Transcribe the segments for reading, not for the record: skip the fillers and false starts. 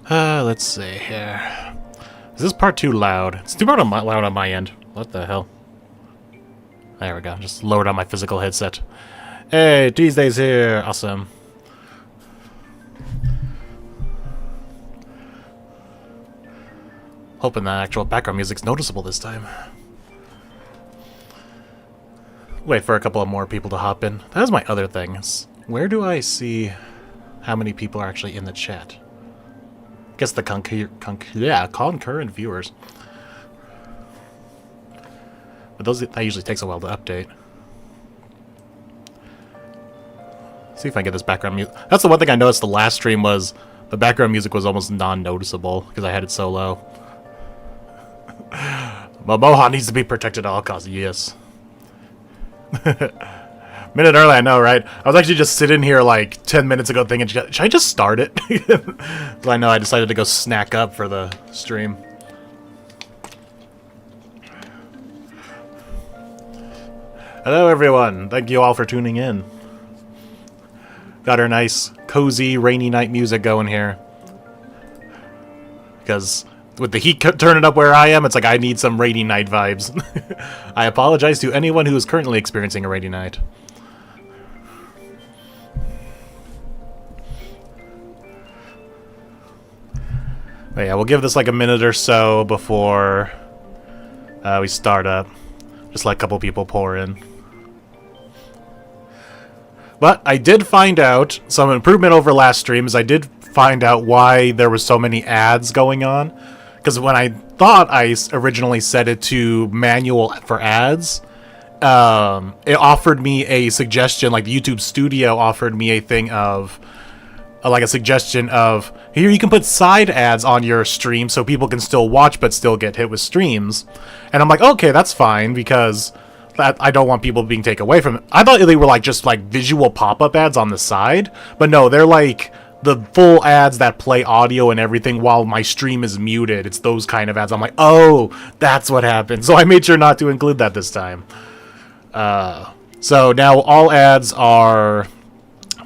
Let's see here. Is this part too loud? It's too loud on my end. What the hell? There we go. Just lowered on my physical headset. Hey, Tuesday's here. Awesome. Hoping the actual background music's noticeable this time. Wait for a couple of more people to hop in. That was my other thing. Where do I see how many people are actually in the chat? I guess the concurrent viewers. But that usually takes a while to update. See if I get this background music. That's the one thing I noticed the last stream was the background music was almost non-noticeable because I had it so low. But Moha needs to be protected at all costs, yes. Minute early, I know, right? I was actually just sitting here like 10 minutes ago thinking, should I just start it? So I know I decided to go snack up for the stream. Hello, everyone. Thank you all for tuning in. Got our nice, cozy, rainy night music going here. Because with the heat turning up where I am, it's like I need some rainy night vibes. I apologize to anyone who is currently experiencing a rainy night. But yeah, we'll give this like a minute or so before we start up. Just let a couple people pour in. But I did find out some improvement over last stream. Is I did find out why there were so many ads going on. Because when I thought I originally set it to manual for ads, it offered me a suggestion, like the YouTube Studio offered me a thing of, like a suggestion of, here you can put side ads on your stream so people can still watch but still get hit with streams. And I'm like, okay, that's fine, because I don't want people being taken away from it. I thought they were like just like visual pop-up ads on the side, but no, they're like the full ads that play audio and everything while my stream is muted. It's those kind of ads. I'm like, oh, that's what happened. So I made sure not to include that this time. So now all ads are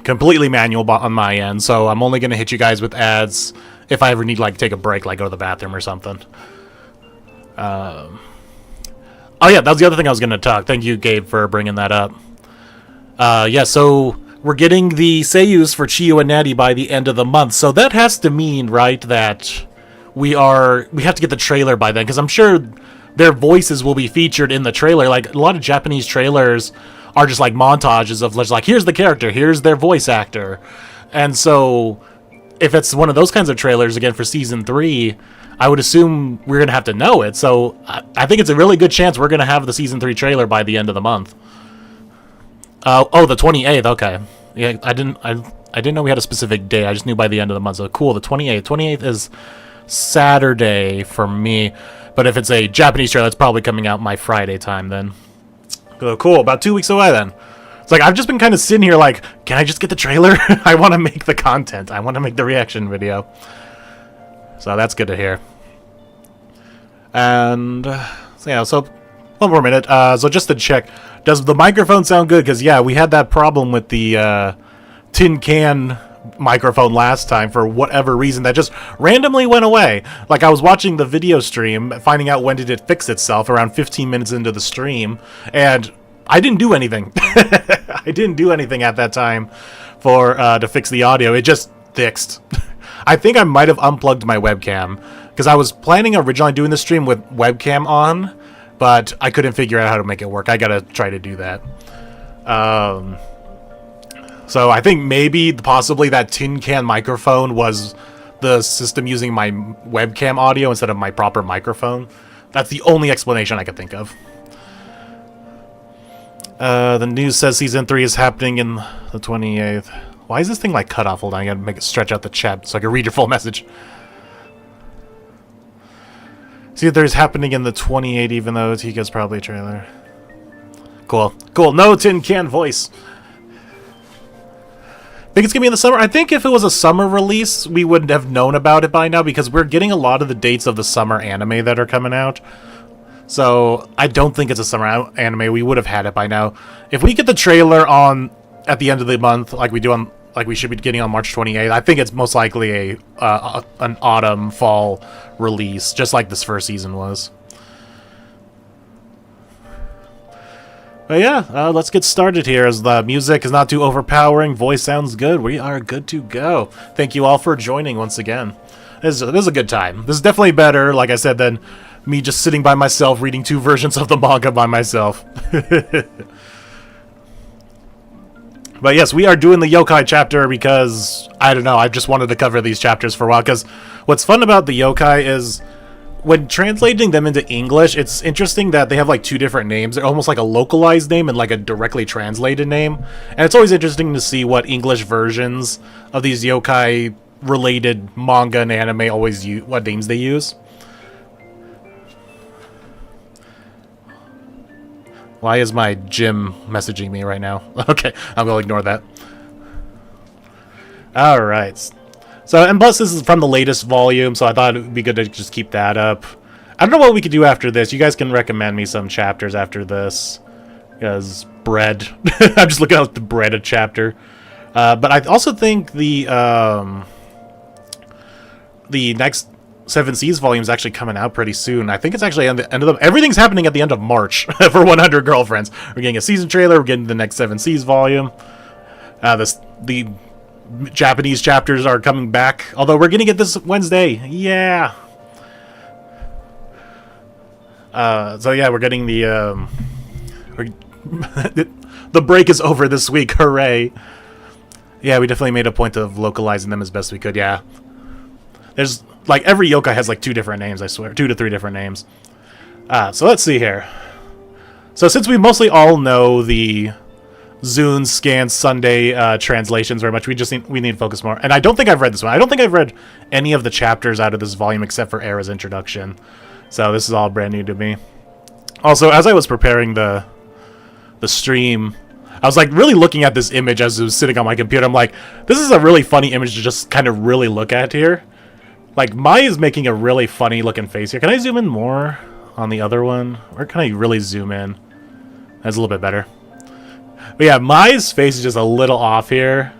completely manual on my end, so I'm only going to hit you guys with ads if I ever need like take a break, like go to the bathroom or something. Oh yeah, that was the other thing I was going to talk. Thank you, Gabe, for bringing that up. Yeah, so we're getting the seiyus for Chiyo and Natty by the end of the month, so that has to mean, right, that we have to get the trailer by then, because I'm sure their voices will be featured in the trailer. Like, a lot of Japanese trailers are just like montages of like, here's the character, here's their voice actor. And so if it's one of those kinds of trailers again for season 3, I would assume we're going to have to know it. So I think it's a really good chance we're going to have the season 3 trailer by the end of the month. Oh, the 28th. Okay. Yeah, I didn't know we had a specific day. I just knew by the end of the month. So cool, the 28th. 28th is Saturday for me. But if it's a Japanese trailer, it's probably coming out my Friday time then. So cool, about 2 weeks away then. It's like I've just been kind of sitting here like, can I just get the trailer? I want to make the content. I want to make the reaction video. So that's good to hear. And so yeah, so one more minute. So just to check, does the microphone sound good? Because yeah, we had that problem with the tin can microphone last time for whatever reason that just randomly went away. Like I was watching the video stream, finding out when did it fix itself around 15 minutes into the stream, and I didn't do anything. I didn't do anything at that time for to fix the audio. It just fixed. I think I might have unplugged my webcam because I was planning originally doing the stream with webcam on, but I couldn't figure out how to make it work. I gotta try to do that. So I think maybe, possibly that tin can microphone was the system using my webcam audio instead of my proper microphone. That's the only explanation I could think of. The news says Season 3 is happening in the 28th. Why is this thing like cut off? Hold on, I gotta make it stretch out the chat so I can read your full message. Season 3 is happening in the 28th, even though Tika's probably a trailer. Cool. Cool. No tin can voice. Think it's gonna be in the summer? I think if it was a summer release, we would have known about it by now because we're getting a lot of the dates of the summer anime that are coming out. So I don't think it's a summer anime. We would have had it by now. If we get the trailer on at the end of the month, like we do on like we should be getting on March 28th. I think it's most likely an autumn fall release, just like this first season was. But yeah, let's get started here. As the music is not too overpowering, voice sounds good, we are good to go. Thank you all for joining once again. This is a good time. This is definitely better, like I said, than me just sitting by myself reading 2 versions of the manga by myself. But yes, we are doing the Yokai chapter because, I don't know, I just wanted to cover these chapters for a while, because what's fun about the Yokai is when translating them into English, it's interesting that they have like 2 different names. They're almost like a localized name and like a directly translated name. And it's always interesting to see what English versions of these Yokai related manga and anime always use, what names they use. Why is my gym messaging me right now? Okay, I'm gonna ignore that. Alright. So, and plus this is from the latest volume, so I thought it would be good to just keep that up. I don't know what we could do after this. You guys can recommend me some chapters after this. Because bread. I'm just looking at the bread a chapter. But I also think the next 7 Seas volume is actually coming out pretty soon. I think it's actually at the end of everything's happening at the end of March for 100 Girlfriends. We're getting a season trailer. We're getting the next 7 Seas volume. The Japanese chapters are coming back, although we're gonna get this Wednesday. Yeah. So yeah, we're getting the the break is over this week. Hooray! Yeah, we definitely made a point of localizing them as best we could. Yeah, there's like every yokai has like 2 different names. I swear, 2 to 3 different names. So let's see here. So since we mostly all know the Zune, Scan, SuNday translations very much, we need to focus more. And I don't think I've read this one. I don't think I've read any of the chapters out of this volume except for Era's introduction. So this is all brand new to me. Also, as I was preparing the stream, I was like really looking at this image as it was sitting on my computer. I'm like, this is a really funny image to just kind of really look at here. Like, Mai is making a really funny looking face here. Can I zoom in more on the other one? Or can I really zoom in? That's a little bit better. But yeah, Mai's face is just a little off here.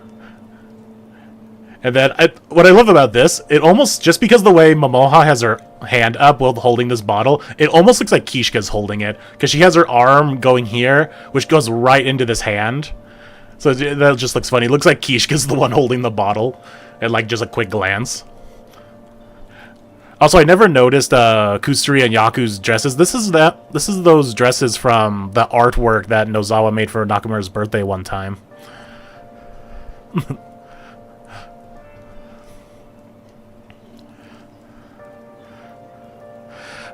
And then, what I love about this, it almost, just because the way Momoha has her hand up while holding this bottle, it almost looks like Kishka's holding it. Because she has her arm going here, which goes right into this hand. So that just looks funny. It looks like Kishka's the one holding the bottle. At like just a quick glance. Also, I never noticed Kusuri and Yaku's dresses. This is those dresses from the artwork that Nozawa made for Nakamura's birthday one time.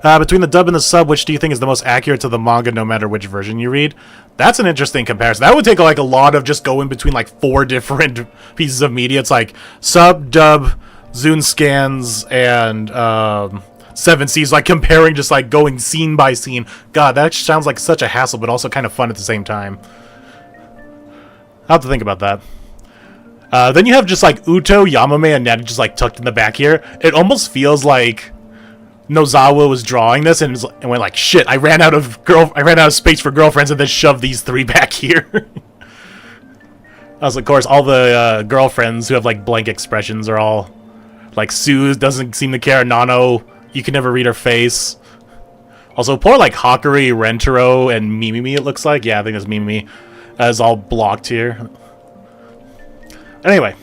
Between the dub and the sub, which do you think is the most accurate to the manga, no matter which version you read? That's an interesting comparison. That would take like a lot of just going between like 4 different pieces of media. It's like sub, dub, Zune scans, and 7 Seas, like comparing, just like going scene by scene. God, that sounds like such a hassle, but also kind of fun at the same time. I'll have to think about that. Then you have just like Uto, Yamame, and Ned just like tucked in the back here. It almost feels like Nozawa was drawing this and went like, shit, I ran out of space for girlfriends, and then shoved these 3 back here. Of course, all the girlfriends who have like blank expressions are all like, Sue doesn't seem to care. Nano, you can never read her face. Also, poor like Hakari, Rentarou, and Mimimi, it looks like. Yeah, I think it's Mimimi. Is all blocked here. Anyway.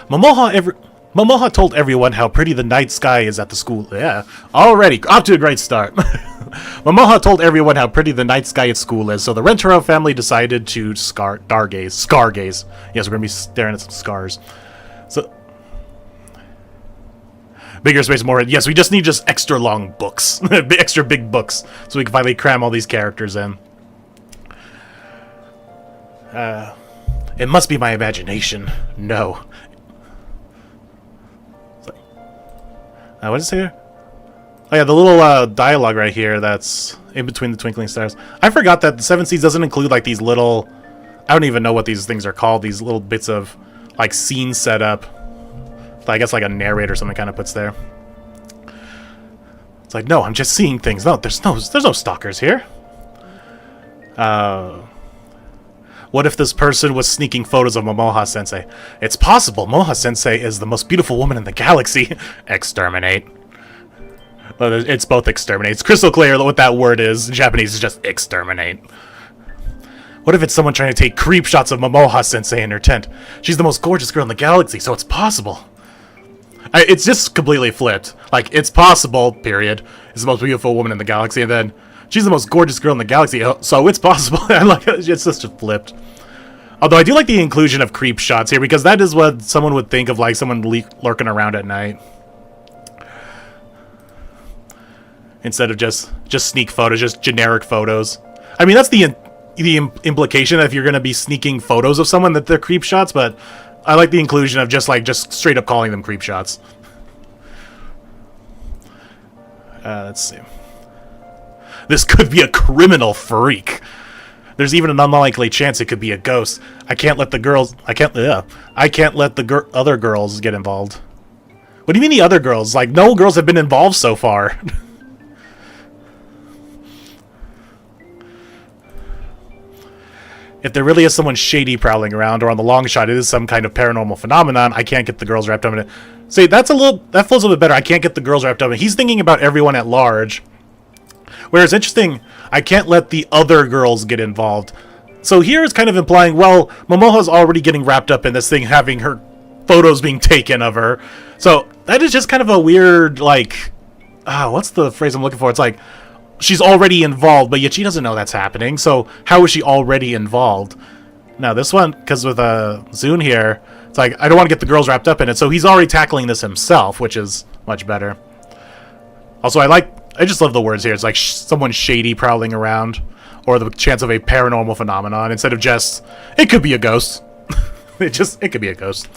Momoha told everyone how pretty the night sky is at the school. Yeah, already off to a great start. Momoha told everyone how pretty the night sky at school is, so the Rentarou family decided to scar-gaze. Yes, we're gonna be staring at some scars. So, bigger space, more. Yes, we just need extra long books, extra big books, so we can finally cram all these characters in. It must be my imagination. No. What does it say here? Oh yeah, the little dialogue right here that's in between the twinkling stars. I forgot that the 7 Seas doesn't include like these little... I don't even know what these things are called. These little bits of like scene setup. I guess like a narrator or something kind of puts there. It's like, no, I'm just seeing things. No, there's no stalkers here. What if this person was sneaking photos of Momoha-sensei? It's possible. Momoha-sensei is the most beautiful woman in the galaxy. Exterminate. Well, it's both exterminate. It's crystal clear what that word is. In Japanese, it's just exterminate. What if it's someone trying to take creep shots of Momoha-sensei in her tent? She's the most gorgeous girl in the galaxy, so it's possible. It's just completely flipped. Like, it's possible, period. Is the most beautiful woman in the galaxy, and then she's the most gorgeous girl in the galaxy, so it's possible. Like, it's just flipped. Although I do like the inclusion of creep shots here, because that is what someone would think of, like, someone lurking around at night. Instead of just sneak photos, just generic photos. I mean, that's the implication if you're going to be sneaking photos of someone that they're creep shots, but I like the inclusion of just straight up calling them creep shots. Let's see. This could be a criminal freak. There's even an unlikely chance it could be a ghost. I can't let the other girls get involved. What do you mean the other girls? Like, no girls have been involved so far. If there really is someone shady prowling around, or on the long shot it is some kind of paranormal phenomenon, I can't get the girls wrapped up in it. See, that flows a little bit better. I can't get the girls wrapped up in it. He's thinking about everyone at large. Whereas, interesting, I can't let the other girls get involved. So here it's kind of implying, well, Momoha's already getting wrapped up in this thing, having her photos being taken of her. So that is just kind of a weird, like, what's the phrase I'm looking for? It's like, she's already involved, but yet she doesn't know that's happening. So how is she already involved? Now this one, because with Zune here, it's like, I don't want to get the girls wrapped up in it. So he's already tackling this himself, which is much better. Also, I just love the words here. It's like someone shady prowling around, or the chance of a paranormal phenomenon, instead of just, it could be a ghost. it could be a ghost.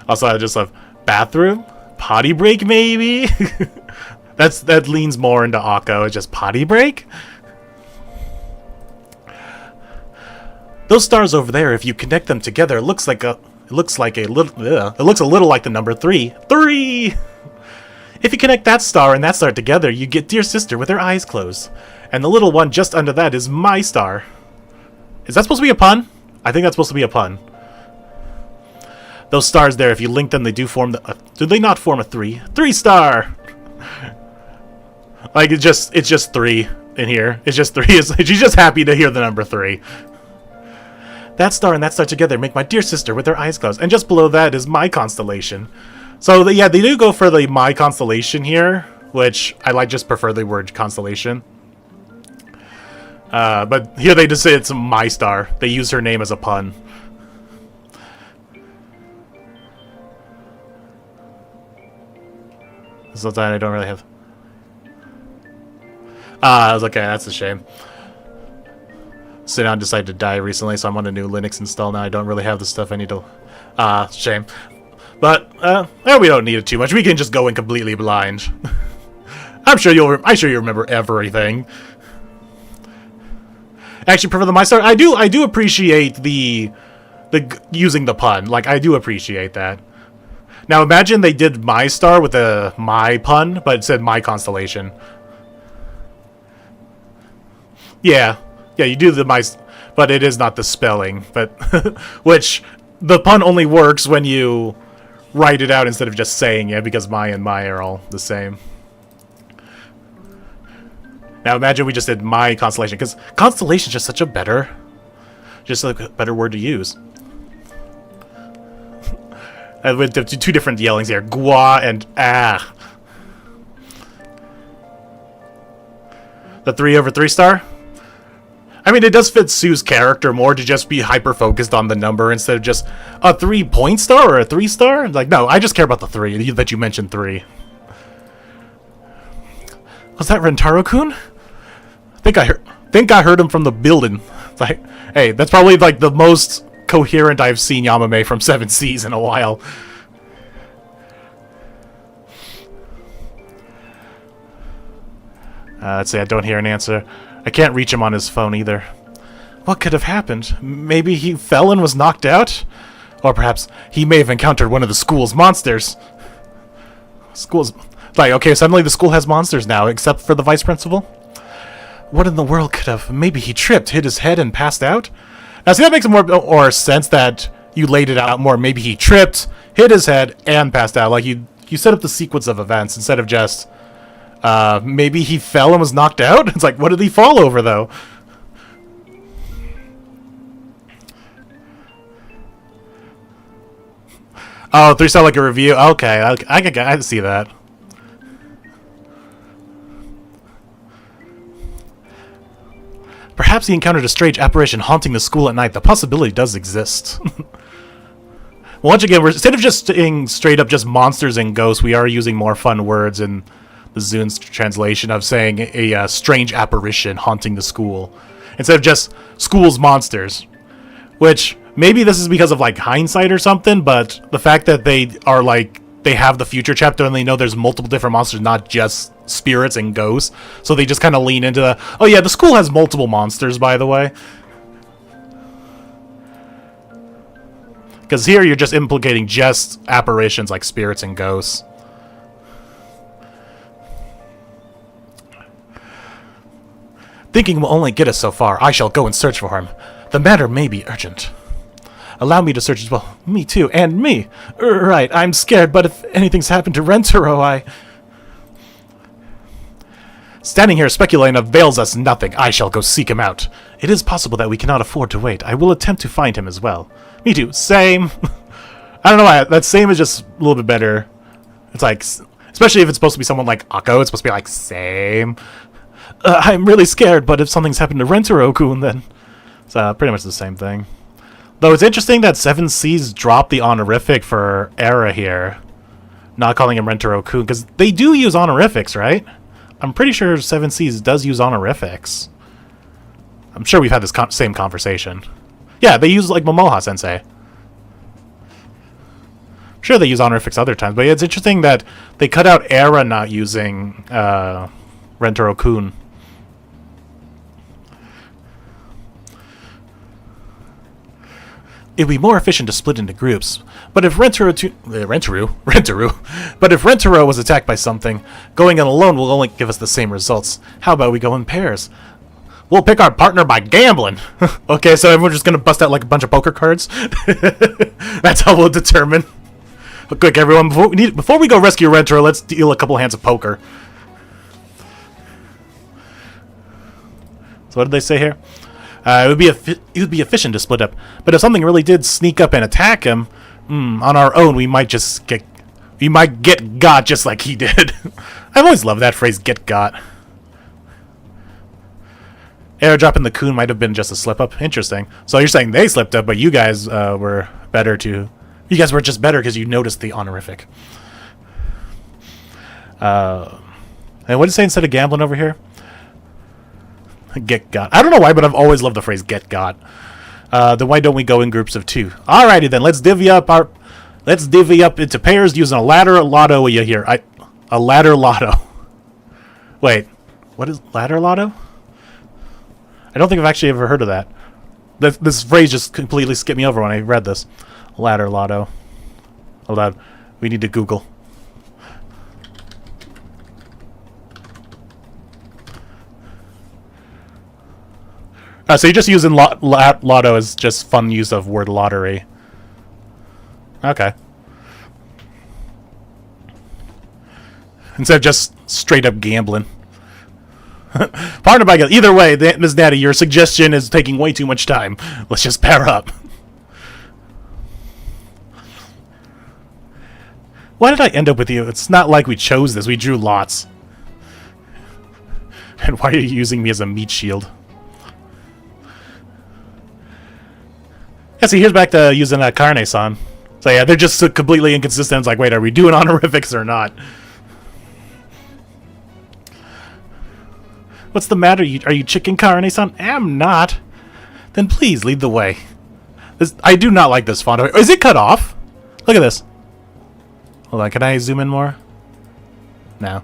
Also, I just love bathroom, potty break, maybe. that leans more into Akko. It's just potty break. Those stars over there, if you connect them together, it looks a little like the number 3. 3. If you connect that star and that star together, you get dear sister with her eyes closed, and the little one just under that is my star. Is that supposed to be a pun? I think that's supposed to be a pun. Those stars there, if you link them, they do form do they not form a 3? 3 star! Like, it's just 3 in here. It's just 3. She's just happy to hear the number 3. That star and that star together make my dear sister with her eyes closed. And just below that is my constellation. So, yeah, they do go for the my constellation here, which I just prefer the word constellation. But here they just say it's my star. They use her name as a pun. So that I don't really have. I was okay, that's a shame. Sinan decided to die recently, so I'm on a new Linux install now. I don't really have the stuff I need to. Shame. But we don't need it too much. We can just go in completely blind. I'm sure you remember everything. Actually, prefer the my star. I do appreciate the using the pun. Like, I do appreciate that. Now imagine they did my star with a my pun, but it said my constellation. Yeah, you do the my, but it is not the spelling. But which the pun only works when you write it out instead of just saying it, because my and my are all the same. Now imagine we just did my constellation, because constellation is just such a better word to use. With the 2 different yellings here, gua and ah. The 3 over 3 star? I mean, it does fit Sue's character more to just be hyper-focused on the number instead of just a 3-point star or a 3 star. Like, no, I just care about the 3, that you mentioned 3. Was that Rentarou-kun? Think I heard him from the building. It's like, hey, that's probably like the most coherent I've seen Yamame from 7 Seas in a while. Let's see, I don't hear an answer. I can't reach him on his phone either. What could have happened? Maybe he fell and was knocked out? Or perhaps he may have encountered one of the school's monsters. Like, okay, suddenly the school has monsters now, except for the vice principal? What in the world could have... Maybe he tripped, hit his head, and passed out? Now, see, that makes more sense that you laid it out more. Maybe he tripped, hit his head, and passed out. Like, you set up the sequence of events instead of just... maybe he fell and was knocked out? It's like, what did he fall over, though? Oh, 3-star like a review? Okay, I can see that. Perhaps he encountered a strange apparition haunting the school at night. The possibility does exist. Well, once again, instead of just saying straight up just monsters and ghosts, we are using more fun words in the Zun's translation of saying a strange apparition haunting the school. Instead of just school's monsters. Which, maybe this is because of, like, hindsight or something, but the fact that they are, like, they have the future chapter and they know there's multiple different monsters, not just spirits and ghosts. So they just kind of lean into the, oh yeah, the school has multiple monsters, by the way. Because here you're just implicating just apparitions like spirits and ghosts. Thinking will only get us so far. I shall go and search for him. The matter may be urgent. Allow me to search as well. Me too, and me. Right, I'm scared, but if anything's happened to Rentarou, Standing here speculating avails us nothing. I shall go seek him out. It is possible that we cannot afford to wait. I will attempt to find him as well. Me too. Same. I don't know why. That same is just a little bit better. It's like, especially if it's supposed to be someone like Akko, it's supposed to be like, same. I'm really scared, but if something's happened to Rentarou-kun, then it's pretty much the same thing. Though it's interesting that 7 Seas dropped the honorific for Era here. Not calling him Rentarou-kun, because they do use honorifics, right? I'm pretty sure 7 Seas does use honorifics. I'm sure we've had this same conversation. Yeah, they use, like, Momoha-sensei. I'm sure they use honorifics other times, but yeah, it's interesting that they cut out Era not using Rentarou-kun. It'd be more efficient to split into groups. But if Rentarou was attacked by something, going in alone will only give us the same results. How about we go in pairs? We'll pick our partner by gambling. Okay, so everyone's just gonna bust out like a bunch of poker cards. That's how we'll determine. But quick, everyone, before we go rescue Rentarou, let's deal a couple hands of poker. So what did they say here? It would be efficient to split up, but if something really did sneak up and attack him, on our own, we might get got just like he did. I've always loved that phrase, get got. Airdropping the Kun might have been just a slip up. Interesting. So you're saying they slipped up, but you guys were better to. You guys were just better because you noticed the honorific. And what did it say instead of gambling over here? Get got. I don't know why, but I've always loved the phrase get got. Then why don't we go in groups of 2? Alrighty then, let's divvy up into pairs using a ladder lotto here. A ladder lotto. Wait, what is ladder lotto? I don't think I've actually ever heard of that. This phrase just completely skipped me over when I read this. Ladder lotto. Hold on, we need to Google. So you're just using lotto as just fun use of word lottery. Okay. Instead of just straight up gambling. Partner by guess. Either way, Ms. Natty, your suggestion is taking way too much time. Let's just pair up. Why did I end up with you? It's not like we chose this. We drew lots. And why are you using me as a meat shield? Yeah, see, here's back to using Carne-san. So yeah, they're just so completely inconsistent. It's like, wait, are we doing honorifics or not? What's the matter? Are you chicken Carne-san? I'm not. Then please lead the way. I do not like this font. Is it cut off? Look at this. Hold on, can I zoom in more? No.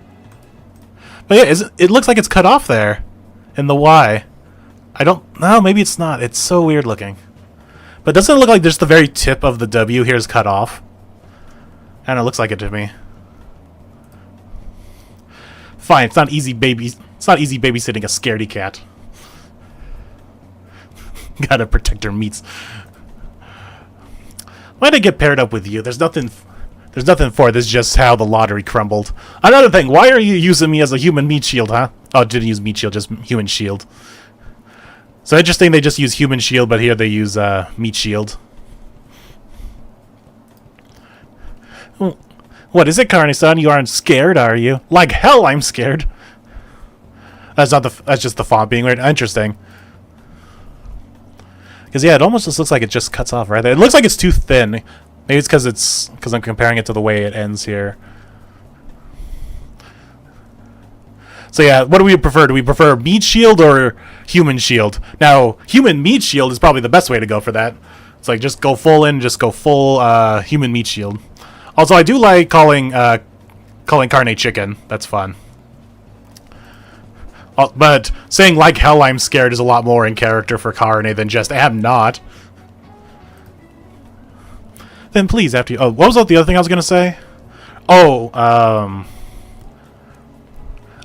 But yeah, it looks like it's cut off there. In the Y. I don't know, maybe it's not. It's so weird looking. But doesn't it look like just the very tip of the W here is cut off? And it looks like it to me. Fine, it's not easy babysitting a scaredy cat. Gotta protect her meats. Why'd I get paired up with you? There's nothing for it. This is just how the lottery crumbled. Another thing, why are you using me as a human meat shield, huh? Oh, didn't use meat shield, just human shield. So interesting, they just use human shield, but here they use meat shield. What is it, Carne-san? You aren't scared, are you? Like hell, I'm scared. That's just the font being weird. Interesting. Because yeah, it almost just looks like it just cuts off right there. It looks like it's too thin. Maybe it's because I'm comparing it to the way it ends here. So yeah, what do we prefer? Do we prefer meat shield or human shield? Now, human meat shield is probably the best way to go for that. It's like just go full human meat shield. Also, I do like calling Carne chicken. That's fun. But saying like hell I'm scared is a lot more in character for Carne than just am not. Then please, after you... Oh, what was the other thing I was going to say? Oh,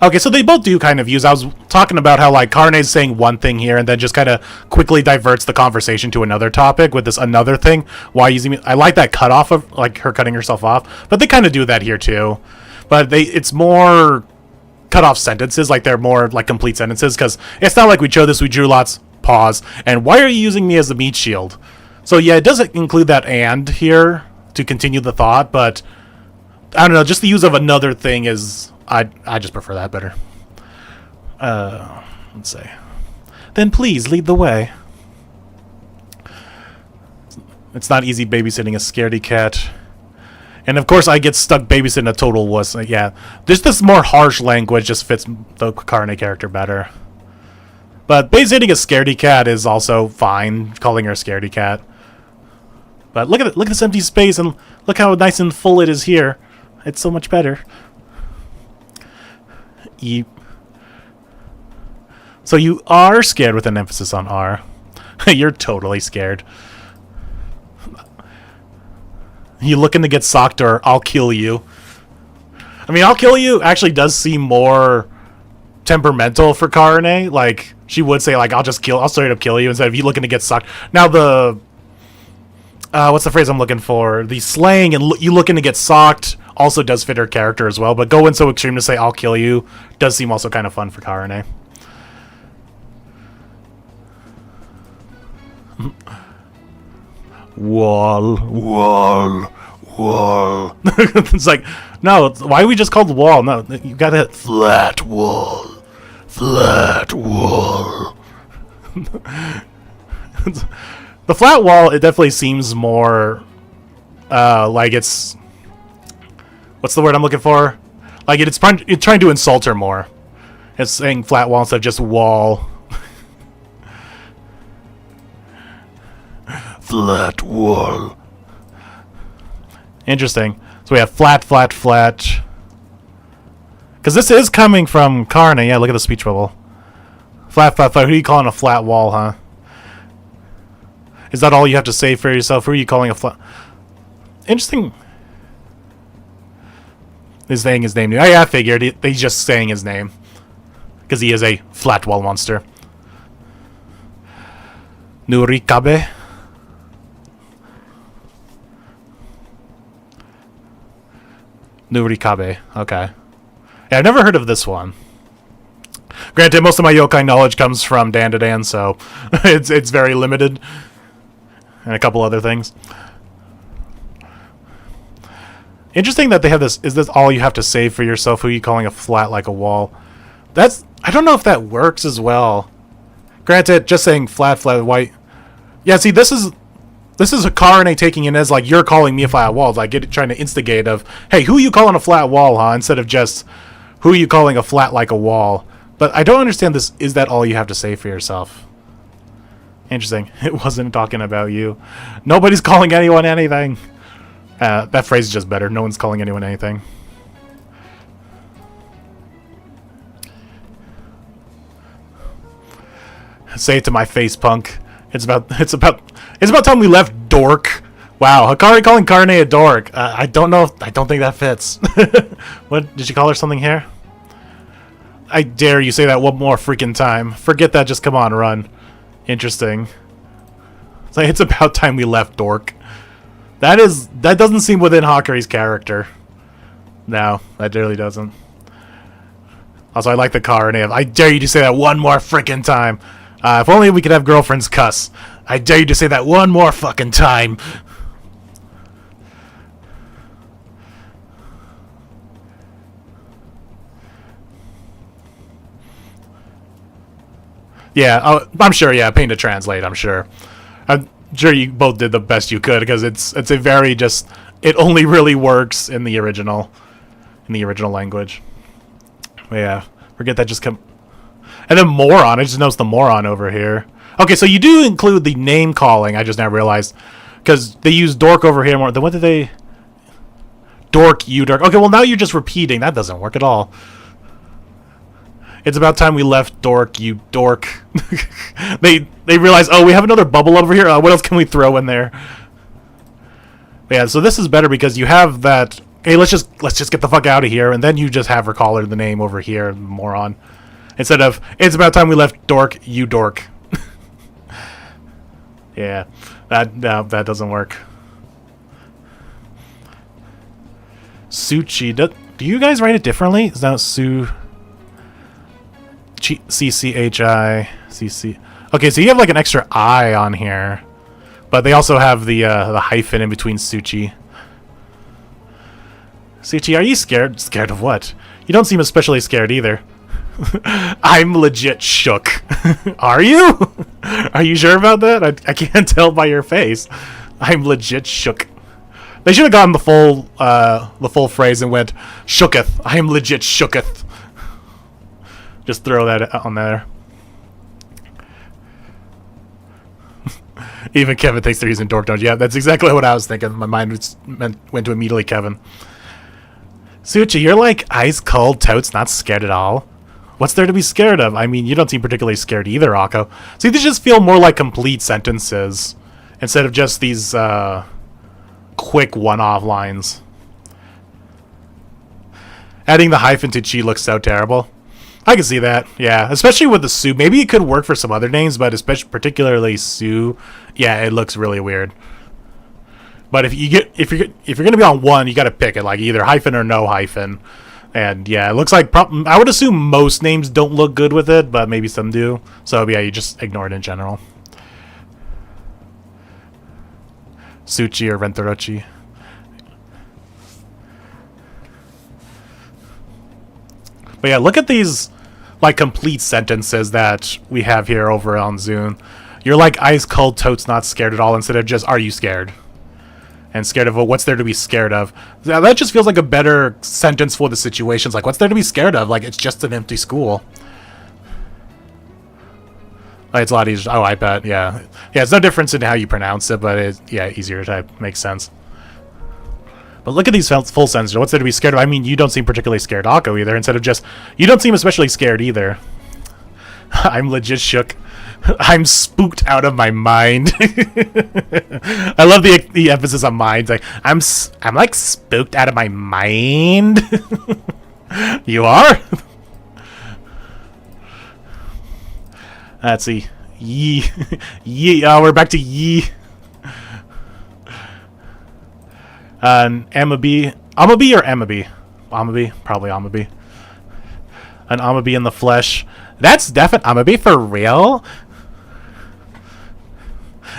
okay, so they both do kind of use... I was talking about how, like, Carne's saying one thing here and then just kind of quickly diverts the conversation to another topic with this another thing. Why using me? I like that cutoff of, like, her cutting herself off. But they kind of do that here, too. But it's more cut off sentences. Like, they're more, like, complete sentences. Because it's not like we chose this, we drew lots, pause. And why are you using me as the meat shield? So, yeah, it doesn't include that and here to continue the thought. But, I don't know, just the use of another thing is... I just prefer that better. Let's see. Then please lead the way. It's not easy babysitting a scaredy cat. And of course I get stuck babysitting a total wuss. Yeah. This more harsh language just fits the Carne character better. But babysitting a scaredy cat is also fine, calling her a scaredy cat. But look at this empty space and look how nice and full it is here. It's so much better. So you are scared with an emphasis on R. You're totally scared. You looking to get socked or I'll kill you. I mean, I'll kill you actually does seem more temperamental for Carne. Like, she would say, like, I'll straight up kill you instead of you looking to get socked. Now the... what's the phrase I'm looking for? The slang and you looking to get socked also does fit her character as well, but going so extreme to say I'll kill you does seem also kind of fun for Carne. Wall. It's like, no, why are we just called wall? No, you gotta flat wall. The flat wall, it definitely seems more like it's... What's the word I'm looking for? Like it's trying to insult her more. It's saying flat wall instead of just wall. Flat wall. Interesting. So we have flat. Because this is coming from Carne. Yeah, look at the speech bubble. Flat. Who are you calling a flat wall, huh? Is that all you have to say for yourself? Who are you calling a flat... Interesting... He's saying his name. I figured. He's just saying his name. Because he is a flat wall monster. Nurikabe. Okay. Yeah, I've never heard of this one. Granted, most of my yokai knowledge comes from Dan to Dan, so it's very limited. And a couple other things. Interesting that they have this. Is this all you have to say for yourself? Who are you calling a flat like a wall? I don't know if that works as well. Granted, just saying flat, white. Yeah, see, this is a Carne taking it as like you're calling me a flat wall. It's like trying to instigate of, hey, who are you calling a flat wall, huh? Instead of just who are you calling a flat like a wall. But I don't understand this. Is that all you have to say for yourself? Interesting. It wasn't talking about you. Nobody's calling anyone anything. That phrase is just better. No one's calling anyone anything. Say it to my face, punk. It's about time we left, dork. Wow, Hikari calling Carne a dork. I don't know. I don't think that fits. What did you call her something here? I dare you say that one more freaking time. Forget that, just come on, run. Interesting. It's like, it's about time we left, dork. That doesn't seem within Hakure's character. No, that really doesn't. Also, I like the car name. I dare you to say that one more freaking time. If only we could have girlfriends cuss. I dare you to say that one more fucking time. Yeah, I'm sure, yeah, pain to translate, I'm sure. I'm sure you both did the best you could, because it's a very just... It only really works in the original language. But yeah, forget that, just come... And then moron, I just noticed the moron over here. Okay, so you do include the name calling, I just now realized. Because they use dork over here more. Then what did they... Dork, you dork. Okay, well now you're just repeating. That doesn't work at all. It's about time we left, dork, you dork. They realize, oh, we have another bubble over here. What else can we throw in there? Yeah, so this is better because you have that. Hey, let's just get the fuck out of here, and then you just have her call her the name over here, moron. Instead of, it's about time we left, dork, you dork. Yeah, that doesn't work. Suchi, do you guys write it differently? Is that C-C-H-I, C-C... Okay, so you have like an extra I on here. But they also have the hyphen in between Suchi. Suchi, are you scared? Scared of what? You don't seem especially scared either. I'm legit shook. Are you? Are you sure about that? I can't tell by your face. I'm legit shook. They should have gotten the full phrase and went, shooketh. I am legit shooketh. Just throw that on there. Even Kevin thinks they're using dork don't. Yeah, that's exactly what I was thinking. My mind went to immediately Kevin. Suchi, you're like ice cold totes, not scared at all. What's there to be scared of? I mean, you don't seem particularly scared either, Akko. See, these just feel more like complete sentences instead of just these quick one-off lines. Adding the hyphen to chi looks so terrible. I can see that, yeah. Especially with the Su. Maybe it could work for some other names, but especially particularly Su, yeah, it looks really weird. But if you're gonna be on one, you gotta pick it, like either hyphen or no hyphen. And yeah, it looks like I would assume most names don't look good with it, but maybe some do. So yeah, you just ignore it in general. Suchi or Rentarou. But yeah, look at these like complete sentences that we have here over on Zune. You're like ice cold totes, not scared at all, instead of just are you scared? And scared of what's there to be scared of. That just feels like a better sentence for the situations. Like, what's there to be scared of? Like, it's just an empty school. Like, it's a lot easier. Oh, I bet, yeah. Yeah, it's no difference in how you pronounce it, but it's, yeah, easier to type. Makes sense. But look at these full sentences. What's there to be scared of? I mean, you don't seem particularly scared, Akko, either. Instead of just, you don't seem especially scared either. I'm legit shook. I'm spooked out of my mind. I love the emphasis on mind. Like I'm like spooked out of my mind. You are? Let's see. Yee. Yee. Oh, we're back to Yee. Amabi. Amabi or Amabi? Amabi? Probably Amabi. An Amabi in the flesh. That's definite Amabi for real?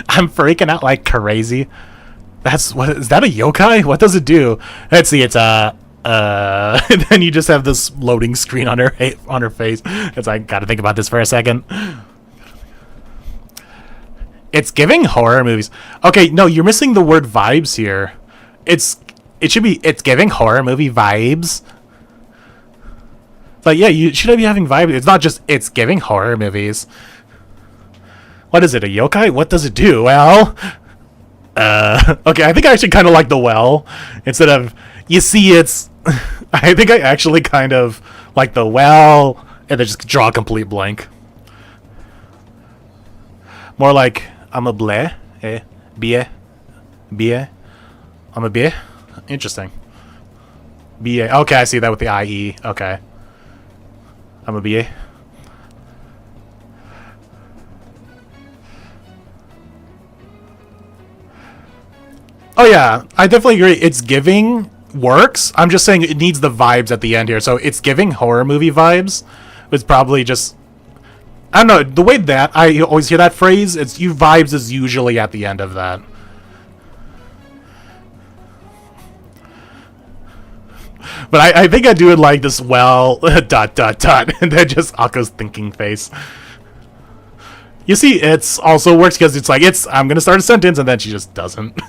I'm freaking out like crazy. That's what is that a yokai? What does it do? Let's see, it's and then you just have this loading screen on her face. It's like gotta think about this for a second. It's giving horror movies. Okay, no, you're missing the word vibes here. It should be it's giving horror movie vibes. But yeah, you should be having vibes. It's not just it's giving horror movies. What is it, a yokai? What does it do? Well, okay, I think I actually kind of like the well. Instead of, you see, it's, I think I actually kind of like the well, and then just draw a complete blank. More like, I'm a bleh, bie, I'm a bie. Interesting. Bie, okay, I see that with the IE, okay. I'm a BA. Oh yeah, I definitely agree. It's giving works. I'm just saying it needs the vibes at the end here. So it's giving horror movie vibes. It's probably just, I don't know, the way that I always hear that phrase, it's you vibes is usually at the end of that. But I think I do it like this, well, dot, dot, dot, and then just Akko's thinking face. You see, it's also works because it's like, I'm going to start a sentence, and then she just doesn't.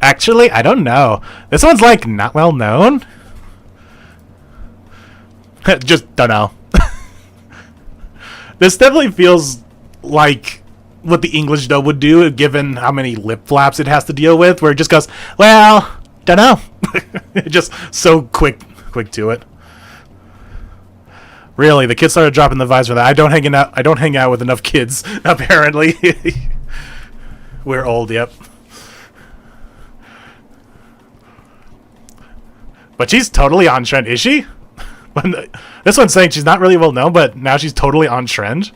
Actually, I don't know. This one's, like, not well known. Just don't know. This definitely feels like what the English dub would do, given how many lip flaps it has to deal with, where it just goes, well, don't know. Just so quick to it. Really, the kids started dropping the vibes for that. I don't hang out with enough kids, apparently. We're old, yep. But she's totally on trend, is she? This one's saying she's not really well known, but now she's totally on trend.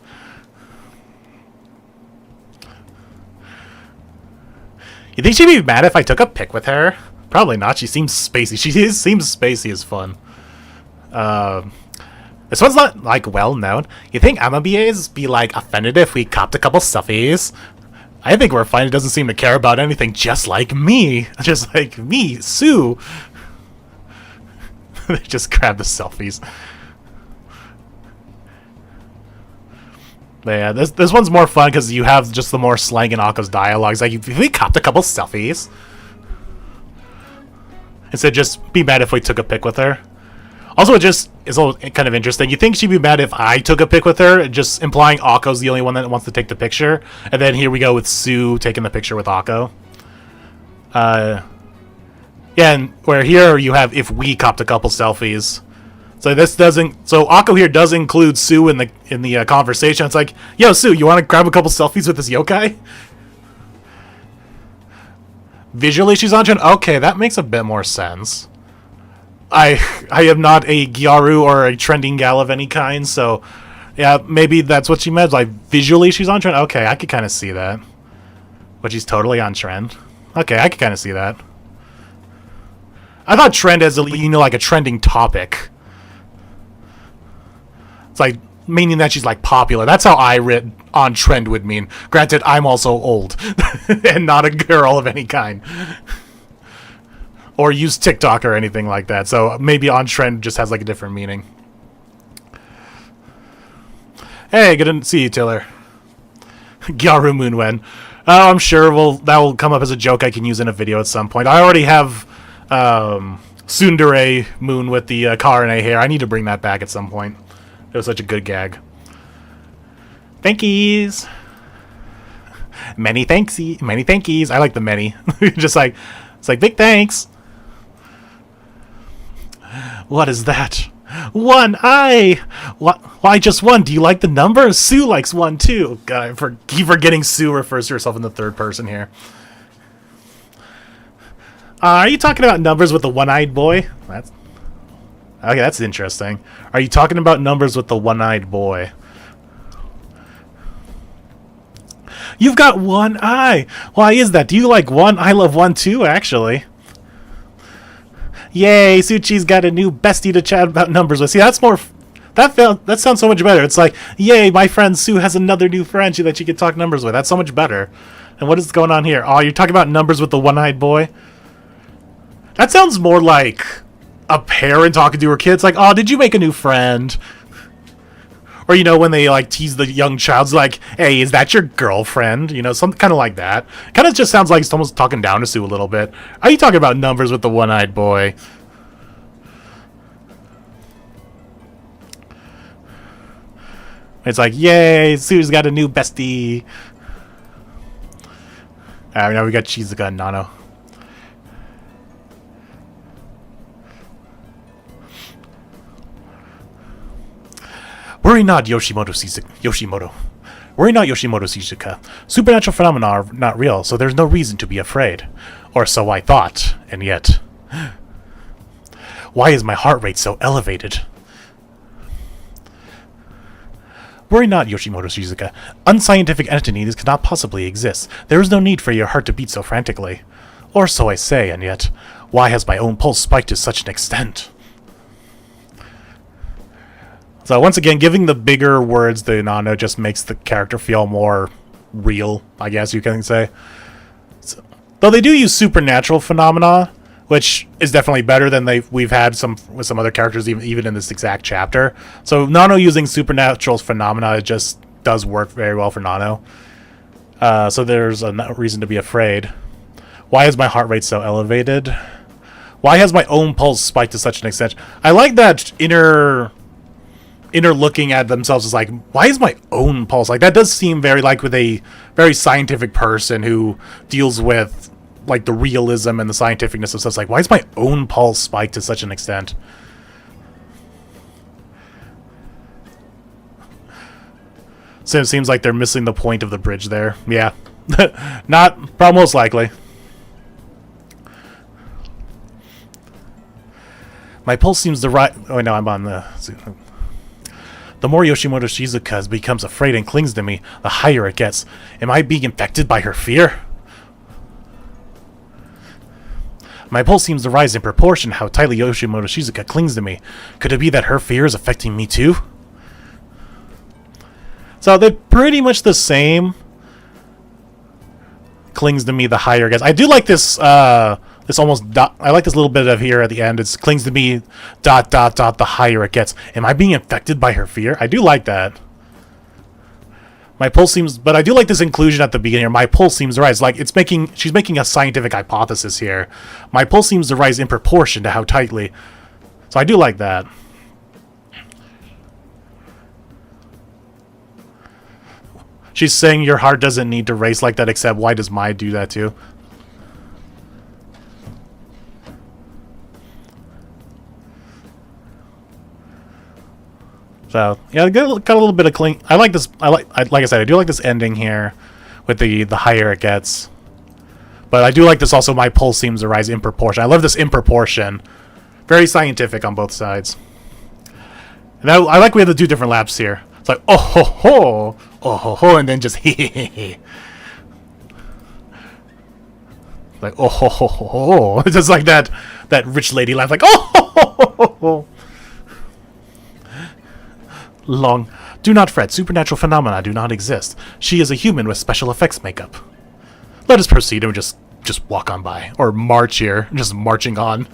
You think she'd be mad if I took a pic with her? Probably not. She seems spacey. Seems spacey as fun. This one's not, like, well known. You think MBAs be, like, offended if we copped a couple stuffies? I think we're fine. It doesn't seem to care about anything, just like me. Just like me, Sue. They just grab the selfies. But yeah, this one's more fun because you have just the more slang in Akko's dialogues. Like, if we copped a couple selfies. Instead, just be mad if we took a pic with her. Also, it just is kind of interesting. You think she'd be mad if I took a pic with her, just implying Akko's the only one that wants to take the picture. And then here we go with Sue taking the picture with Akko. Yeah, and where here you have if we copped a couple selfies. So this doesn't. So Akko here does include Sue in the conversation. It's like, yo, Sue, you want to grab a couple selfies with this yokai? Visually, she's on trend. Okay, that makes a bit more sense. I am not a Gyaru or a trending gal of any kind, so yeah, maybe that's what she meant. Like, visually, she's on trend. Okay, I could kind of see that. But she's totally on trend. Okay, I could kind of see that. I thought trend as like a trending topic. It's like meaning that she's like popular. That's how I read on trend would mean. Granted, I'm also old and not a girl of any kind. Or use TikTok or anything like that. So maybe on trend just has like a different meaning. Hey, good to see you, Tiller. Gyaru Moonwen. I'm sure that will come up as a joke I can use in a video at some point. I already have Tsundere Moon with the Karane hair. I need to bring that back at some point. It was such a good gag. Thankies. Many thankies. I like the many. Just like, it's like, big thanks. What is that? One eye. Why just one? Do you like the number? Sue likes one too. God, keep forgetting Sue refers to herself in the third person here. Are you talking about numbers with the one-eyed boy? Okay, that's interesting. Are you talking about numbers with the one-eyed boy? You've got one eye. Why is that? Do you like one? I love one too, actually. Yay, Suchi's got a new bestie to chat about numbers with. See, that's more... That sounds so much better. It's like, yay, my friend Sue has another new friend that she can talk numbers with. That's so much better. And what is going on here? Oh, you're talking about numbers with the one-eyed boy? That sounds more like a parent talking to her kids. Like, oh, did you make a new friend? Or, you know, when they, like, tease the young child, like, hey, is that your girlfriend? You know, something kind of like that. Kind of just sounds like someone's talking down to Sue a little bit. Are you talking about numbers with the one-eyed boy? It's like, yay, Sue's got a new bestie. Now we got Shizuka and Nano. Worry not, Yoshimoto. Worry not, Yoshimoto Shizuka. Supernatural phenomena are not real, so there's no reason to be afraid. Or so I thought, and yet... Why is my heart rate so elevated? Worry not, Yoshimoto Shizuka. Unscientific entities cannot possibly exist. There is no need for your heart to beat so frantically. Or so I say, and yet, why has my own pulse spiked to such an extent? So once again, giving the bigger words to Nano just makes the character feel more real, I guess you can say. So, though they do use supernatural phenomena, which is definitely better than we've had with some other characters even in this exact chapter. So Nano using supernatural phenomena just does work very well for Nano. So there's a reason to be afraid. Why is my heart rate so elevated? Why has my own pulse spiked to such an extent? I like that inner looking at themselves as like, why is my own pulse? Like, that does seem very like with a very scientific person who deals with like the realism and the scientificness of stuff. It's like, why is my own pulse spiked to such an extent? So it seems like they're missing the point of the bridge there. Yeah. Probably most likely. My pulse seems to rise. Oh, no, I'm on the... The more Yoshimoto Shizuka becomes afraid and clings to me, the higher it gets. Am I being infected by her fear? My pulse seems to rise in proportion to how tightly Yoshimoto Shizuka clings to me. Could it be that her fear is affecting me too? So they're pretty much the same. Clings to me, the higher it gets. I do like this, this almost dot. I like this little bit of here at the end. It's clings to me, ... the higher it gets. Am I being infected by her fear? I do like that. My pulse seems, but I do like this inclusion at the beginning here. My pulse seems to rise. Like, she's making a scientific hypothesis here. My pulse seems to rise in proportion to how tightly. So I do like that. She's saying your heart doesn't need to race like that, except why does mine do that too? So yeah, got a little bit of cling. I like this. Like I said, I do like this ending here, with the higher it gets. But I do like this also. My pulse seems to rise in proportion. I love this in proportion. Very scientific on both sides. And I like we have the two different laps here. It's like oh ho ho, and then just he. Like oh ho ho ho. It's just like that rich lady laugh, like oh ho ho ho. Long. Do not fret. Supernatural phenomena do not exist. She is a human with special effects makeup. Let us proceed and just walk on by. Or march here. Just marching on.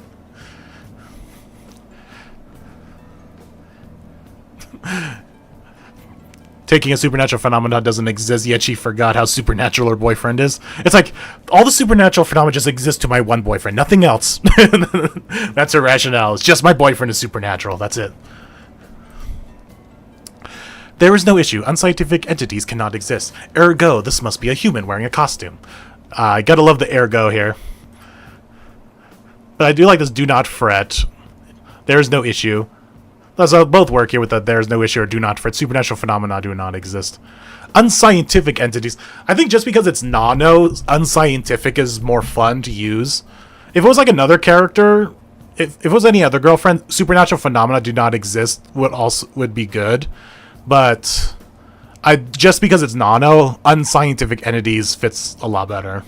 Taking a supernatural phenomenon doesn't exist, yet she forgot how supernatural her boyfriend is. It's like, all the supernatural phenomena just exist to my one boyfriend. Nothing else. That's her rationale. It's just my boyfriend is supernatural. That's it. There is no issue. Unscientific entities cannot exist. Ergo, this must be a human wearing a costume. I gotta love the ergo here. But I do like this do not fret. There is no issue. Those both work here with the there is no issue or do not fret. Supernatural phenomena do not exist. Unscientific entities. I think just because it's Nano, unscientific is more fun to use. If it was like another character, if it was any other girlfriend, supernatural phenomena do not exist would be good. But just because it's Nano, unscientific entities fits a lot better.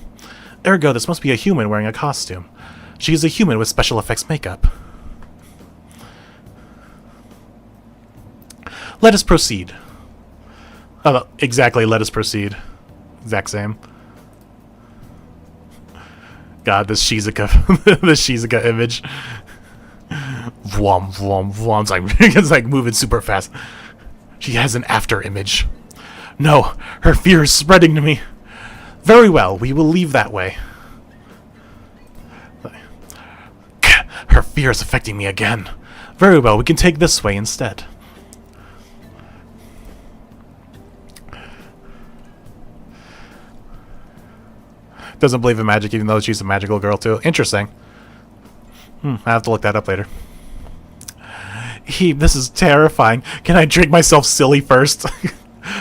Ergo, this must be a human wearing a costume. She is a human with special effects makeup. Let us proceed. Oh, exactly, let us proceed. Exact same. God, this Shizuka, this Shizuka image. Vwom, vwom, vwom. It's like moving super fast. She has an after image. No, her fear is spreading to me. Very well, we will leave that way. Her fear is affecting me again. Very well, we can take this way instead. Doesn't believe in magic even though she's a magical girl too. Interesting. I have to look that up later. This is terrifying. Can I drink myself silly first?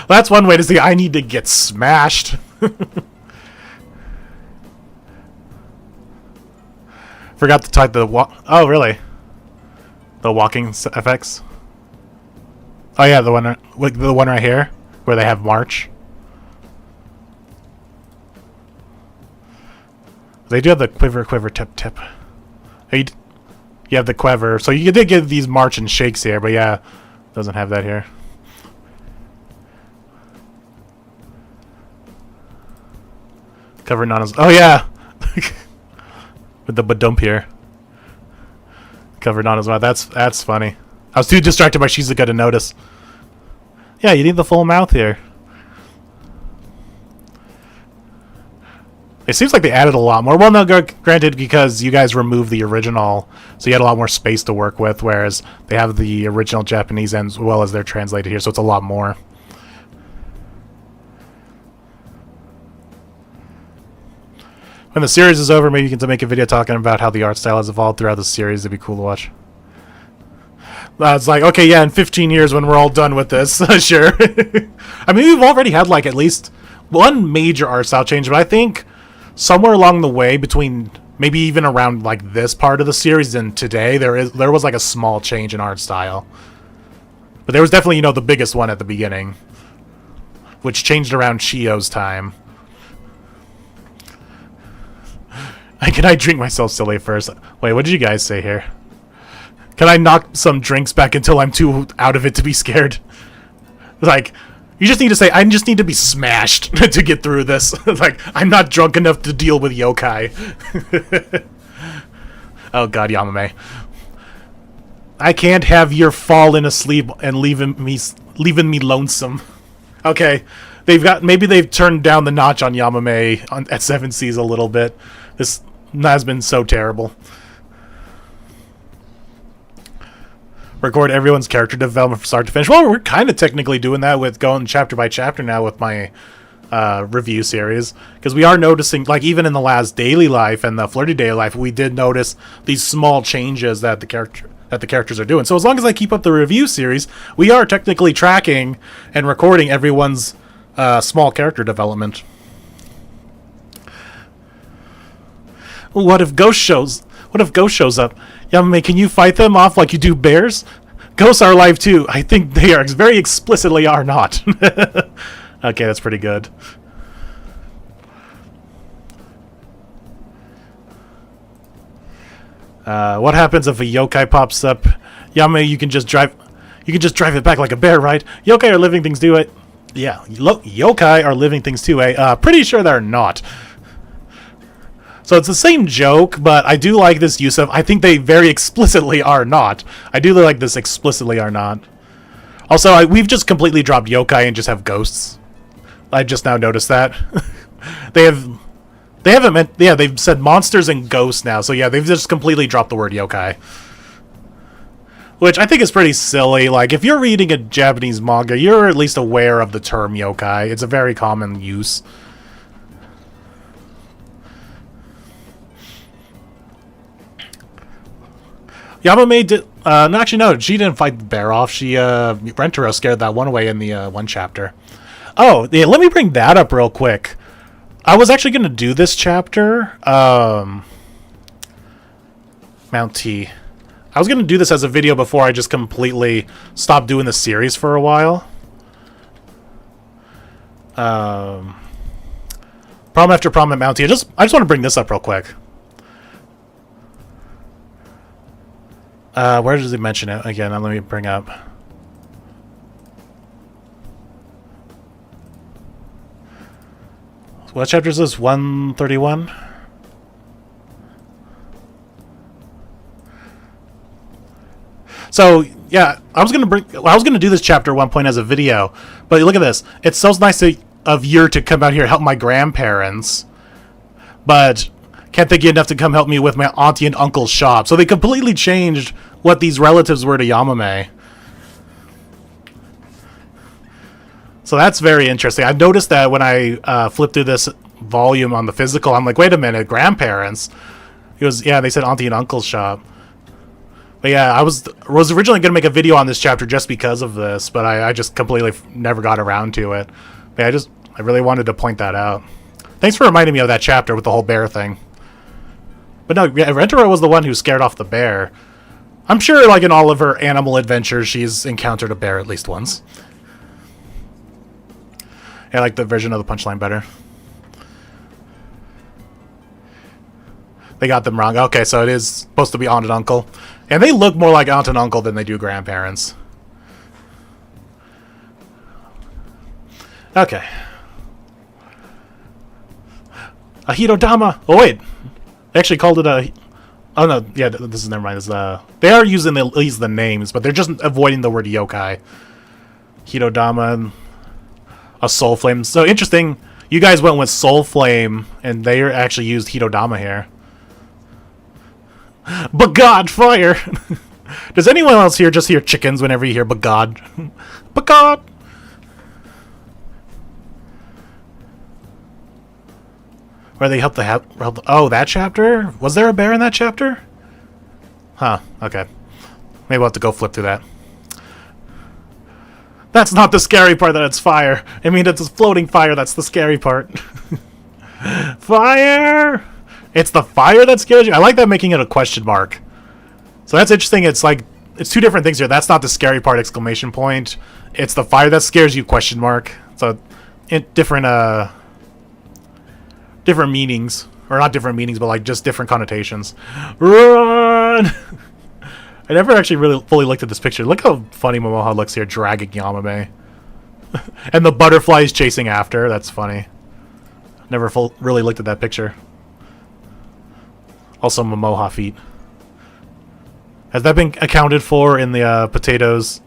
That's one way to say I need to get smashed. Forgot to type the oh, really? The walking effects? Oh yeah, the one right here where they have March. They do have the quiver tip. You have the quiver, so you did get these March and shakes here, but yeah, doesn't have that here. Cover non. Oh yeah, with the badump here. Covered on as well. That's funny. I was too distracted by Shizuka to notice. Yeah, you need the full mouth here. It seems like they added a lot more. Well, no, granted, because you guys removed the original, so you had a lot more space to work with, whereas they have the original Japanese as well as they're translated here, so it's a lot more. When the series is over, maybe you can make a video talking about how the art style has evolved throughout the series. It'd be cool to watch. It's like, okay, yeah, in 15 years when we're all done with this, sure. I mean, we've already had, like, at least one major art style change, but I think somewhere along the way between maybe even around, like, this part of the series and today, there was, like, a small change in art style. But there was definitely, you know, the biggest one at the beginning, which changed around Chio's time. Can I drink myself silly first? Wait, what did you guys say here? Can I knock some drinks back until I'm too out of it to be scared? Like, you just need to say, I just need to be smashed to get through this. Like, I'm not drunk enough to deal with yokai. Oh god, Yamame. I can't have your falling asleep and leaving me lonesome. Okay, maybe they've turned down the notch on Yamame at 7 Seas a little bit. This has been so terrible. Record everyone's character development from start to finish. Well, we're kind of technically doing that with going chapter by chapter now with my review series, because we are noticing, like, even in the last daily life and the flirty daily life, we did notice these small changes that the characters are doing. So as long as I keep up the review series, we are technically tracking and recording everyone's small character development. What if Ghost shows up? Yamame, can you fight them off like you do bears? Ghosts are alive too. I think they are very explicitly are not. Okay, that's pretty good. What happens if a yokai pops up? Yamame, you can just drive it back like a bear, right? Yokai are living things too, eh? Yeah, yokai are living things too, eh? Pretty sure they're not. So it's the same joke, but I do like this use of, I think they very explicitly are not. I do like this explicitly are not. Also, we've just completely dropped yokai and just have ghosts. I just now noticed that. They've said monsters and ghosts now, so yeah, they've just completely dropped the word yokai. Which I think is pretty silly. Like, if you're reading a Japanese manga, you're at least aware of the term yokai. It's a very common use. Yamame did, actually no, she didn't fight the bear off. She, Rentarou scared that one away in the, one chapter. Oh, yeah, let me bring that up real quick. I was actually going to do this chapter, Mount T. I was going to do this as a video before I just completely stopped doing the series for a while. Problem after problem at Mount T. I just want to bring this up real quick. Where does he mention it? Again, let me bring up. What chapter is this? 131? So, yeah, I was gonna do this chapter at one point as a video, but look at this. It's so nice of you to come out here and help my grandparents, but can't they get enough to come help me with my auntie and uncle's shop? So they completely changed what these relatives were to Yamame. So that's very interesting. I noticed that when I flipped through this volume on the physical, I'm like, wait a minute, grandparents? Yeah, they said auntie and uncle's shop. But yeah, I was originally going to make a video on this chapter just because of this, but I just completely never got around to it. But I really wanted to point that out. Thanks for reminding me of that chapter with the whole bear thing. But no, Rentarou was the one who scared off the bear. I'm sure, like, in all of her animal adventures, she's encountered a bear at least once. I like the version of the punchline better. They got them wrong. Okay, so it is supposed to be aunt and uncle. And they look more like aunt and uncle than they do grandparents. Okay. A Hitodama! Oh, wait. They actually called it a... Oh, no. Yeah, this is... Never mind. They are using at least the names, but they're just avoiding the word yokai. Hitodama... A soul flame. So interesting. You guys went with soul flame, and they actually used Hitodama here. But God, fire! Does anyone else here just hear chickens whenever you hear but God? But God! Where they help the oh, that chapter? Was there a bear in that chapter? Huh. Okay. Maybe we'll have to go flip through that. That's not the scary part that it's fire. I mean, it's a floating fire. That's the scary part. Fire! It's the fire that scares you? I like that making it a question mark. So that's interesting. It's like, it's two different things here. That's not the scary part, exclamation point. It's the fire that scares you, question mark. So, different meanings. Or not different meanings, but like just different connotations. Run! I never actually really fully looked at this picture. Look how funny Momoha looks here, dragging Yamame. And the butterflies chasing after. That's funny. Never really looked at that picture. Also, Momoha feet. Has that been accounted for in the potatoes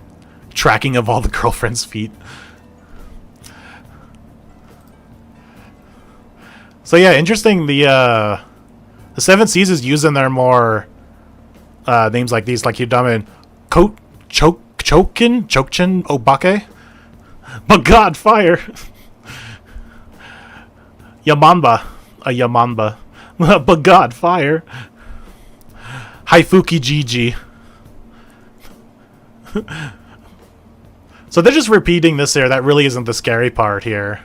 tracking of all the girlfriend's feet? So yeah, interesting. The Seven Seas is using their more names like these, like Hidame and Chokin, Obake. But God, fire! Yamanba, a Yamanba. But God, fire! Haifuki Jiji. So they're just repeating this here. That really isn't the scary part here.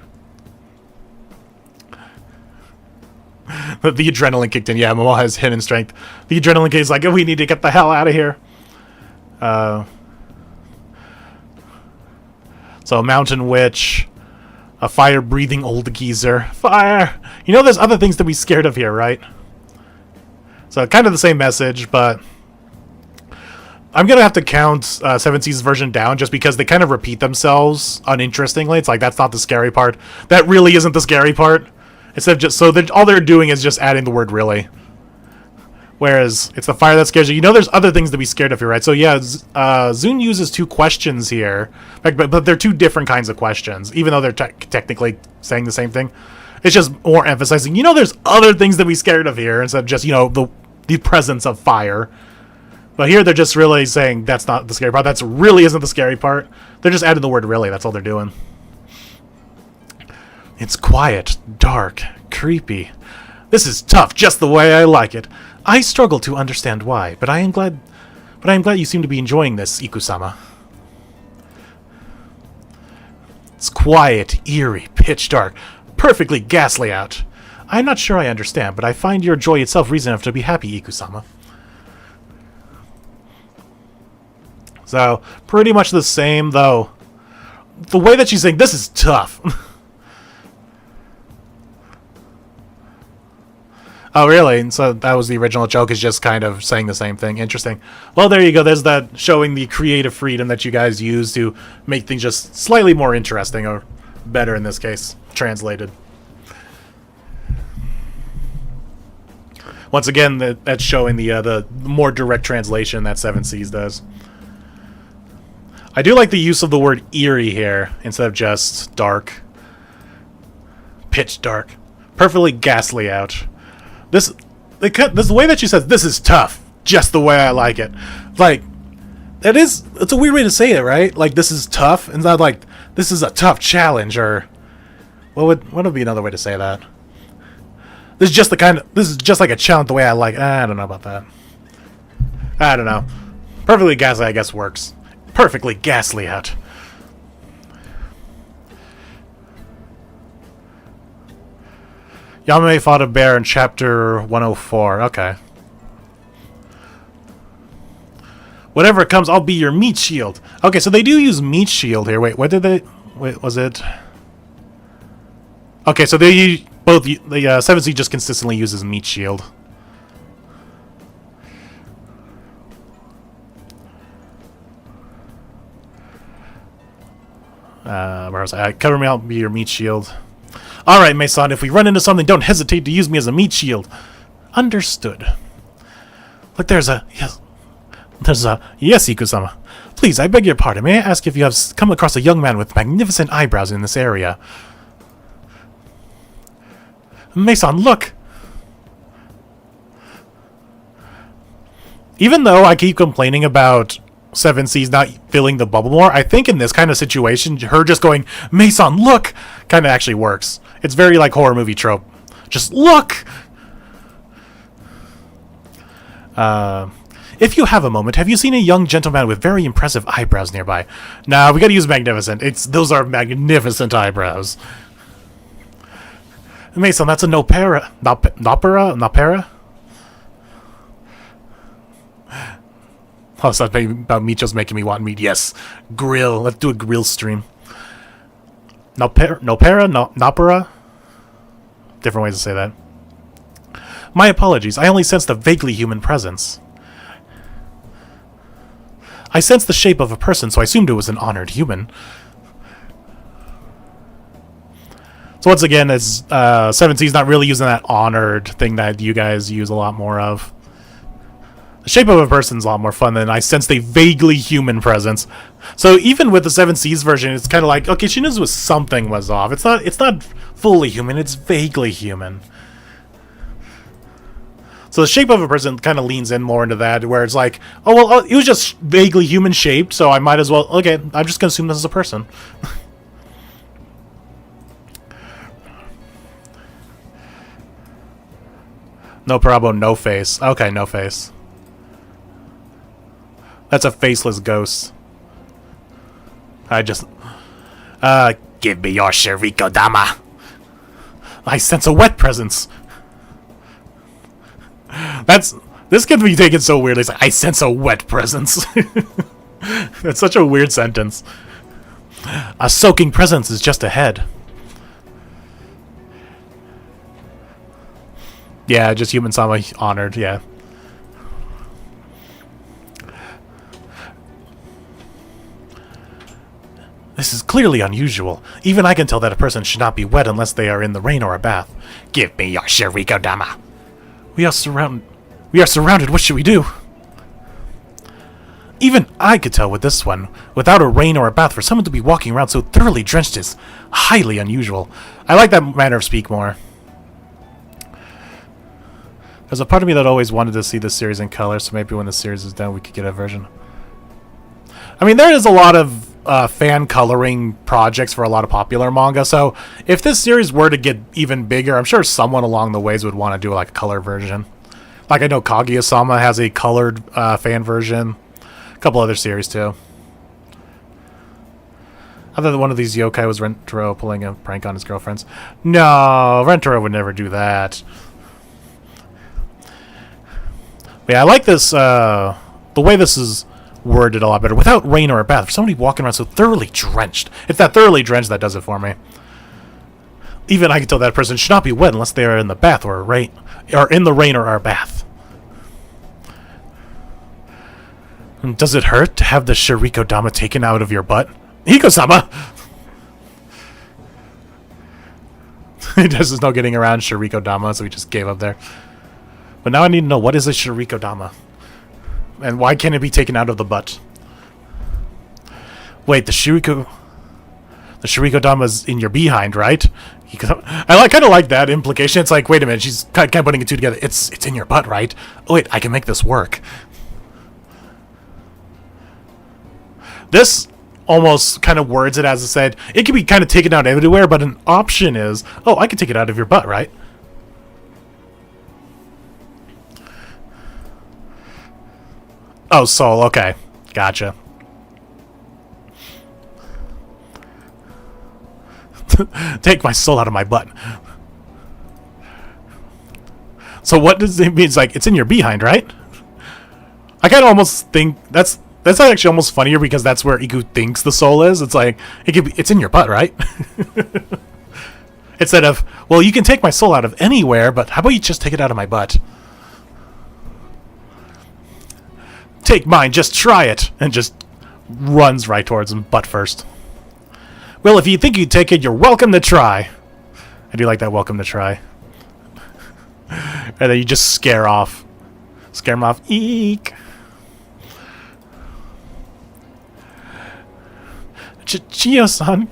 The adrenaline kicked in. Yeah, Momoha has hidden strength. The adrenaline kicked is like, oh, we need to get the hell out of here. So, Mountain Witch. A fire-breathing old geezer. Fire! You know there's other things to be scared of here, right? So, kind of the same message, but... I'm going to have to count Seven Seas' version down just because they kind of repeat themselves uninterestingly. It's like, that's not the scary part. That really isn't the scary part. Instead of just... So, all they're doing is just adding the word really. Whereas, it's the fire that scares you. You know there's other things to be scared of here, right? So, yeah, Zune uses two questions here. But they're two different kinds of questions, even though they're technically saying the same thing. It's just more emphasizing, you know there's other things to be scared of here, instead of just, you know, the presence of fire. But here they're just really saying that's not the scary part. That really isn't the scary part. They're just adding the word really. That's all they're doing. It's quiet, dark, creepy. This is tough, just the way I like it. I struggle to understand why, but I am glad you seem to be enjoying this, Ikusama. It's quiet, eerie, pitch dark, perfectly ghastly out. I'm not sure I understand, but I find your joy itself reason enough to be happy, Ikusama. So, pretty much the same, though. The way that she's saying, this is tough. Oh, really? And so that was the original joke, is just kind of saying the same thing. Interesting. Well, there you go. There's that showing the creative freedom that you guys use to make things just slightly more interesting, or better in this case, translated. Once again, that's showing the more direct translation that Seven Seas does. I do like the use of the word eerie here, instead of just dark. Pitch dark. Perfectly ghastly out. This the way that she says, this is tough, just the way I like it. Like, it's a weird way to say it, right? Like, this is tough, and not like, this is a tough challenge, or... What would be another way to say that? This is just like a challenge the way I like it. I don't know about that. I don't know. Perfectly ghastly, I guess, works. Perfectly ghastly out. Yamame fought a bear in chapter 104. Okay. Whatever comes, I'll be your meat shield. Okay, so they do use meat shield here. Wait, what did they... Wait, was it... Okay, so they both... The 7C just consistently uses meat shield. Where was I? Cover me, I'll be your meat shield. Alright, Mason, if we run into something, don't hesitate to use me as a meat shield. Understood. Look, there's a... Yes. There's a... Yes, Ikusama. Please, I beg your pardon. May I ask if you have come across a young man with magnificent eyebrows in this area? Mason, look! Even though I keep complaining about 7C's not filling the bubble more, I think in this kind of situation, her just going, Mason, look! Kind of actually works. It's very like horror movie trope. Just look! If you have a moment, have you seen a young gentleman with very impressive eyebrows nearby? Nah, we gotta use magnificent. Those are magnificent eyebrows. Mason, that's a Nopera. Nopera? Oh, so that's about meat just making me want meat. Yes. Grill. Let's do a grill stream. Nopera? Different ways to say that. My apologies. I only sensed a vaguely human presence. I sensed the shape of a person, so I assumed it was an honored human. So once again, it's 7C's not really using that honored thing that you guys use a lot more of. The shape of a person's a lot more fun than I sensed a vaguely human presence. So even with the 7C's version, it's kind of like, okay, she knows something was off. It's not fully human, it's vaguely human. So the shape of a person kind of leans in more into that, where it's like, oh, well, it was just vaguely human-shaped, so I might as well... Okay, I'm just going to assume this is a person. No problem, no face. Okay, no face. That's a faceless ghost. I just... give me your Shiriko-dama. I sense a wet presence. This can be taken so weirdly. It's like, I sense a wet presence. That's such a weird sentence. A soaking presence is just ahead. Yeah, just human sama honored, yeah. This is clearly unusual. Even I can tell that a person should not be wet unless they are in the rain or a bath. Give me your Shiriko-dama. We are surrounded. What should we do? Even I could tell with this one. Without a rain or a bath, for someone to be walking around so thoroughly drenched is highly unusual. I like that manner of speak more. There's a part of me that always wanted to see this series in color, so maybe when the series is done, we could get a version. I mean, there is a lot of fan coloring projects for a lot of popular manga, so if this series were to get even bigger, I'm sure someone along the ways would want to do like a color version. Like I know Kaguya-sama has a colored fan version. A couple other series too. I thought one of these yokai was Rentarou pulling a prank on his girlfriends. No, Rentarou would never do that. But yeah, I like this, the way this is worded a lot better. Without rain or a bath, for somebody walking around so thoroughly drenched. It's that thoroughly drenched that does it for me. Even I can tell that person should not be wet unless they are in the bath or in the rain or a bath. Does it hurt to have the Shiriko-dama taken out of your butt? Hiko-sama! There's no getting around Shiriko-dama, so we just gave up there. But now I need to know, what is a Shiriko-dama? And why can't it be taken out of the butt? Wait, the Shiriko-dama's in your behind, right? I kind of like that implication. It's like, wait a minute, she's kind of putting it two together. It's in your butt, right? Oh wait, I can make this work. This almost kind of words it as it said, it can be kind of taken out everywhere, but an option is, oh, I can take it out of your butt, right? Oh, soul, okay. Gotcha. Take my soul out of my butt. So what does it mean? It's like, it's in your behind, right? I kind of almost think that's That's actually almost funnier because that's where Iku thinks the soul is. It's like, it's in your butt, right? Instead of, well, you can take my soul out of anywhere, but how about you just take it out of my butt? Take mine, just try it. And just runs right towards him, butt first. Well, if you think you'd take it, you're welcome to try. I do like that welcome to try. And then you just scare him off. Eek. Chiyo-san,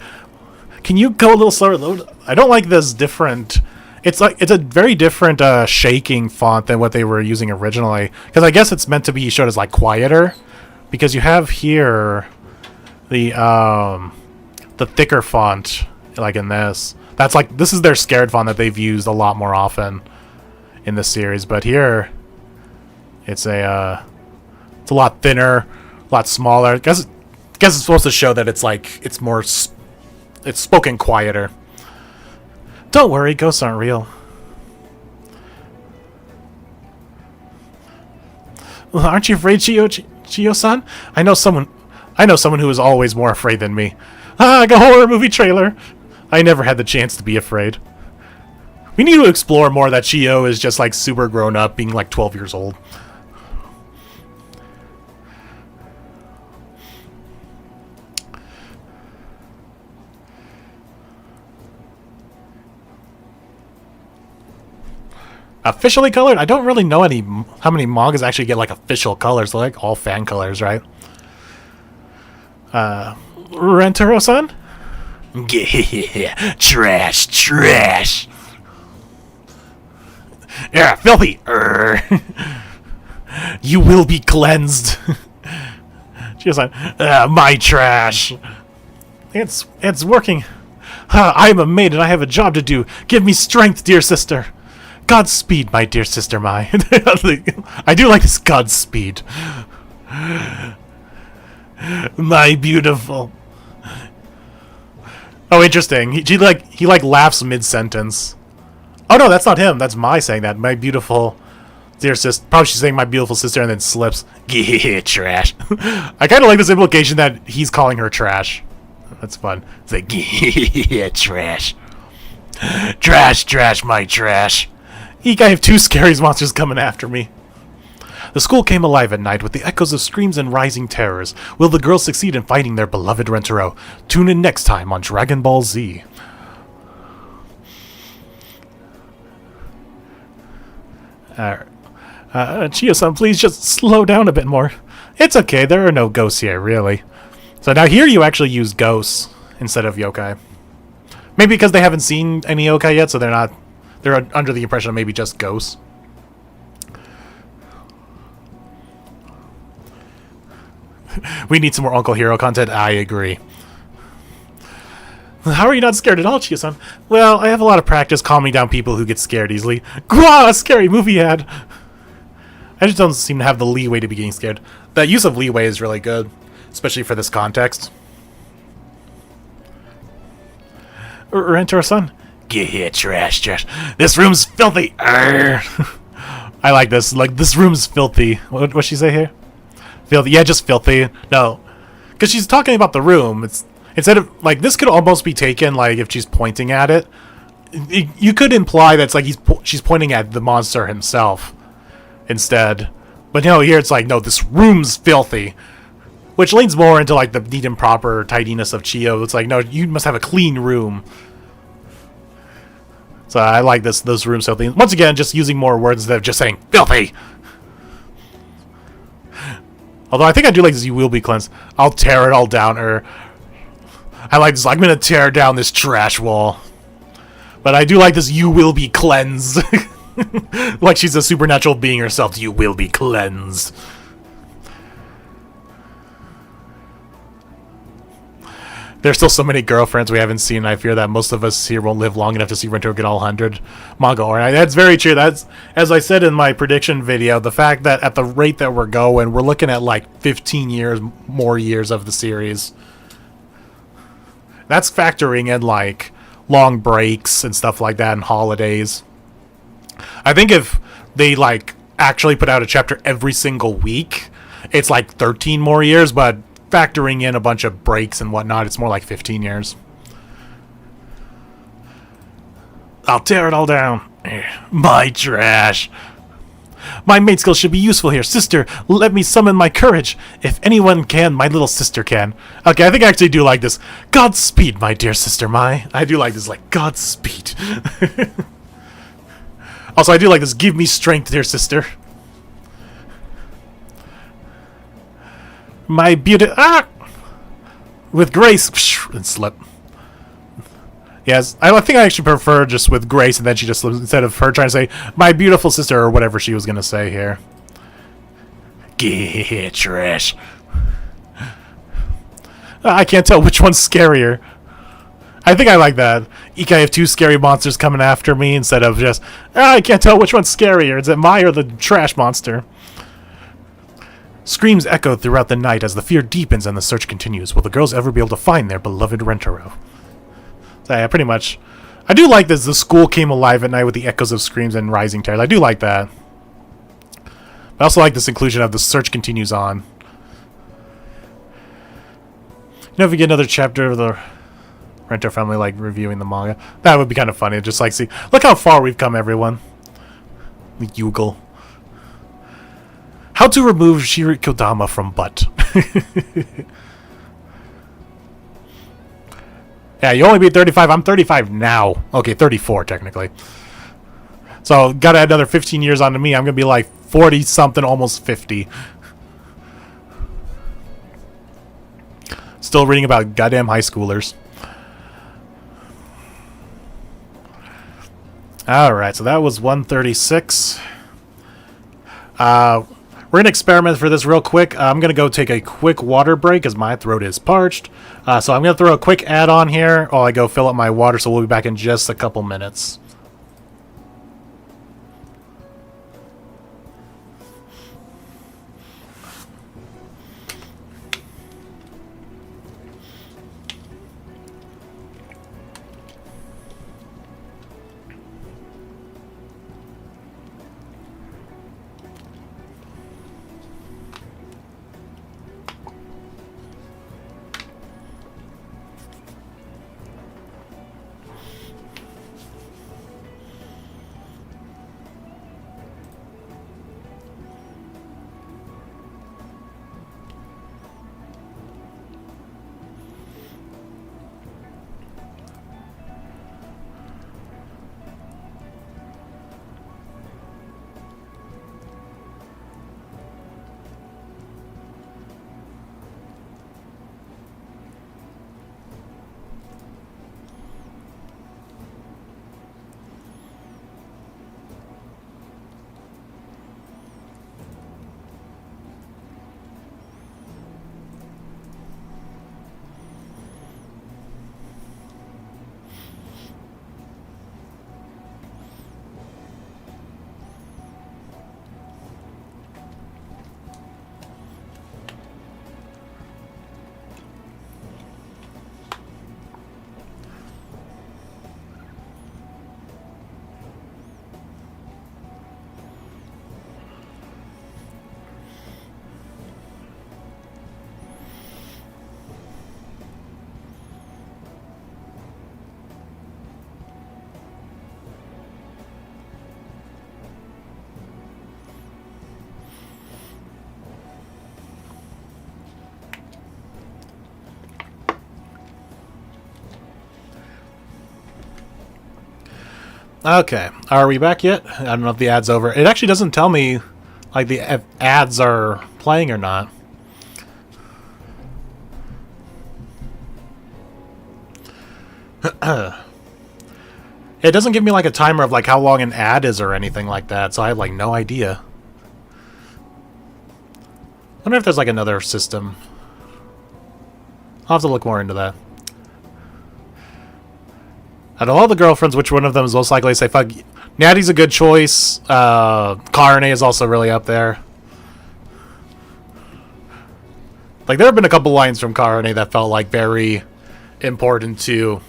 can you go a little slower? I don't like this different... It's a very different shaking font than what they were using originally. Because I guess it's meant to be showed as like quieter. Because you have here the thicker font, like in this. That's like, this is their scared font that they've used a lot more often in this series. But here, it's a lot thinner, a lot smaller. I guess it's supposed to show that it's like, it's spoken quieter. Don't worry, ghosts aren't real. Well, aren't you afraid, Chiyo-san? I know someone who is always more afraid than me. Like a horror movie trailer. I never had the chance to be afraid. We need to explore more that Chiyo is just like super grown up, being like 12 years old. Officially colored? I don't really know how many mangas actually get like official colors. They're like all fan colors, right? Rentarou-san? Trash. Yeah, filthy. You will be cleansed. She was like, my trash. It's working. I am a maid and I have a job to do. Give me strength, dear sister. Godspeed, my dear sister Mai. I do like this Godspeed. My beautiful. Oh, interesting. He laughs mid-sentence. Oh no, that's not him. That's Mai saying that. My beautiful dear sister. Probably she's saying my beautiful sister and then slips. Trash. I kind of like this implication that he's calling her trash. That's fun. It's like, trash. Trash, my trash. Eek, I have 2 scary monsters coming after me. The school came alive at night with the echoes of screams and rising terrors. Will the girls succeed in fighting their beloved Rentarou? Tune in next time on Dragon Ball Z. Chiyo-san, please just slow down a bit more. It's okay, there are no ghosts here, really. So now here you actually use ghosts instead of yokai. Maybe because they haven't seen any yokai yet, so they're under the impression of maybe just ghosts. We need some more Uncle Hero content. I agree. How are you not scared at all, Chiyo-san? Well, I have a lot of practice calming down people who get scared easily. Gwah! A scary movie ad! I just don't seem to have the leeway to be getting scared. That use of leeway is really good, especially for this context. Rentarou-san? Get here, trash. This room's filthy. I like this. Like, this room's filthy. What'd she say here? Filthy. Yeah, just filthy. No. Because she's talking about the room. It's instead of, like, this could almost be taken, like, if she's pointing at it. You could imply that it's like she's pointing at the monster himself instead. But no, here it's like, no, this room's filthy. Which leans more into, like, the neat and proper tidiness of Chiyo. It's like, no, you must have a clean room. So I like those rooms filthy. Once again, just using more words instead of just saying filthy. Although I think I do like this, you will be cleansed. I'll tear it all down. I like this. I'm gonna tear down this trash wall. But I do like this. You will be cleansed. Like she's a supernatural being herself. You will be cleansed. There's still so many girlfriends we haven't seen. I fear that most of us here won't live long enough to see Rentarou get all 100 manga. That's very true. That's, as I said in my prediction video, the fact that at the rate that we're going, we're looking at like 15 more years of the series. That's factoring in like long breaks and stuff like that and holidays. I think if they like actually put out a chapter every single week, it's like 13 more years, but factoring in a bunch of breaks and whatnot, it's more like 15 years. I'll tear it all down. My trash. My maid skill should be useful here. Sister, let me summon my courage. If anyone can, my little sister can. Okay, I think I actually do like this. Godspeed, my dear sister Mai. I do like this, like, Godspeed. Also, I do like this. Give me strength, dear sister. My beauty... Ah! With grace... And slip. Yes, I think I actually prefer just with grace, and then she just slips, instead of her trying to say, my beautiful sister, or whatever she was going to say here. Get trash. I can't tell which one's scarier. I think I like that. Yokai have two scary monsters coming after me, instead of just, I can't tell which one's scarier. Is it Mai or the trash monster? Screams echo throughout the night as the fear deepens and the search continues. Will the girls ever be able to find their beloved Rentarou? So yeah, pretty much. I do like this. The school came alive at night with the echoes of screams and rising terrors. I do like that. I also like this inclusion of the search continues on. You know, if we get another chapter of the Rentarou family, like, reviewing the manga, that would be kind of funny. Just like, see, look how far we've come, everyone. The Yugal. How to remove Shirikodama from butt. Yeah, you only beat 35. I'm 35 now. Okay, 34 technically. So, gotta add another 15 years onto me. I'm gonna be like 40-something, almost 50. Still reading about goddamn high schoolers. Alright, so that was 136. We're going to experiment for this real quick. I'm going to go take a quick water break as my throat is parched. So I'm going to throw a quick ad on here while I go fill up my water, so we'll be back in just a couple minutes. Okay, are we back yet? I don't know if the ad's over. It actually doesn't tell me, like, the ads are playing or not. It doesn't give me, like, a timer of, like, how long an ad is or anything like that, so I have, like, no idea. I wonder if there's, like, another system. I'll have to look more into that. Out of all the girlfriends, which one of them is most likely to say fuck? Natty's a good choice. Karane is also really up there. Like, there have been a couple lines from Karane that felt like very important to.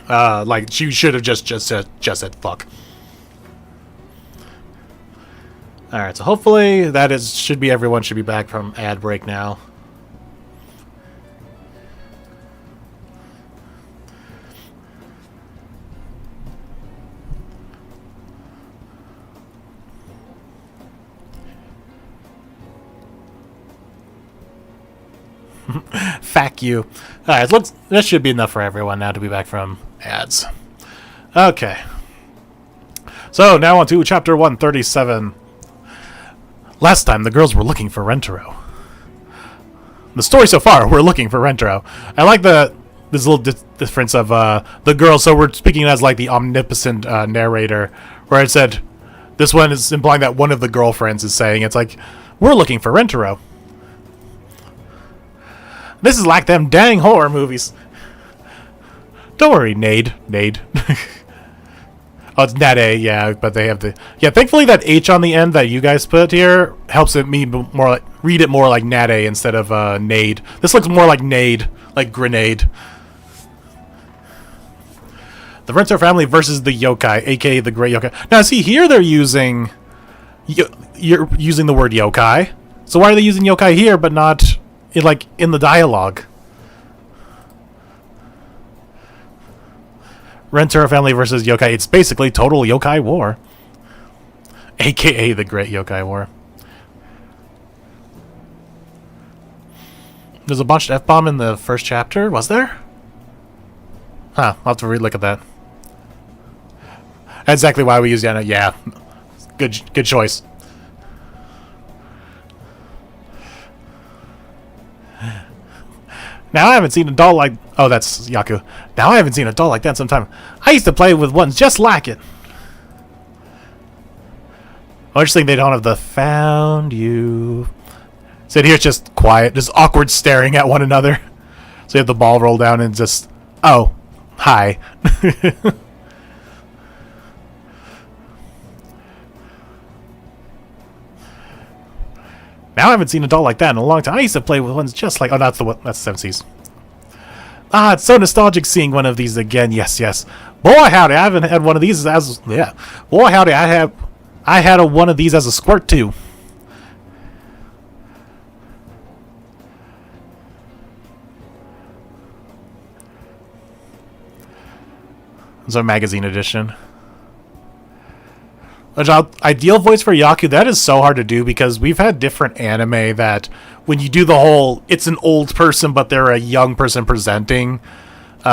Like, she should have just said fuck. Alright, so hopefully should be everyone should be back from ad break now. Fuck you. Alright, that should be enough for everyone now to be back from ads. Okay. So, now on to chapter 137. Last time, the girls were looking for Rentarou. The story so far, we're looking for Rentarou. I like this little difference of the girls. So we're speaking as like the omnipotent narrator, where it said, this one is implying that one of the girlfriends is saying, it's like, we're looking for Rentarou. This is like them dang horror movies. Don't worry, Nade. Oh, it's Nade, yeah, but they have the... Yeah, thankfully that H on the end that you guys put here helps it me more like... Read it more like Nade instead of Nade. This looks more like Nade, like grenade. The Rentarou family versus the Yokai, aka the Great Yokai. Now, see, here they're using... You're using the word Yokai. So why are they using Yokai here, but not, in the dialogue? Rentarou family versus Yokai. It's basically total Yokai war. AKA the Great Yokai War. There's a bunch of F-bomb in the first chapter, was there? Huh, I'll have to relook at that. That's exactly why we use Yana. Yeah. Good choice. Now I haven't seen a doll like... Oh, that's Yaku. Now I haven't seen a doll like that in some time. I used to play with ones just like it. Oh, interesting they don't have the found you. So here it's just quiet, just awkward staring at one another. So you have the ball roll down and just... Oh, hi. Now I haven't seen a doll like that in a long time. I used to play with ones just like... Oh, that's the one. That's 7Cs. Ah, it's so nostalgic seeing one of these again. Yes, yes. Boy, howdy, I haven't had one of these as... Yeah. Boy, howdy, I had one of these as a squirt, too. It's a magazine edition. Ideal voice for Yaku, that is so hard to do because we've had different anime that when you do the whole, it's an old person but they're a young person presenting, they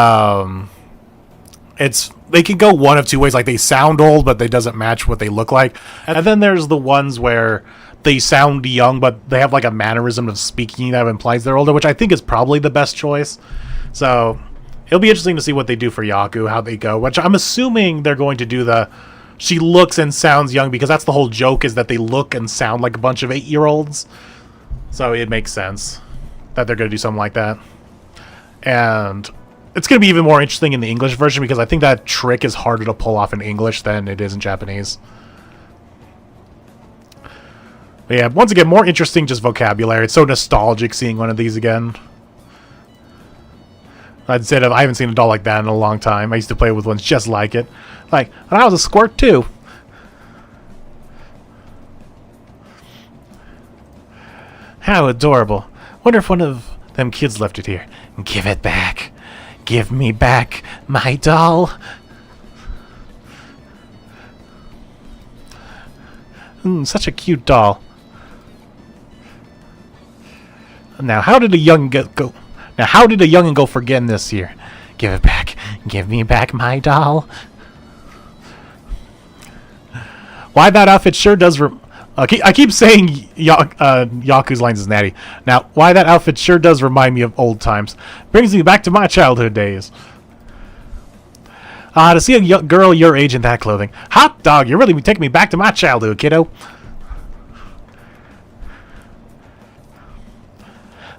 can go one of two ways. Like they sound old but they doesn't match what they look like. And then there's the ones where they sound young but they have like a mannerism of speaking that implies they're older, which I think is probably the best choice. So it'll be interesting to see what they do for Yaku, how they go, which I'm assuming they're going to do the... She looks and sounds young because that's the whole joke, is that they look and sound like a bunch of 8-year-olds. So it makes sense that they're going to do something like that. And it's going to be even more interesting in the English version because I think that trick is harder to pull off in English than it is in Japanese. But yeah, once again, more interesting just vocabulary. It's so nostalgic seeing one of these again. Instead of, I haven't seen a doll like that in a long time. I used to play with ones just like it. Like, and I was a squirt too. How adorable. Wonder if one of them kids left it here. Give it back. Give me back my doll. Such a cute doll. Now, how did a young go? Now, how did a youngin' go for getting this here? Give it back. Give me back my doll. Why that outfit sure does... I keep saying Yaku's lines is natty. Now, why that outfit sure does remind me of old times. Brings me back to my childhood days. To see a girl your age in that clothing. Hot dog, you're really taking me back to my childhood, kiddo.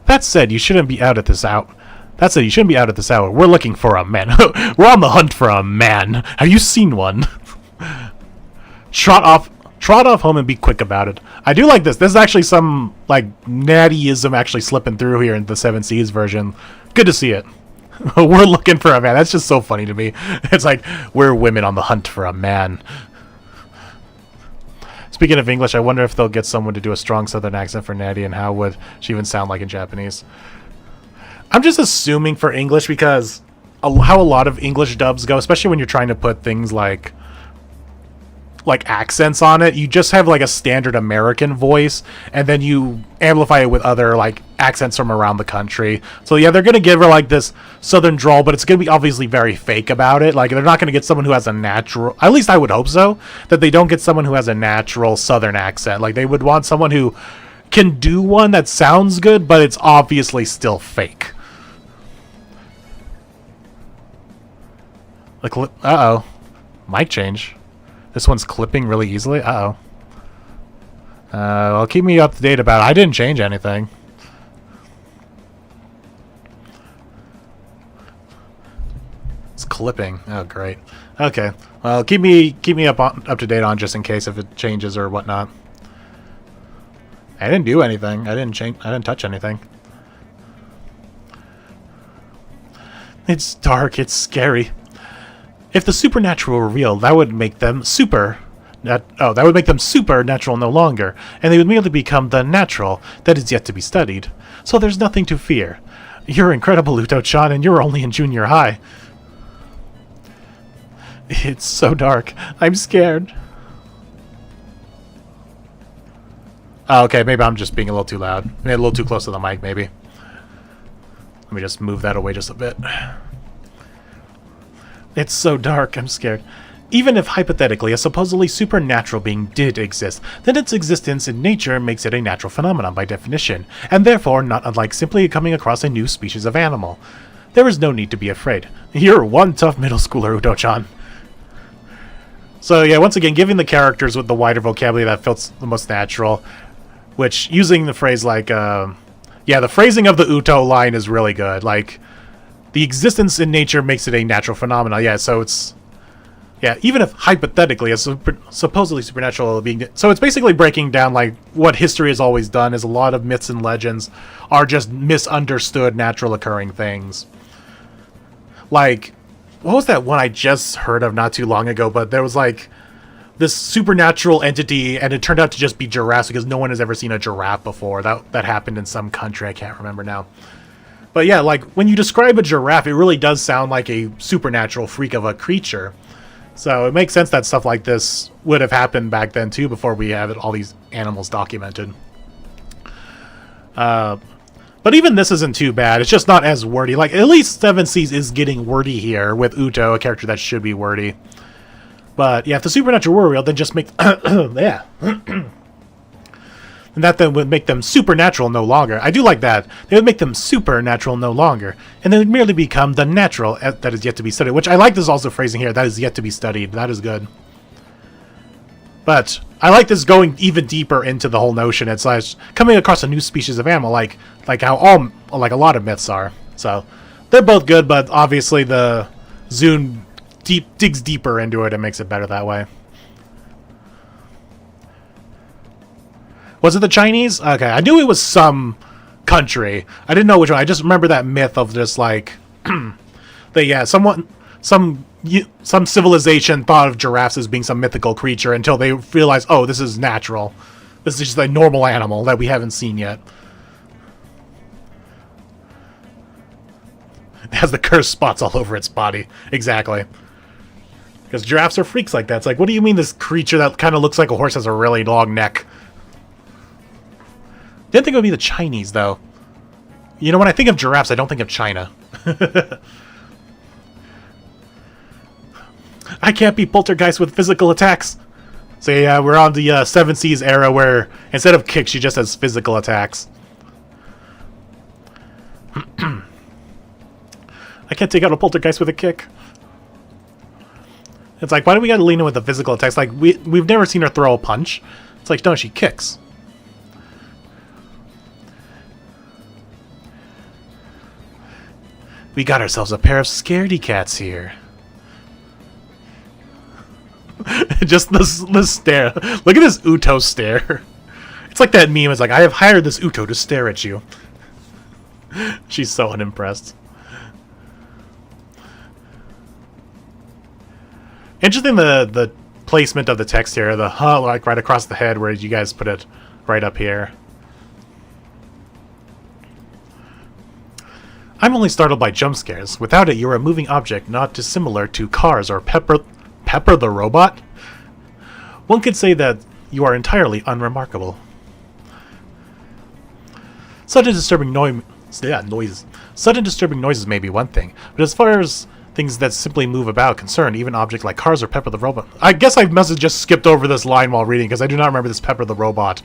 That said, you shouldn't be out at this hour. We're looking for a man. We're on the hunt for a man. Have you seen one? Trot off home and be quick about it. I do like this. This is actually some, like, nattyism actually slipping through here in the 7Cs version. Good to see it. We're looking for a man. That's just so funny to me. It's like, we're women on the hunt for a man. Speaking of English, I wonder if they'll get someone to do a strong Southern accent for Natty, and how would she even sound like in Japanese? I'm just assuming for English because how a lot of English dubs go, especially when you're trying to put things like accents on it, you just have like a standard American voice, and then you amplify it with other like accents from around the country. So yeah, they're gonna give her like this Southern drawl, but it's gonna be obviously very fake about it. Like they're not gonna get someone who has a natural, at least I would hope so, that they don't get someone who has a natural Southern accent. Like they would want someone who can do one that sounds good, but it's obviously still fake. Like, uh-oh. Mic change. This one's clipping really easily. Uh-oh. Well, keep me up to date about it. I didn't change anything. It's clipping. Oh, great. Okay. Well, keep me up to date on just in case if it changes or whatnot. I didn't do anything. I didn't touch anything. It's dark. It's scary. If the supernatural were real, that would make them that would make them supernatural no longer, and they would merely become the natural that is yet to be studied. So there's nothing to fear. You're incredible, Uto-chan, and you're only in junior high. It's so dark. I'm scared. Oh, okay, maybe I'm just being a little too loud. Maybe a little too close to the mic, maybe. Let me just move that away just a bit. It's so dark, I'm scared. Even if, hypothetically, a supposedly supernatural being did exist, then its existence in nature makes it a natural phenomenon by definition, and therefore not unlike simply coming across a new species of animal. There is no need to be afraid. You're one tough middle schooler, Uto-chan. So yeah, once again, giving the characters with the wider vocabulary that feels the most natural, which, using the phrase like, yeah, the phrasing of the Uto line is really good, like, the existence in nature makes it a natural phenomenon. Yeah, so it's... Yeah, even if hypothetically a supposedly supernatural being... So it's basically breaking down, like, what history has always done is a lot of myths and legends are just misunderstood natural occurring things. Like, what was that one I just heard of not too long ago? But there was, like, this supernatural entity, and it turned out to just be giraffes because no one has ever seen a giraffe before. That happened in some country, I can't remember now. But yeah, like, when you describe a giraffe, it really does sound like a supernatural freak of a creature. So it makes sense that stuff like this would have happened back then, too, before we have all these animals documented. But even this isn't too bad. It's just not as wordy. Like, at least 7 Seas is getting wordy here with Uto, a character that should be wordy. But yeah, if the supernatural were real, then just make... yeah. And that then would make them supernatural no longer. I do like that. They would make them supernatural no longer. And they would merely become the natural that is yet to be studied. Which I like this also phrasing here. That is yet to be studied. That is good. But I like this going even deeper into the whole notion. It's like coming across a new species of animal. Like how a lot of myths are. So they're both good, but obviously the Zune digs deeper into it and makes it better that way. Was it the Chinese? Okay, I knew it was some country. I didn't know which one. I just remember that myth of just like, some civilization thought of giraffes as being some mythical creature until they realized, oh, this is natural. This is just a normal animal that we haven't seen yet. It has the cursed spots all over its body. Exactly. Because giraffes are freaks like that. It's like, what do you mean this creature that kind of looks like a horse has a really long neck? Didn't think it would be the Chinese, though. You know, when I think of giraffes, I don't think of China. I can't be poltergeist with physical attacks. So yeah, we're on the 7 Seas era where instead of kicks, she just has physical attacks. I can't take out a poltergeist with a kick. It's like, why do we gotta lean in with the physical attacks? Like, we've never seen her throw a punch. It's like, no, she kicks. We got ourselves a pair of scaredy cats here. Just the stare. Look at this Uto stare. It's like that meme. It's like, I have hired this Uto to stare at you. She's so unimpressed. Interesting, the placement of the text here. The like right across the head, where you guys put it right up here. I'm only startled by jump scares. Without it, you're a moving object not dissimilar to Cars or Pepper the Robot. One could say that you are entirely unremarkable. Sudden disturbing noises. Sudden disturbing noises may be one thing, but as far as things that simply move about concerned, even objects like Cars or Pepper the Robot. I guess I must have just skipped over this line while reading because I do not remember this Pepper the Robot.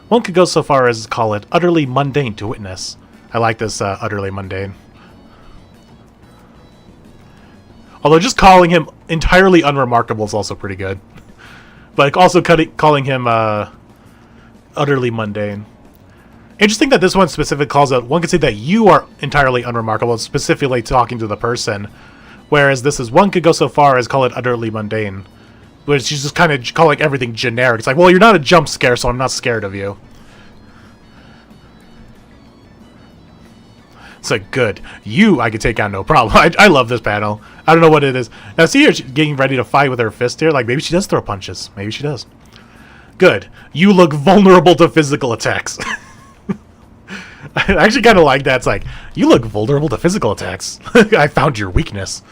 One could go so far as to call it utterly mundane to witness. I like this utterly mundane. Although just calling him entirely unremarkable is also pretty good. But also calling him utterly mundane. Interesting that this one specifically calls out, one could say that you are entirely unremarkable, specifically talking to the person. Whereas this is, one could go so far as call it utterly mundane. Which she's just kind of calling everything generic. It's like, well, you're not a jump scare, so I'm not scared of you. It's like, good. You, I can take out no problem. I love this panel. I don't know what it is. Now, see her getting ready to fight with her fist here? Like, maybe she does throw punches. Maybe she does. Good. You look vulnerable to physical attacks. I actually kind of like that. It's like, you look vulnerable to physical attacks. I found your weakness.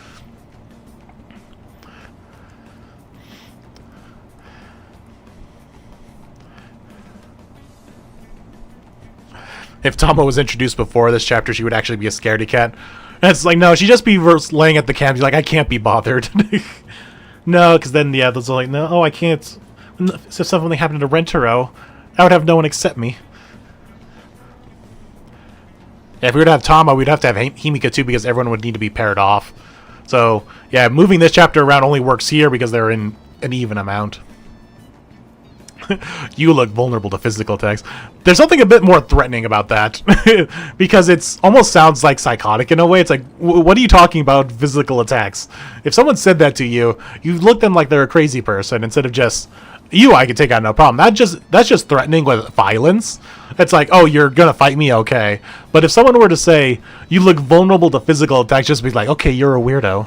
If Tama was introduced before this chapter, she would actually be a scaredy cat. And it's like, no, she'd just be laying at the camp. She's like, I can't be bothered. No, because then, yeah, those are like, no, oh, I can't. If something happened to Rentarou, I would have no one accept me. Yeah, if we were to have Tama, we'd have to have Himika too, because everyone would need to be paired off. So, yeah, moving this chapter around only works here because they're in an even amount. You look vulnerable to physical attacks. There's something a bit more threatening about that. Because it's almost sounds like psychotic in a way. It's like, what are you talking about, physical attacks? If someone said that to you, you look at them like they're a crazy person instead of just, you, I can take out no problem. That's just threatening with violence. It's like, oh, you're gonna fight me, okay. But if someone were to say, you look vulnerable to physical attacks, just be like, okay, you're a weirdo.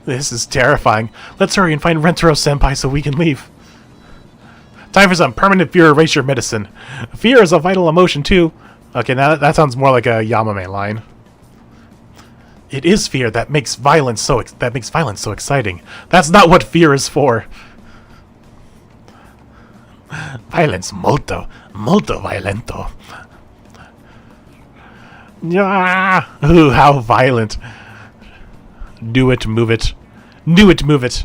This is terrifying. Let's hurry and find Rentarou-senpai so we can leave. Time for some permanent fear erasure medicine. Fear is a vital emotion too. Okay, now that sounds more like a Yamame line. It is fear that makes violence so exciting. That's not what fear is for. Violence molto violento. Yeah. Ooh, how violent. Do it, move it. Do it, move it.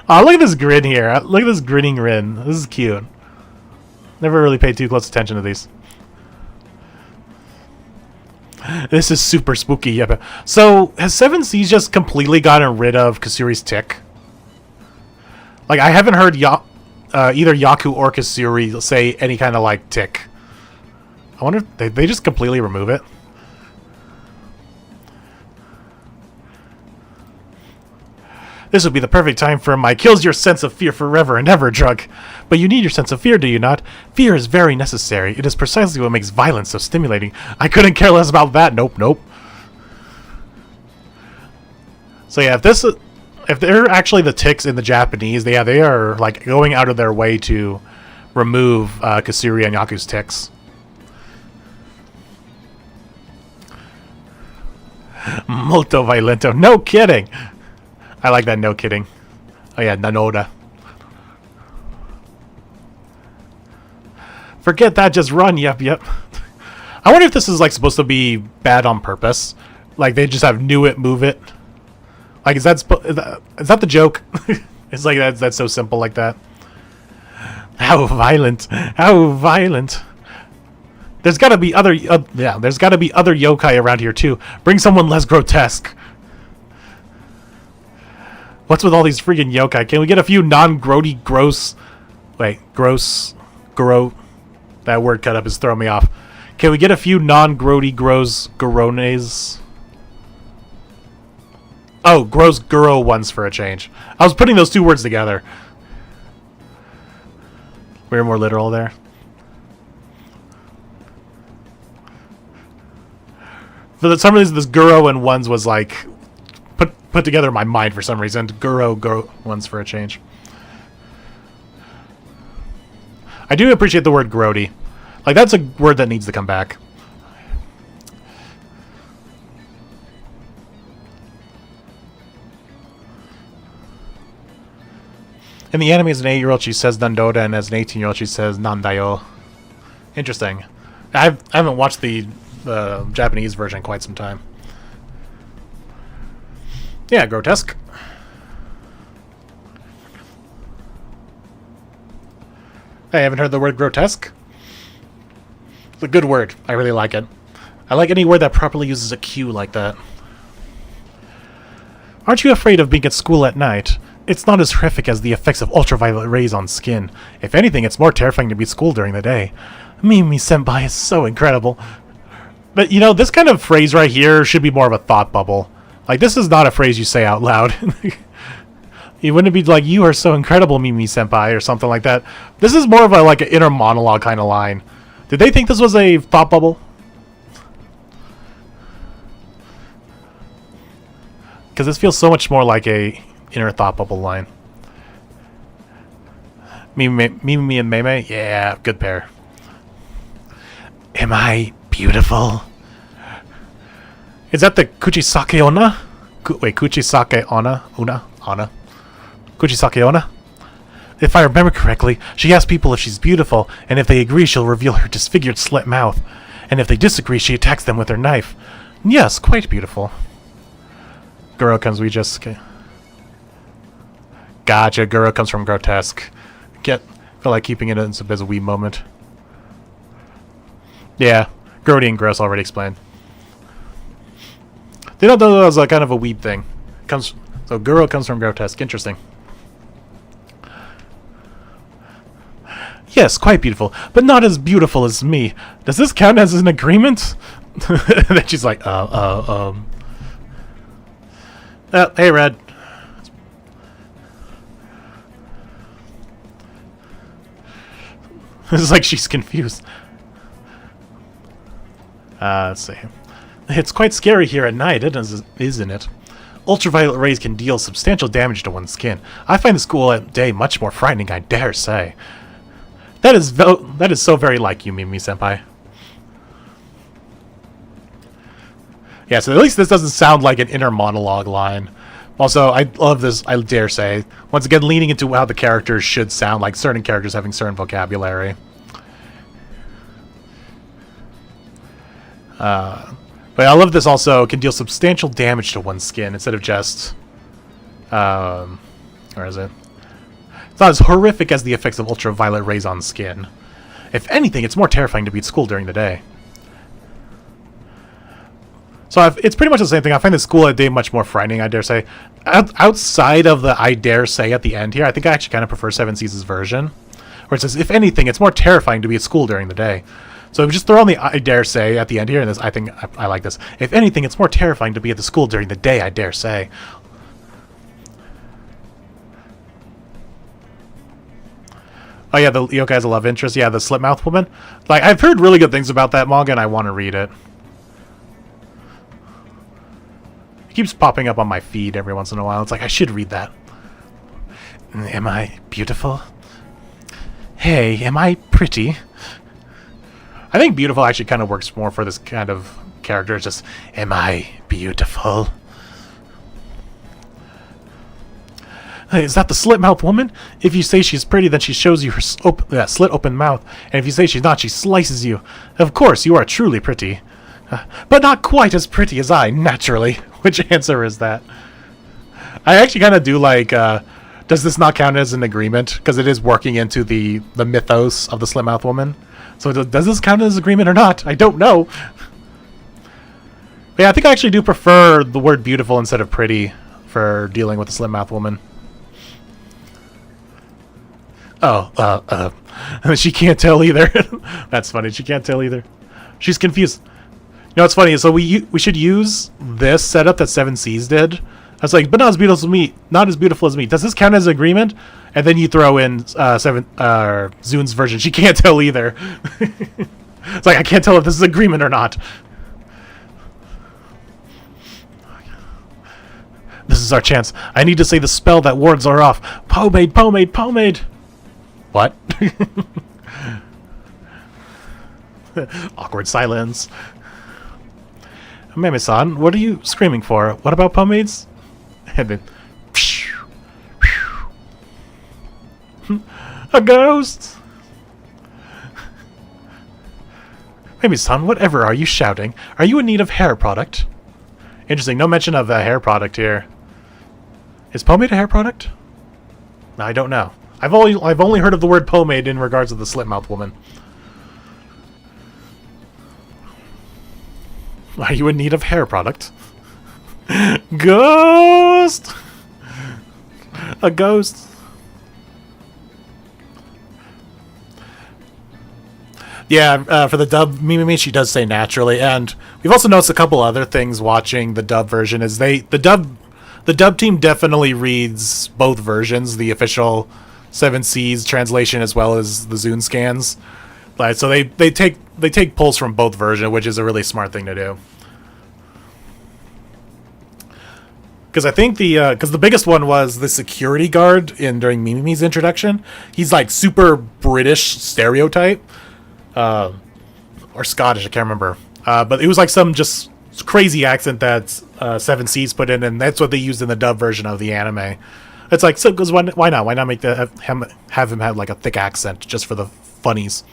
Oh, look at this grin here. Look at this grinning Rin. This is cute. Never really paid too close attention to these. This is super spooky. Yep. So, has 7C's just completely gotten rid of Kasuri's tick? Like, I haven't heard either Yaku or Kasuri say any kind of, like, tick. I wonder if they just completely remove it. This would be the perfect time for my kills your sense of fear forever and ever drug. But you need your sense of fear, do you not? Fear is very necessary. It is precisely what makes violence so stimulating. I couldn't care less about that. Nope, nope. So yeah, if they're actually the ticks in the Japanese, they are like going out of their way to remove Kasuri and Yaku's ticks. Molto violento. No kidding. I like that, no kidding. Oh yeah, Nanoda. Forget that, just run, yep. I wonder if this is like supposed to be bad on purpose. Like they just have knew it, move it. Like is that the joke? It's like that's so simple like that. How violent. How violent. There's gotta be other there's gotta be other yokai around here too. Bring someone less grotesque. What's with all these freaking yokai? Can we get a few non-grody gross... Wait, gross... That word cut up is throwing me off. Can we get a few non-grody gross gorones? Oh, gross guro ones for a change. I was putting those two words together. We're more literal there. For some reason, this Guro and ones was like put together in my mind for some reason. Guro ones for a change. I do appreciate the word grody. Like, that's a word that needs to come back. In the anime, as an 8-year-old, she says Nandoda, and as an 18-year-old, she says Nandayo. Interesting. I haven't watched the Japanese version in quite some time. Yeah, grotesque. Hey, I haven't heard the word grotesque. It's a good word. I really like it. I like any word that properly uses a Q like that. Aren't you afraid of being at school at night? It's not as horrific as the effects of ultraviolet rays on skin. If anything, it's more terrifying to be at school during the day. Mimi Senpai is so incredible. But, you know, this kind of phrase right here should be more of a thought bubble. Like, this is not a phrase you say out loud. You wouldn't be like, you are so incredible, Mimi Senpai, or something like that. This is more of a, like, an inner monologue kind of line. Did they think this was a thought bubble? Because this feels so much more like a inner thought bubble line. Mimi and Meme? Yeah, good pair. Am I beautiful? Is that the Kuchisake Onna? Wait, Kuchisake Onna? Anna? Kuchisake Onna? If I remember correctly, she asks people if she's beautiful, and if they agree, she'll reveal her disfigured slit mouth. And if they disagree, she attacks them with her knife. Yes, quite beautiful. Guro comes, we just... Okay. Gotcha, Guro comes from grotesque. Feel like keeping it as a wee moment. Yeah, grody and gross already explained. They don't know that was a kind of a weeb thing. So Guro comes from grotesque. Interesting. Yes, quite beautiful, but not as beautiful as me. Does this count as an agreement? Then she's like, hey, Red. It's like she's confused. Let's see. It's quite scary here at night, isn't it? Ultraviolet rays can deal substantial damage to one's skin. I find the school at day much more frightening, I dare say. That is so very like you, Mimi Senpai. Yeah, so at least this doesn't sound like an inner monologue line. Also, I love this, I dare say. Once again, leaning into how the characters should sound, like certain characters having certain vocabulary. But I love this also can deal substantial damage to one's skin instead of just... where is it? It's not as horrific as the effects of ultraviolet rays on skin. If anything, it's more terrifying to be at school during the day. So it's pretty much the same thing. I find the school at day much more frightening, I dare say. Outside of the I dare say at the end here, I think I actually kind of prefer 7 Seas' version. Where it says, if anything, it's more terrifying to be at school during the day. So if we just throw on the I dare say at the end here, and this, I think I like this. If anything, it's more terrifying to be at the school during the day, I dare say. Oh yeah, the Yokai has a love interest. Yeah, the slit-mouth woman. Like, I've heard really good things about that manga, and I want to read it. It keeps popping up on my feed every once in a while. It's like, I should read that. Am I beautiful? Hey, am I pretty? I think beautiful actually kind of works more for this kind of character. It's just, am I beautiful? Is that the slit-mouth woman? If you say she's pretty, then she shows you her slit-open mouth. And if you say she's not, she slices you. Of course, you are truly pretty. But not quite as pretty as I, naturally. Which answer is that? I actually kind of do like, does this not count as an agreement? Because it is working into the mythos of the slit-mouth woman. So does this count as agreement or not? I don't know. But yeah, I think I actually do prefer the word beautiful instead of pretty for dealing with the slit-mouth woman. Oh, she can't tell either. That's funny. She can't tell either. She's confused. You know what's funny? So we should use this setup that 7 Seas did. I was like, but not as beautiful as me. Not as beautiful as me. Does this count as agreement? And then you throw in Zun's version. She can't tell either. It's like, I can't tell if this is agreement or not. is our chance. I need to say the spell that wards her off. Pomade, pomade, pomade. What? Awkward silence. Meme-san, what are you screaming for? What about pomades? And then... A ghost! Meme-san, whatever are you shouting? Are you in need of hair product? Interesting, no mention of a hair product here. Is pomade a hair product? I don't know. I've only heard of the word pomade in regards to the slit-mouth woman. Are you in need of hair product? Ghost! A ghost. Yeah, for the dub, Mimimi, she does say naturally, and we've also noticed a couple other things watching the dub version. Is the dub team definitely reads both versions, the official 7 Seas translation as well as the Zune scans. Like, so they take pulls from both versions, which is a really smart thing to do. Because I think because the biggest one was the security guard during Mimimi's introduction. He's like super British stereotype. Or Scottish, I can't remember. But it was like some just crazy accent that 7 Seas put in, and that's what they used in the dub version of the anime. It's like, so, because why not? Why not make have him have like a thick accent just for the funnies?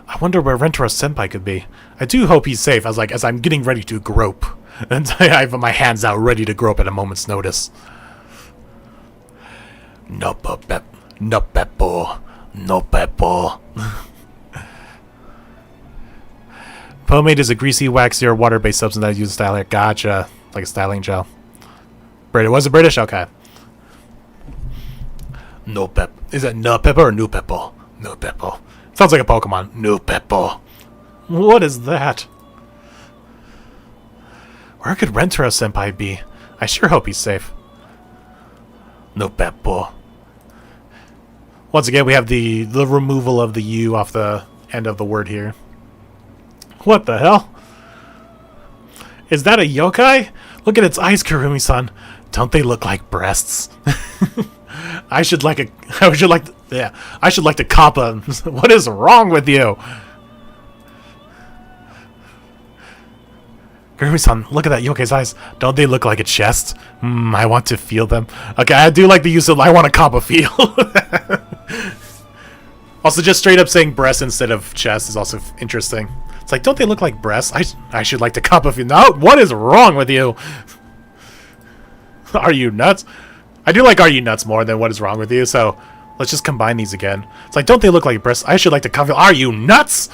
I wonder where Rentarou Senpai could be. I do hope he's safe, as I'm getting ready to grope. And I have my hands out ready to grope at a moment's notice. No peppo. No peppo. No peppo. Pomade is a greasy, waxy, or water-based substance that is used to style hair. Gotcha. Like a styling gel. British. Was it British? Okay. No pep. Is it no peppo or no peppo? No peppo. Sounds like a Pokemon. No peppo. What is that? Where could Rentarou Senpai be? I sure hope he's safe. No peppo. Once again, we have the removal of the U off the end of the word here. What the hell? Is that a yokai? Look at its eyes, Kurumi-san. Don't they look like breasts? I should like to kappa. What is wrong with you? Kurumi-san, look at that yokai's eyes. Don't they look like a chest? I want to feel them. Okay, I do like the use of I want a kappa feel. Also, just straight up saying breast instead of chest is also interesting. It's like, don't they look like breasts? I should like to kappa feel. No, what is wrong with you? Are you nuts? I do like are you nuts more than what is wrong with you, so let's just combine these again. It's like, don't they look like breasts? I should like to kappa feel. Are you nuts?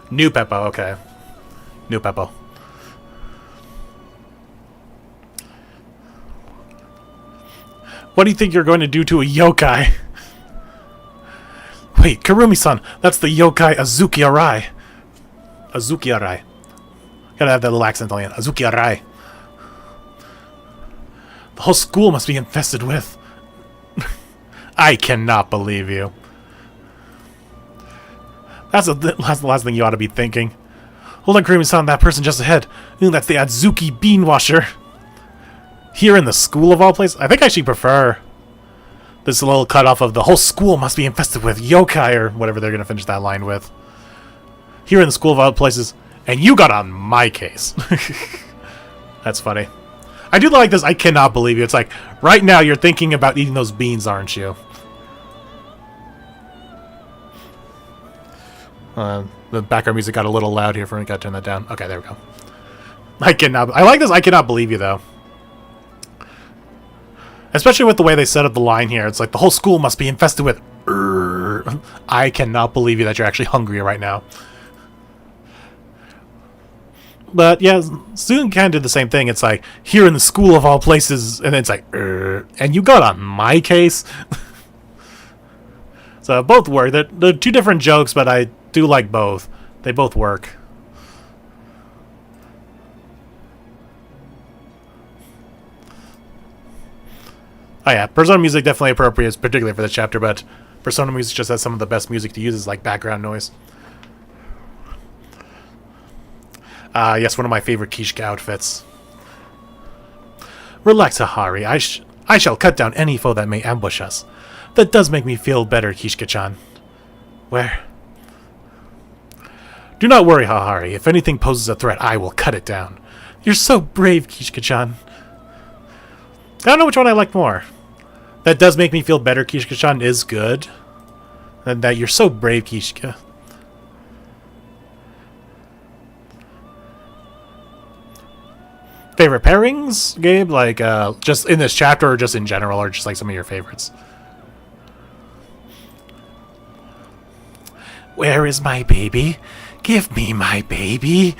New Peppo, okay. New Peppo. What do you think you're going to do to a yokai? Wait, Kurumi-san, that's the yokai Azuki Arai. Azuki Arai. Gotta have that little accent on it. Azuki Arai. The whole school must be infested with. I cannot believe you. That's the last thing you ought to be thinking. Hold on, Kurumi-san, that person just ahead. Ooh, that's the Azuki Bean Washer. Here in the school of all places? I think I actually prefer this little cutoff of the whole school must be infested with yokai, or whatever they're going to finish that line with. Here in the school of all places, and you got on my case. That's funny. I do like this, I cannot believe you. It's like, right now you're thinking about eating those beans, aren't you? The background music got a little loud here for me. Gotta turn that down. Okay, there we go. I like this, I cannot believe you, though. Especially with the way they set up the line here. It's like, the whole school must be infested with... I cannot believe you that you're actually hungry right now. But, yeah, Sune kind of did the same thing. It's like, here in the school of all places, and it's like, and you got on my case? So, both work. They're two different jokes, but I do like both. They both work. Oh yeah, Persona music definitely appropriate, particularly for this chapter, but Persona music just has some of the best music to use as like background noise. Yes, one of my favorite Kishka outfits. Relax, Hahari. I shall cut down any foe that may ambush us. That does make me feel better, Kishka-chan. Where? Do not worry, Hahari. If anything poses a threat, I will cut it down. You're so brave, Kishka-chan. I don't know which one I like more. That does make me feel better, Kishka-chan is good. And that you're so brave, Kishka. Favorite pairings, Gabe? Like, just in this chapter or just in general, or just like some of your favorites? Where is my baby? Give me my baby.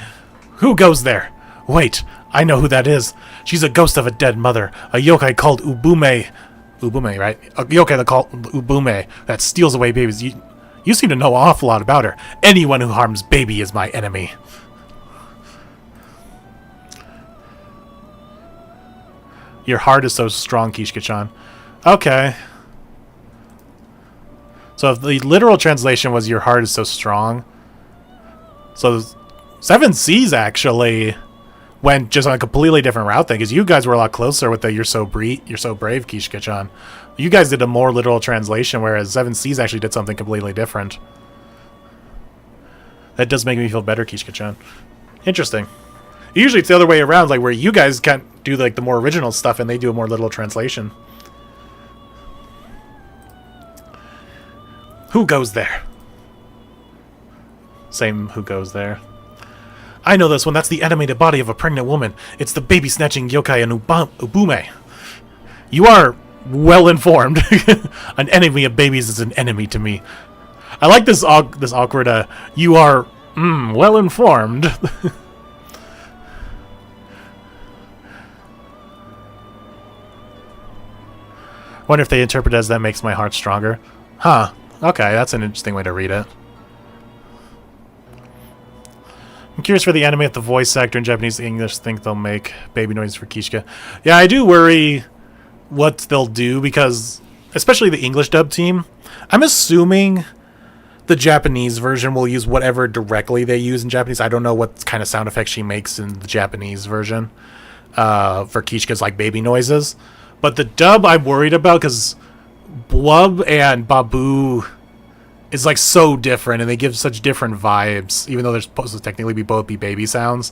Who goes there? Wait, I know who that is. She's a ghost of a dead mother. A yokai called Ubume. Ubume, right? A yokai called Ubume that steals away babies. You seem to know an awful lot about her. Anyone who harms baby is my enemy. Your heart is so strong, Kishka-chan. Okay. So if the literal translation was your heart is so strong. So 7 Seas actually went just on a completely different route thing, because you guys were a lot closer with the you're so brave, Kishka-chan. You guys did a more literal translation, whereas 7 Seas actually did something completely different. That does make me feel better, Kishka-chan. Interesting. Usually it's the other way around, like where you guys can't do like the more original stuff and they do a more literal translation. Who goes there? Same who goes there. I know this one. That's the animated body of a pregnant woman. It's the baby-snatching yokai and Ubume. You are well informed. An enemy of babies is an enemy to me. I like this awkward, you are well informed. Wonder if they interpret it as that makes my heart stronger. Huh. Okay, that's an interesting way to read it. I'm curious for the anime if the voice actor in Japanese and English think they'll make baby noises for Kishka. Yeah, I do worry what they'll do, because especially the English dub team, I'm assuming the Japanese version will use whatever directly they use in Japanese. I don't know what kind of sound effects she makes in the Japanese version for Kishka's like baby noises. But the dub I'm worried about, because Blub and Babu is like so different, and they give such different vibes, even though they're supposed to technically both be baby sounds.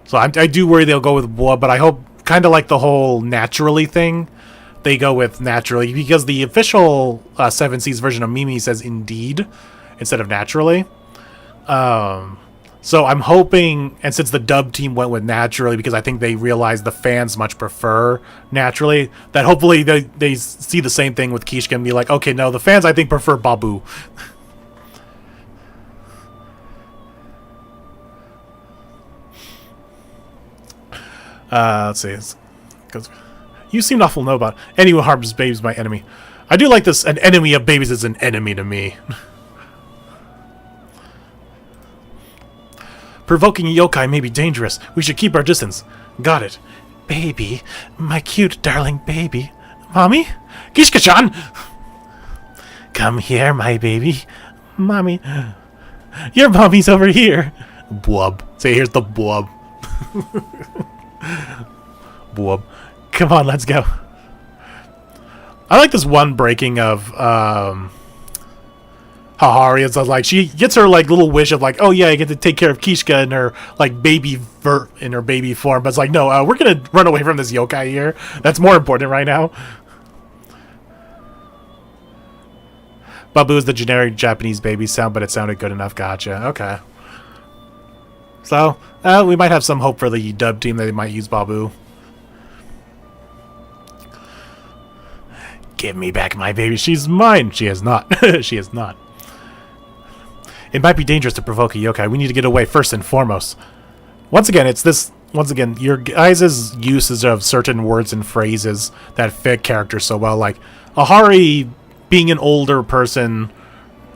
So I do worry they'll go with Blub, but I hope, kind of like the whole naturally thing, they go with naturally, because the official 7 Seas version of Mimi says indeed instead of naturally. So I'm hoping, and since the dub team went with naturally because I think they realize the fans much prefer naturally, that hopefully they see the same thing with Kishka and be like, okay, no, the fans I think prefer Babu. Let's see. You seem awful to know about. Anyone who harms babies is my enemy. I do like this. An enemy of babies is an enemy to me. Provoking yokai may be dangerous. We should keep our distance. Got it. Baby. My cute, darling baby. Mommy? Kishka-chan! Come here, my baby. Mommy. Your mommy's over here. Blub. Say, here's the blub. Blub. Come on, let's go. I like this one breaking of Hahari. It's like she gets her like little wish of like, oh yeah, I get to take care of Kishka in her like baby form, but it's like, no, we're gonna run away from this yokai here. That's more important right now. Babu is the generic Japanese baby sound, but it sounded good enough. Gotcha. Okay. So we might have some hope for the dub team that they might use Babu. Give me back my baby. She's mine. She is not. She is not. It might be dangerous to provoke a yokai. We need to get away first and foremost. Once again, it's this. Once again, your guys' uses of certain words and phrases that fit characters so well. Like Ahari being an older person,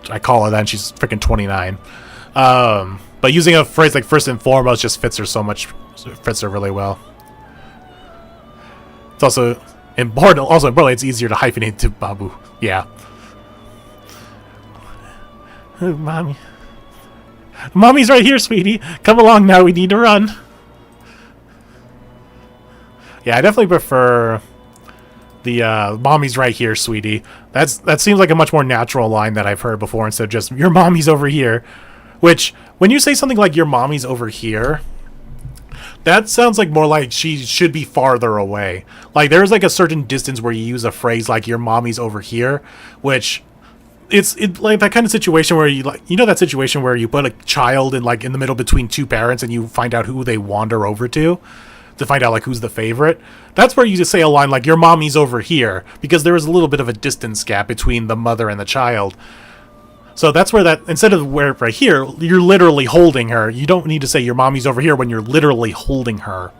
I call her that, and she's freaking 29. But using a phrase like first and foremost just fits her so much. Fits her really well. It's also important. Also, importantly, it's easier to hyphenate to Babu. Yeah. Mommy. Mommy's right here, sweetie. Come along now. We need to run. Yeah, I definitely prefer the mommy's right here, sweetie. That seems like a much more natural line that I've heard before instead of just your mommy's over here. Which, when you say something like your mommy's over here, that sounds like more like she should be farther away. Like there's like a certain distance where you use a phrase like your mommy's over here, which it's like that kind of situation where you like, you know, that situation where you put a child in like in the middle between two parents and you find out who they wander over to find out like who's the favorite. That's where you just say a line like your mommy's over here, because there is a little bit of a distance gap between the mother and the child. So that's where that, instead of where right here, you're literally holding her. You don't need to say your mommy's over here when you're literally holding her.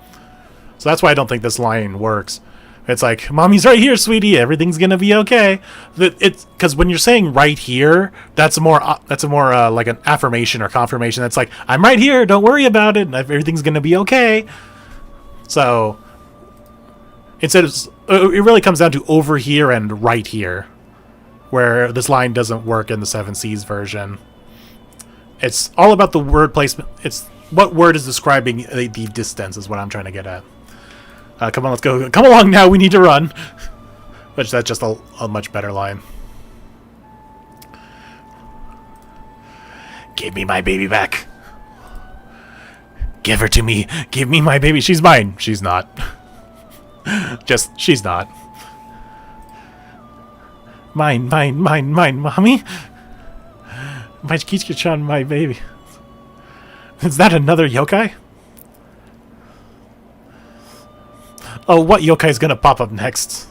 So that's why I don't think this line works. It's like, mommy's right here, sweetie. Everything's gonna be okay. It's because when you're saying right here, that's a more like an affirmation or confirmation. That's like, I'm right here. Don't worry about it. Everything's gonna be okay. So instead of, it really comes down to over here and right here, where this line doesn't work in the 7Cs version. It's all about the word placement. It's what word is describing the distance is what I'm trying to get at. Come on, let's go. Come along now, we need to run. Which, that's just a much better line. Give me my baby back. Give her to me. Give me my baby. She's mine. She's not. She's not. Mine, mommy. My Kichika-chan, my baby. Is that another yokai? Oh, what yokai is gonna pop up next?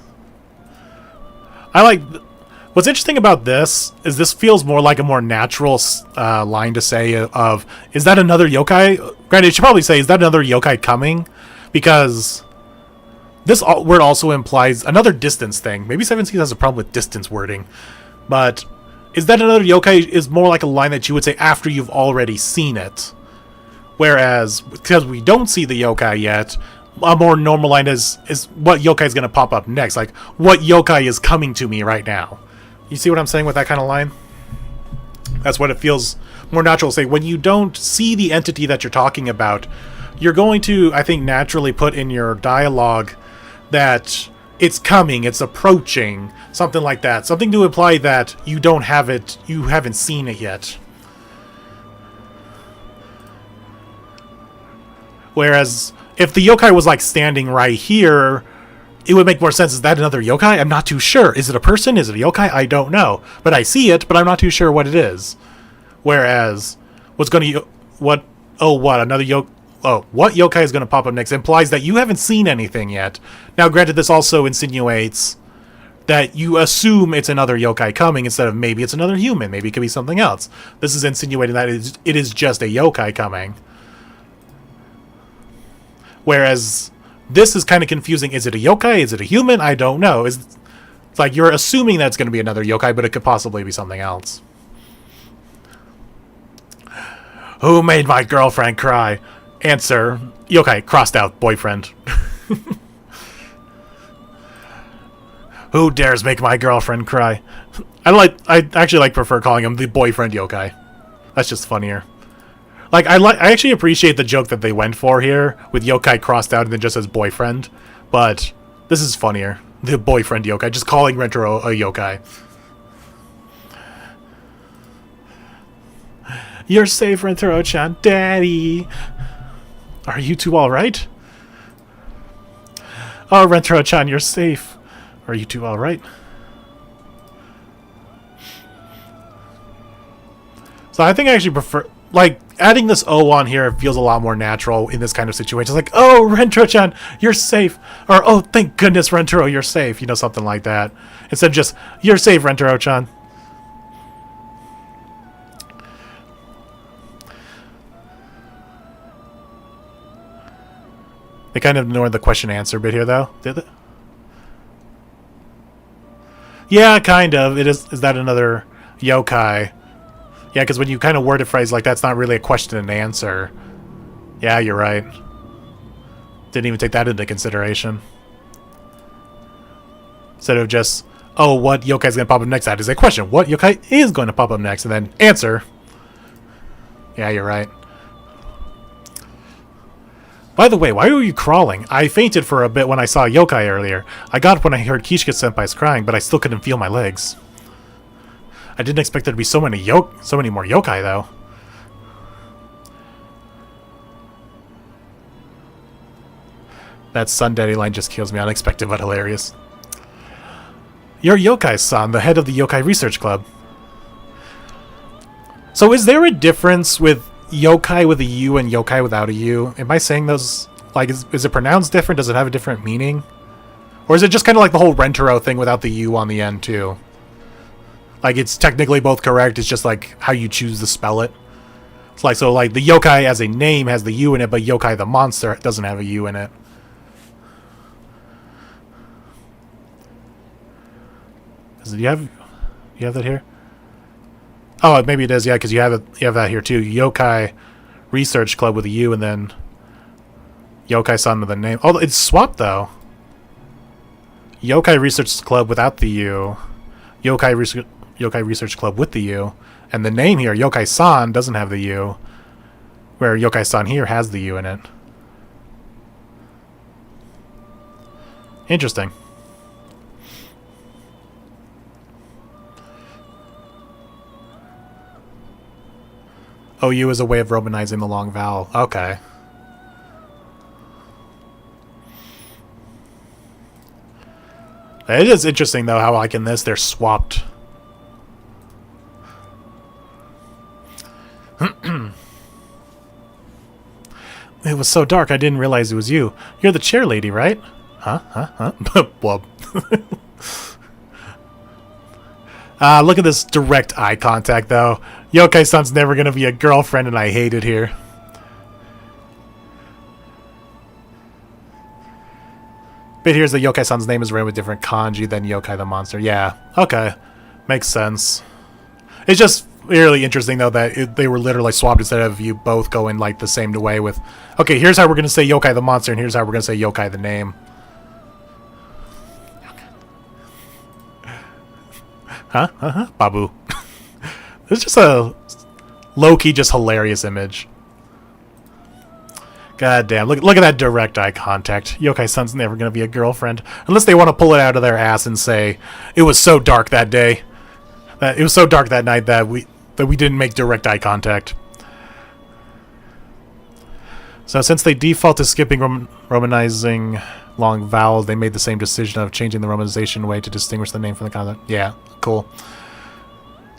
What's interesting about this is this feels more like a more natural line to say of, is that another yokai? Granted, you should probably say, is that another yokai coming? Because this word also implies another distance thing. Maybe 7C has a problem with distance wording. But is that another yokai is more like a line that you would say after you've already seen it. Whereas, because we don't see the yokai yet, a more normal line is what yokai is going to pop up next. Like, what yokai is coming to me right now? You see what I'm saying with that kind of line? That's what it feels more natural to say. When you don't see the entity that you're talking about, you're going to, I think, naturally put in your dialogue that it's coming, it's approaching, something like that. Something to imply that you don't have it, you haven't seen it yet. Whereas, if the yokai was like standing right here, it would make more sense. Is that another yokai? I'm not too sure. Is it a person? Is it a yokai? I don't know. But I see it, but I'm not too sure what it is. Whereas, what yokai is going to pop up next implies that you haven't seen anything yet. Now, granted, this also insinuates that you assume it's another yokai coming instead of maybe it's another human. Maybe it could be something else. This is insinuating that it is just a yokai coming. Whereas this is kind of confusing. Is it a yokai? Is it a human? I don't know. It's like you're assuming that it's going to be another yokai, but it could possibly be something else. Who made my girlfriend cry? Answer, yokai, crossed out, boyfriend. Who dares make my girlfriend cry? I actually prefer calling him the boyfriend yokai. That's just funnier. Like, I actually appreciate the joke that they went for here, with yokai crossed out and then just as boyfriend. But this is funnier. The boyfriend yokai, just calling Rentarou a yokai. You're safe, Rentarou-chan. Daddy! Are you two alright? Oh, Rentarou-chan, you're safe. Are you two alright? So I think I actually prefer... Like, adding this O on here feels a lot more natural in this kind of situation. It's like, oh, Rentarou-chan, you're safe. Or, oh, thank goodness, Rentarou, you're safe. You know, something like that. Instead of just, you're safe, Rentarou-chan. They kind of ignored the question-answer bit here, though. Did they? Yeah, kind of. Is that another yokai? Yeah, because when you kind of word a phrase like that's not really a question and answer. Yeah, you're right. Didn't even take that into consideration. Instead of just, oh, what yokai is going to pop up next? That is a question. What yokai is going to pop up next? And then answer. Yeah, you're right. By the way, why were you crawling? I fainted for a bit when I saw Yokai earlier. I got up when I heard Kishka-senpai's crying, but I still couldn't feel my legs. I didn't expect there to be so many more yokai, though. That SuNday line just kills me. Unexpected but hilarious. You're Yokai-san, the head of the Yokai Research Club. So is there a difference with yokai with a U and yokai without a U? Am I saying those... Like, is it pronounced different? Does it have a different meaning? Or is it just kind of like the whole Rentarou thing without the U on the end, too? Like, it's technically both correct, it's just like how you choose to spell it. It's like, so like the yokai as a name has the U in it, but yokai the monster doesn't have a U in it. Do you have that here? Oh, maybe it is, yeah, because you have that here too. Yokai Research Club with a U, and then Yokai-san with a name. Oh, it's swapped though. Yokai Research Club without the U. Yokai Research Club with the U. And the name here, Yokai-san, doesn't have the U. Where Yokai-san here has the U in it. Interesting. OU is a way of Romanizing the long vowel. Okay. It is interesting, though, how like in this, they're swapped. It was so dark, I didn't realize it was you. You're the chair lady, right? Huh? Blub. Look at this direct eye contact, though. Yokai-san's never gonna be a girlfriend, and I hate it here. But here's the Yokai-san's name is written with different kanji than Yokai the monster. Yeah, okay. Makes sense. It's just really interesting, though, that they were literally swapped instead of you both going, like, the same way with... Okay, here's how we're gonna say Yokai the monster, and here's how we're gonna say Yokai the name. Huh? Babu. It's just a low-key, just hilarious image. God damn, look at that direct eye contact. Yokai-san's never gonna be a girlfriend. Unless they want to pull it out of their ass and say, it was so dark that day. It was so dark that night that we didn't make direct eye contact. So since they default to skipping Romanizing long vowels, they made the same decision of changing the Romanization way to distinguish the name from the content. Yeah, cool.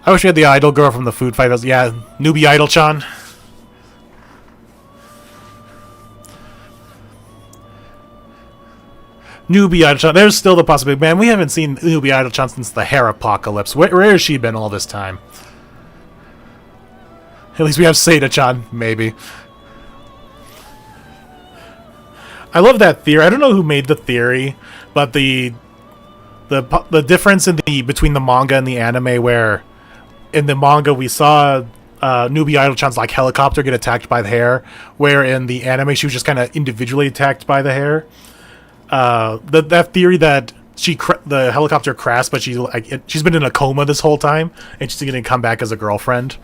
I wish we had the idol girl from the food fight. Yeah, newbie idol-chan. Newbie idol-chan. There's still the possibility. Man, we haven't seen newbie idol-chan since the hair apocalypse. Where has she been all this time? At least we have Seda-chan, maybe. I love that theory. I don't know who made the theory, but the difference in between the manga and the anime, where in the manga we saw newbie idol-chan's like helicopter get attacked by the hair, where in the anime she was just kind of individually attacked by the hair. That theory that the helicopter crashed, but she's been in a coma this whole time, and she's gonna come back as a girlfriend.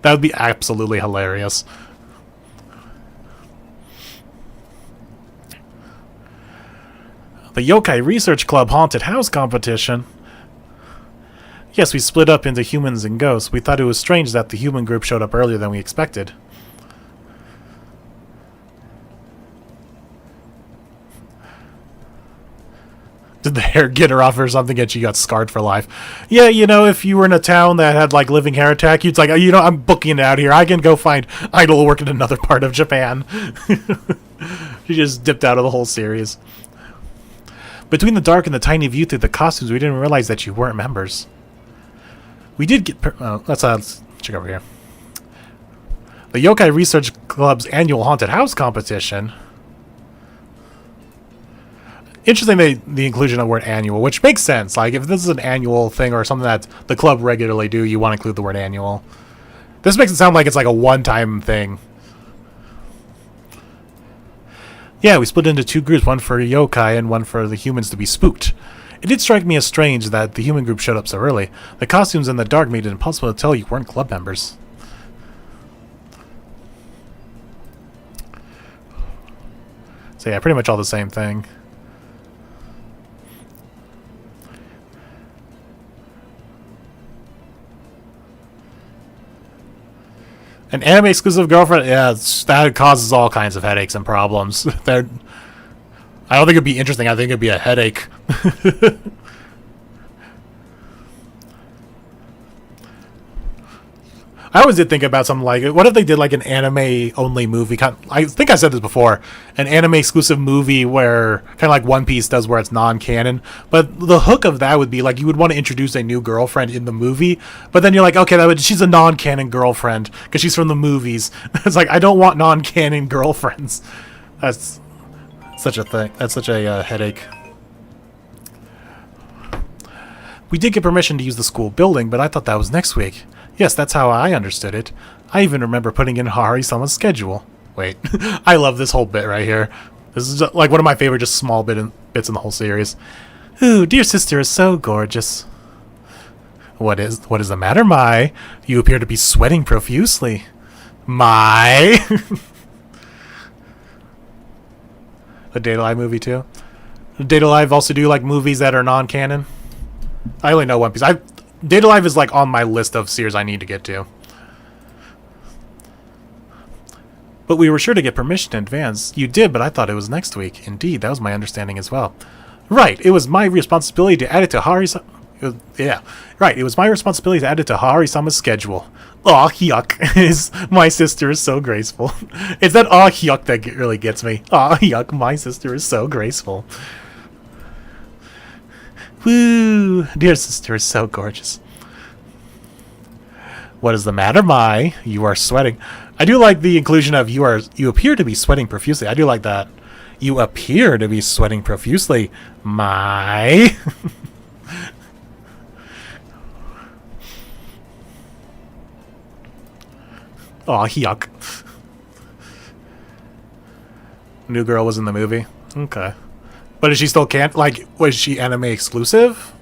That would be absolutely hilarious. The Yokai Research Club Haunted House Competition. Yes, we split up into humans and ghosts. We thought it was strange that the human group showed up earlier than we expected. Did the hair get her off or something and she got scarred for life? Yeah, you know, if you were in a town that had, like, living hair attack, you'd like, you know, I'm booking it out here. I can go find idol work in another part of Japan. She just dipped out of the whole series. Between the dark and the tiny view through the costumes, we didn't realize that you weren't members. We did get... let's check over here. The Yokai Research Club's annual haunted house competition... Interesting, the inclusion of the word annual, which makes sense. Like, if this is an annual thing or something that the club regularly do, you want to include the word annual. This makes it sound like it's like a one-time thing. Yeah, we split into two groups, one for yokai and one for the humans to be spooked. It did strike me as strange that the human group showed up so early. The costumes in the dark made it impossible to tell you weren't club members. So yeah, pretty much all the same thing. An anime exclusive girlfriend, yeah, that causes all kinds of headaches and problems. I don't think it'd be interesting. I think it'd be a headache. I always did think about something like, what if they did like an anime-only movie? I think I said this before. An anime-exclusive movie where, kind of like One Piece does where it's non-canon. But the hook of that would be, like, you would want to introduce a new girlfriend in the movie. But then you're like, okay, she's a non-canon girlfriend because she's from the movies. It's like, I don't want non-canon girlfriends. That's such a thing. That's such a headache. We did get permission to use the school building, but I thought that was next week. Yes, that's how I understood it. I even remember putting in Haruhi-sama's schedule. Wait, I love this whole bit right here. This is like one of my favorite just small bits in the whole series. Ooh, dear sister is so gorgeous. What is the matter, Mai? You appear to be sweating profusely. Mai? A Date Alive movie too? Date Alive also do like movies that are non-canon? I only know One Piece. Date Alive is like on my list of series I need to get to. But we were sure to get permission in advance. You did, but I thought it was next week. Indeed, that was my understanding as well. Right, it was my responsibility to add it to it was my responsibility to add it to Haruhi-sama's schedule. Aw, yuck. My sister is so graceful. It's that aw, yuck that really gets me. Aw, yuck, my sister is so graceful. Woo! Dear sister is so gorgeous. What is the matter, Mai? You are sweating. I do like the inclusion of you appear to be sweating profusely. I do like that. You appear to be sweating profusely, Mai. Aw, yuck. New girl was in the movie? Okay. But is she still can't, like, was she anime exclusive?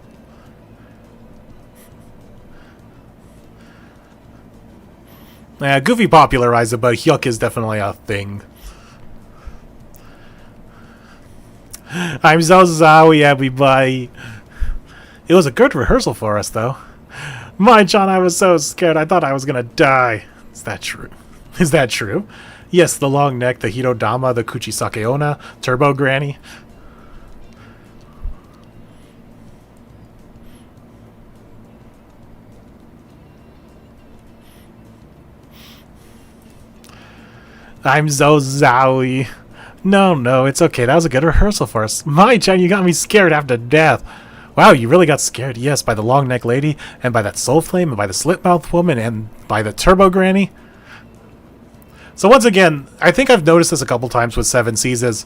Yeah, Goofy popularized it, but Hyuk is definitely a thing. I'm so sorry, everybody. It was a good rehearsal for us, though. My John, I was so scared. I thought I was gonna die. Is that true? Is that true? Yes, the long neck, the Hirodama, the Kuchisakeona, Turbo Granny. I'm so sorry. No, it's okay. That was a good rehearsal for us. My Chan, you got me scared after death. Wow, you really got scared, yes, by the long neck lady, and by that soul flame, and by the slit mouth woman, and by the turbo granny. So once again, I think I've noticed this a couple times with 7 Seas.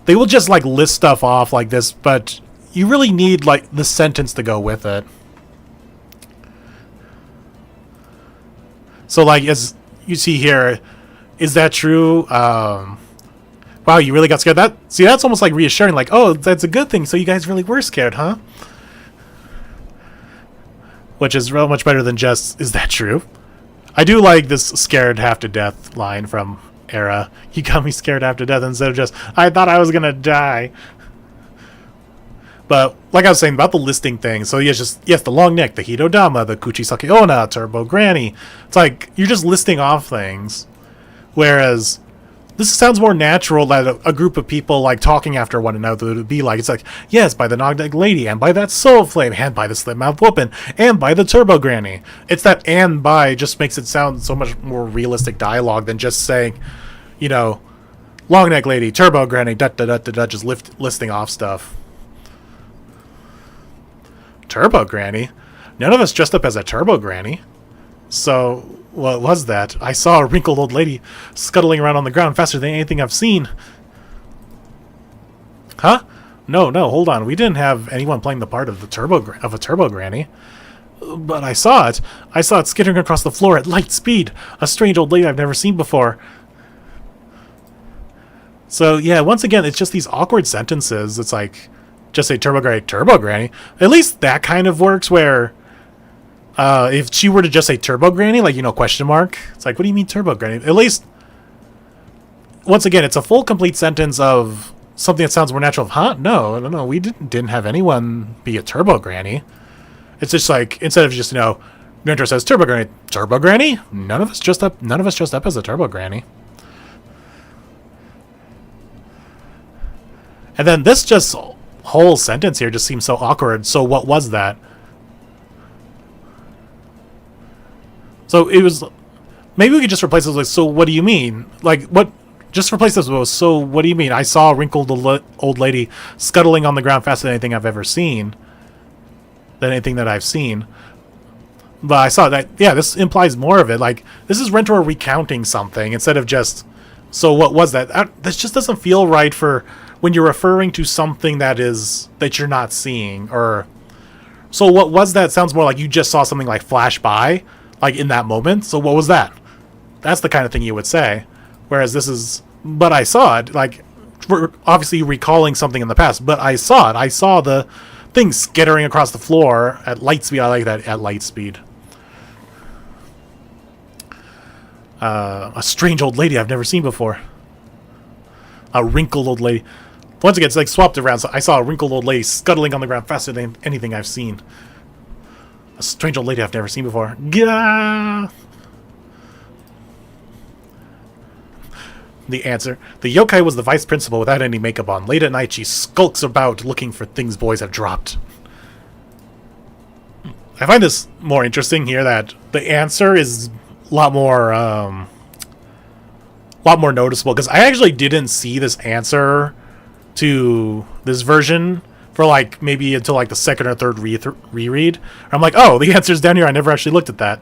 They will just like list stuff off like this, but you really need like the sentence to go with it. So like as you see here, is that true? Wow, you really got scared. That's almost like reassuring. Like, oh, that's a good thing. So you guys really were scared, huh? Which is real much better than just, is that true? I do like this scared half to death line from Era. You got me scared half to death instead of just, I thought I was gonna die. But like I was saying about the listing thing, so yes, the long neck, the Hirodama, the Kuchisakeona, Turbo Granny. It's like you're just listing off things. Whereas this sounds more natural that a group of people like talking after one another would be like. It's like, yes, by the Nog-Neck Lady, and by that Soul Flame, and by the Slit Mouth Whoopin', and by the Turbo Granny. It's that and by just makes it sound so much more realistic dialogue than just saying, you know, Long Neck Lady, Turbo Granny, just listing off stuff. Turbo Granny? None of us dressed up as a Turbo Granny. So what was that? I saw a wrinkled old lady scuttling around on the ground faster than anything I've seen. Huh? No, hold on. We didn't have anyone playing the part of a Turbo Granny. But I saw it. I saw it skittering across the floor at light speed. A strange old lady I've never seen before. So yeah, once again, it's just these awkward sentences. It's like, just say Turbo Granny. At least that kind of works where... if she were to just say Turbo Granny, like, you know, question mark, it's like, what do you mean Turbo Granny? At least once again, it's a full, complete sentence of something that sounds more natural. Huh? No, no, we didn't have anyone be a Turbo Granny. It's just like, instead of just, Rentarou says Turbo Granny. Turbo Granny? None of us dressed up as a Turbo Granny. And then this just whole sentence here just seems so awkward. So what was that? So it was, maybe we could just replace this with, so what do you mean? Like, what, just replace this with, so what do you mean? I saw a wrinkled old lady scuttling on the ground faster than anything I've seen. But I saw that, yeah, this implies more of it. Like, this is Rentarou recounting something instead of just, so what was that? This just doesn't feel right for when you're referring to something that you're not seeing. Or, so what was that? Sounds more like you just saw something like flash by, like in that moment. So what was that? That's the kind of thing you would say. Whereas this is, but I saw it. Like, obviously recalling something in the past, but I saw it. I saw the thing skittering across the floor at light speed. I like that, at light speed. A strange old lady I've never seen before. A wrinkled old lady. Once again, it's like swapped around. So I saw a wrinkled old lady scuttling on the ground faster than anything I've seen. A strange old lady I've never seen before. Gah! The answer. The yokai was the vice principal without any makeup on. Late at night, she skulks about looking for things boys have dropped. I find this more interesting here, that the answer is a lot more noticeable, because I actually didn't see this answer to this version for like maybe until like the second or third reread. I'm like, oh, the answer's down here. I never actually looked at that.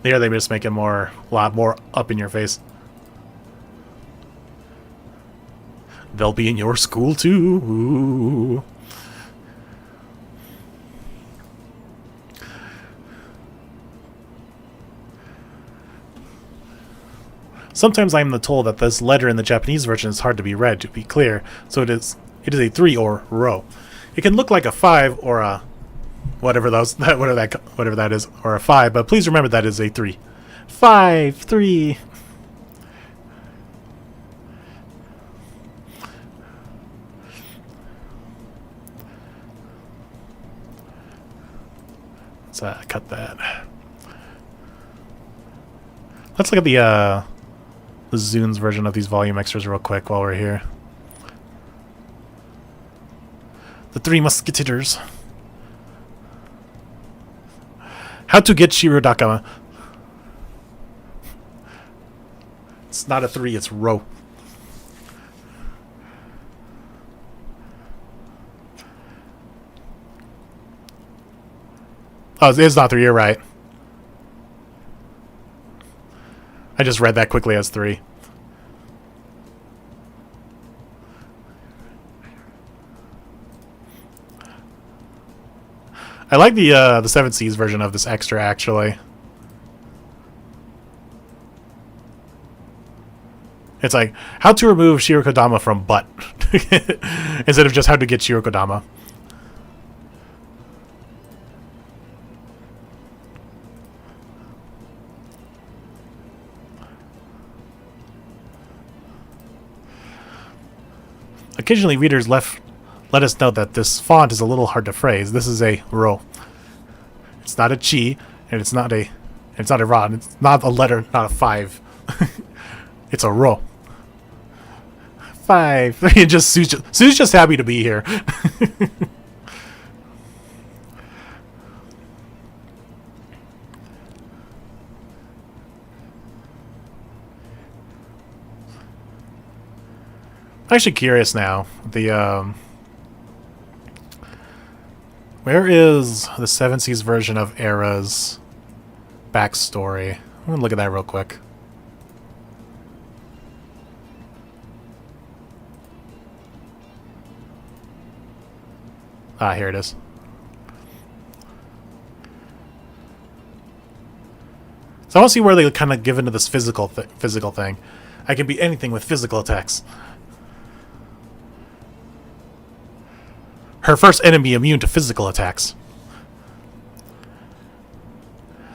There, they just make it a lot more up in your face. They'll be in your school too. Sometimes I am told that this letter in the Japanese version is hard to be read, to be clear, so it is a 3 or row. It can look like a 5 or a whatever that is, or a 5, but please remember that is a 3. 5, 3. Let's cut that. Let's look at the Zune's version of these volume extras real quick while we're here. The Three Musketeers. How to get Shirodakama. It's not a 3, it's row. Oh, it is not 3, you're right. I just read that quickly as 3. I like the 7 Seas version of this extra, actually. It's like, how to remove Shirokodama from butt. Instead of just how to get Shirokodama. Occasionally, readers let us know that this font is a little hard to phrase. This is a ro. It's not a chi, and it's not a ra. It's not a letter, not a 5. It's a ro. 5. Sue's just happy to be here. I'm actually curious now. Where is the 7 Seas version of Era's backstory? I'm gonna look at that real quick. Ah, here it is. So I want to see where they kind of give into this physical thing. I can be anything with physical attacks. Her first enemy immune to physical attacks.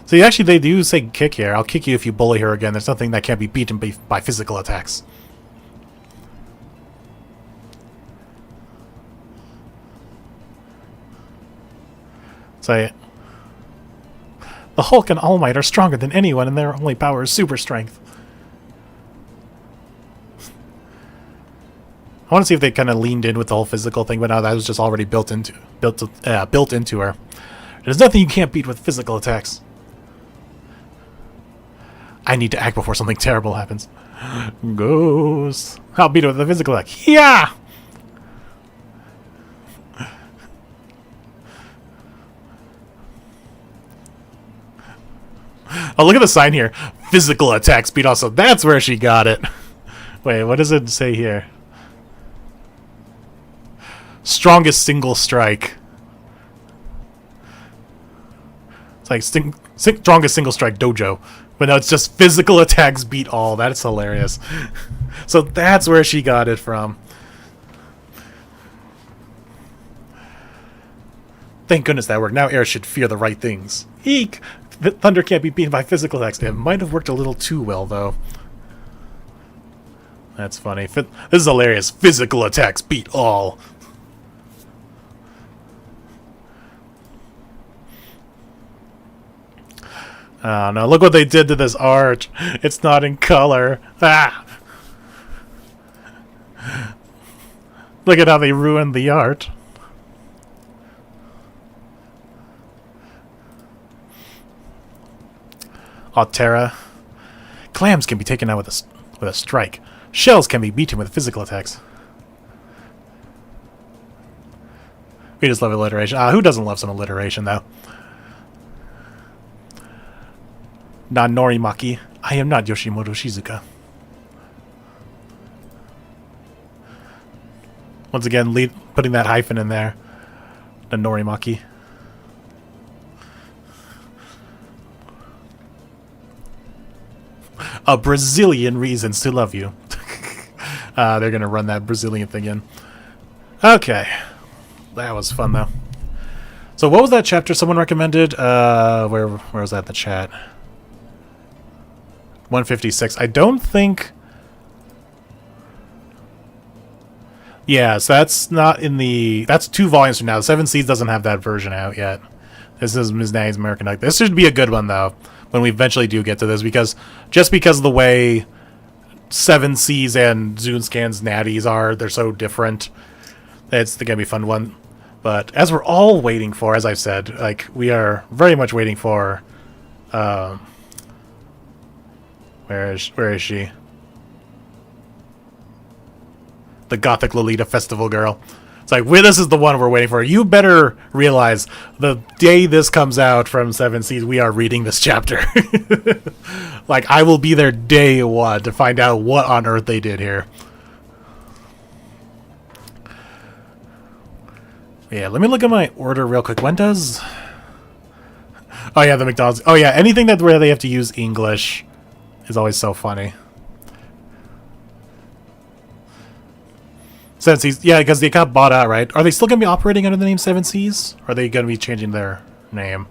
See, actually, they do say kick here. I'll kick you if you bully her again. There's nothing that can't be beaten by physical attacks. Say, the Hulk and All Might are stronger than anyone, and their only power is super strength. I want to see if they kind of leaned in with the whole physical thing, but no, that was just already built into her. There's nothing you can't beat with physical attacks. I need to act before something terrible happens. Ghost. I'll beat it with a physical attack. Yeah! Oh, look at the sign here. Physical attack speed also. That's where she got it. Wait, what does it say here? Strongest single strike. It's like strongest single strike dojo. But no, it's just physical attacks beat all. That's hilarious. So that's where she got it from. Thank goodness that worked. Now Air should fear the right things. Eek! Thunder can't be beaten by physical attacks. It might have worked a little too well, though. That's funny. This is hilarious. Physical attacks beat all. Oh no, look what they did to this art. It's not in color. Ah! Look at how they ruined the art. Terra. Clams can be taken out with a strike. Shells can be beaten with physical attacks. We just love alliteration. Who doesn't love some alliteration, though? Norimaki. I am not Yoshimoto Shizuka. Once again, putting that hyphen in there. Norimaki. A Brazilian reasons to love you. They're gonna run that Brazilian thing in. Okay. That was fun, though. So what was that chapter someone recommended? Where was that in the chat? 156. I don't think... Yeah, so that's not in the... That's 2 volumes from now. Seven Seas doesn't have that version out yet. This is Ms. Natty's American Night. This should be a good one, though, when we eventually do get to this, because just because of the way Seven Seas and Zunscan's Natties are, they're so different. It's going to be a fun one. But as we're all waiting for, as I've said, like, we are very much waiting for... Where is she? The Gothic Lolita Festival girl. It's like, this is the one we're waiting for. You better realize the day this comes out from Seven Seas, we are reading this chapter. Like, I will be there day one to find out what on earth they did here. Yeah, let me look at my order real quick. When does... Oh, yeah, the McDonald's... Oh, yeah, anything that where they have to use English is always so funny. Seven Seas, yeah, because they got bought out, right? Are they still going to be operating under the name Seven Seas? Or are they going to be changing their name?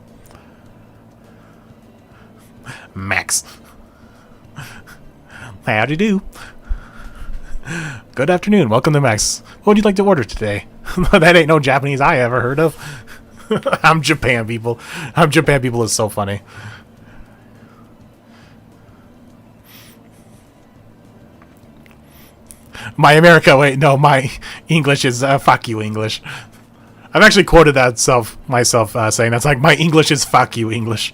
Max. How do you do? Good afternoon. Welcome to Max. What would you like to order today? That ain't no Japanese I ever heard of. I'm Japan people. I'm Japan people is so funny. My America, wait, no, my English is fuck you English. I've actually quoted that myself saying that's like, my English is fuck you English.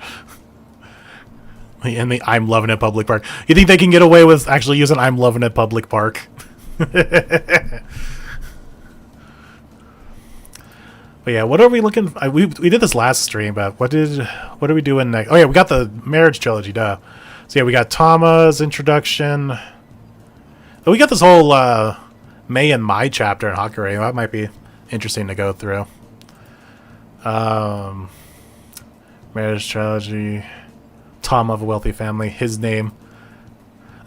And the I'm loving it public park. You think they can get away with actually using I'm loving it public park? But yeah, what are we looking... we did this last stream, but what are we doing next? Oh yeah, we got the marriage trilogy, duh. So yeah, we got Tama's introduction. Oh, we got this whole May and Mai chapter in Hakure. That might be interesting to go through. Marriage trilogy. Tama of a wealthy family. His name.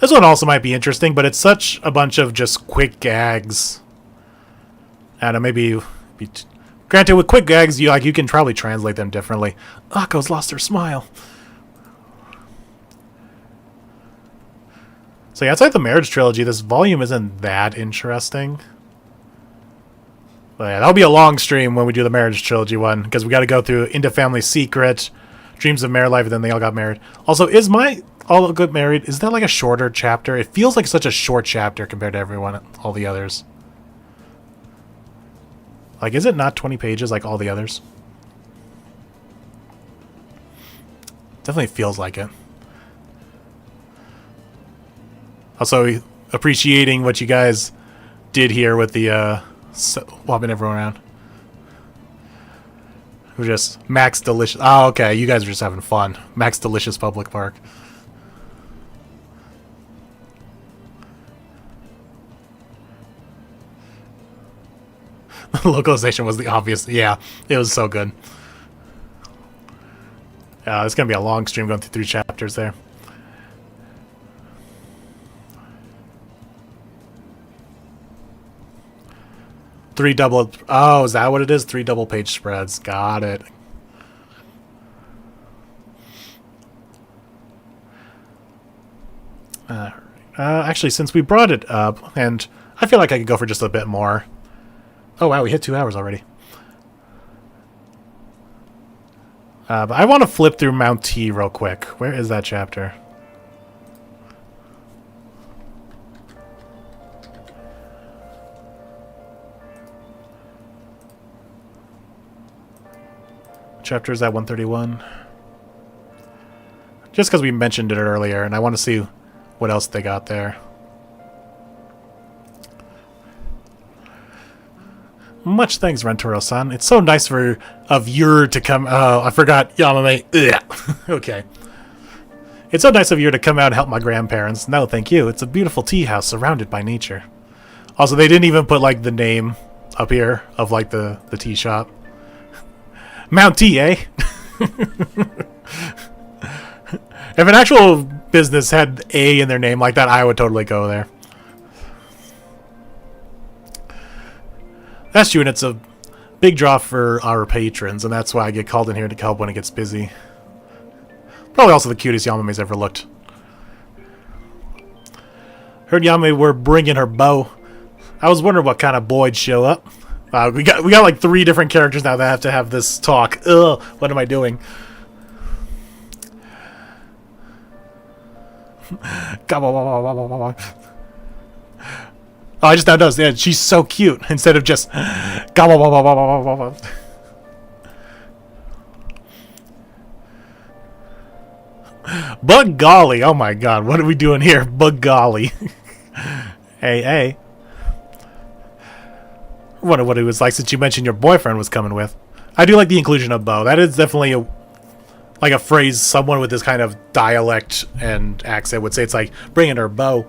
This one also might be interesting, but it's such a bunch of just quick gags. I don't know, maybe... Granted, with quick gags, you can probably translate them differently. Akko's lost her smile. So yeah, outside the marriage trilogy, this volume isn't that interesting. But yeah, that'll be a long stream when we do the marriage trilogy one, because we got to go through Into Family Secret, Dreams of Married Life, and then they all got married. Also, is my All Got Married, is that like a shorter chapter? It feels like such a short chapter compared to all the others. Like, is it not 20 pages like all the others? Definitely feels like it. Also, appreciating what you guys did here with the swapping everyone around. We're just Max Delicious. Oh, okay. You guys are just having fun. Max Delicious Public Park. Localization was the obvious. Yeah, it was so good. It's going to be a long stream going through 3 chapters there. Three double... Oh, is that what it is? 3 double-page spreads. Got it. Actually, since we brought it up, and I feel like I could go for just a bit more. Oh, wow, we hit 2 hours already. But I want to flip through Mount T real quick. Where is that chapter? Chapter is at 131. Just because we mentioned it earlier, and I want to see what else they got there. Much thanks, Rentarou-san. It's so nice of you to come... Oh, I forgot Yamame. Okay. It's so nice of you to come out and help my grandparents. No, thank you. It's a beautiful tea house surrounded by nature. Also, they didn't even put, like, the name up here of, like, the tea shop. Mount T, eh? If an actual business had A in their name like that, I would totally go there. That's true, and it's a big draw for our patrons, and that's why I get called in here to help when it gets busy. Probably also the cutest Yamame's ever looked. Heard Yamame were bringing her bow. I was wondering what kind of boy'd show up. We got like 3 different characters now that have to have this talk. Ugh, what am I doing? Oh, I just now noticed. Yeah, she's so cute. Instead of just Bug golly. Oh my god, what are we doing here? Bug golly. Hey. I wonder what it was like since you mentioned your boyfriend was coming with. I do like the inclusion of Bo. That is definitely a phrase someone with this kind of dialect and accent would say. It's like bringing her Bo.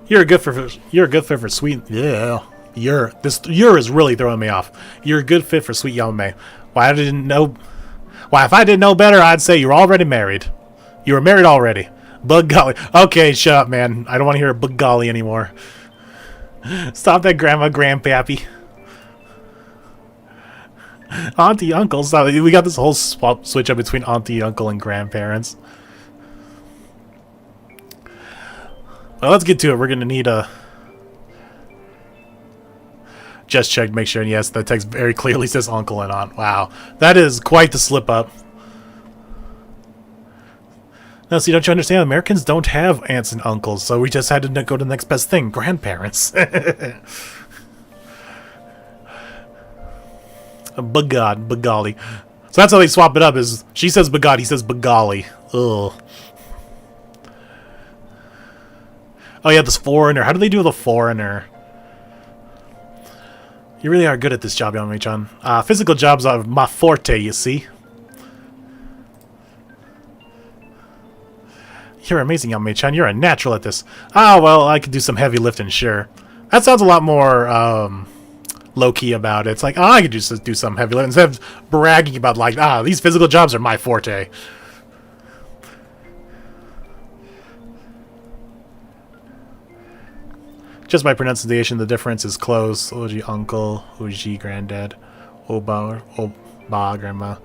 You're a good fit for sweet. Yeah, you're is really throwing me off. You're a good fit for sweet Yamame. Why if I didn't know better, I'd say you're already married. You were married already. Bug golly. Okay, shut up, man. I don't want to hear bug golly anymore. Stop that, grandma, grandpappy. Auntie, uncle. Stop. We got this whole switch up between auntie, uncle, and grandparents. Well, let's get to it. We're going to need a... Just check, make sure. And yes, the text very clearly says uncle and aunt. Wow. That is quite the slip up. No, see, don't you understand? Americans don't have aunts and uncles, so we just had to go to the next best thing. Grandparents. Bagad, Bagali. So that's how they swap it up, is she says Bagad, he says Bagali. Ugh. Oh yeah, this foreigner. How do they do the foreigner? You really are good at this job, Yamame-chan. Physical jobs are my forte, you see. You're amazing, Yamame-chan. You're a natural at this. Ah, well, I could do some heavy lifting, sure. That sounds a lot more low-key about it. It's like, I could just do some heavy lifting. Instead of bragging about, like, these physical jobs are my forte. Just by pronunciation, the difference is close. Oji, uncle. Oji, granddad. Oba, grandma.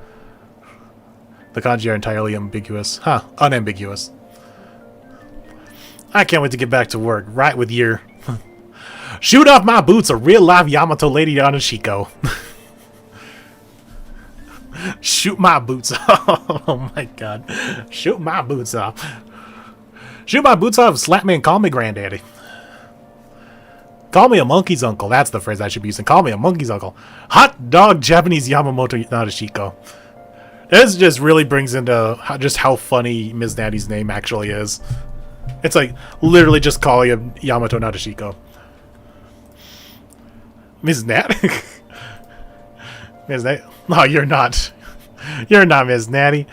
The kanji are entirely ambiguous. Huh, unambiguous. I can't wait to get back to work, right with your... Shoot off my boots, a real-life Yamato lady Yanashiko. Shoot my boots off. Oh my god. Shoot my boots off. Shoot my boots off, slap me and call me granddaddy. Call me a monkey's uncle. That's the phrase I should be using. Call me a monkey's uncle. Hot dog Japanese Yamamoto Nadeshiko. This just really brings into just how funny Ms. Natty's name actually is. It's like literally just calling him Yamato Nadeshiko. Ms. Nat? Ms. Natty? No, you're not. You're not Ms. Natty.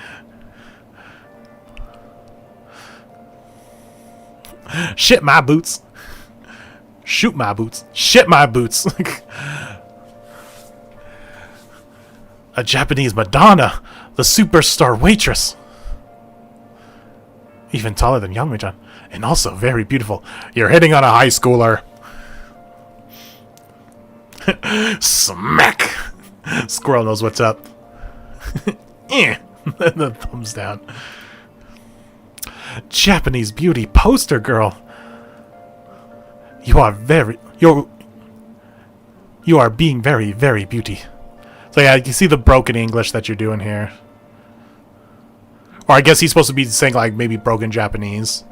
Shit my boots. Shoot my boots. Shit my boots. A Japanese Madonna. The superstar waitress. Even taller than Yamame-chan. And also very beautiful. You're hitting on a high schooler. Smack. Squirrel knows what's up. The thumbs down. Japanese beauty poster girl. You are being very, very beauty. So yeah, you see the broken English that you're doing here. Or I guess he's supposed to be saying like maybe broken Japanese.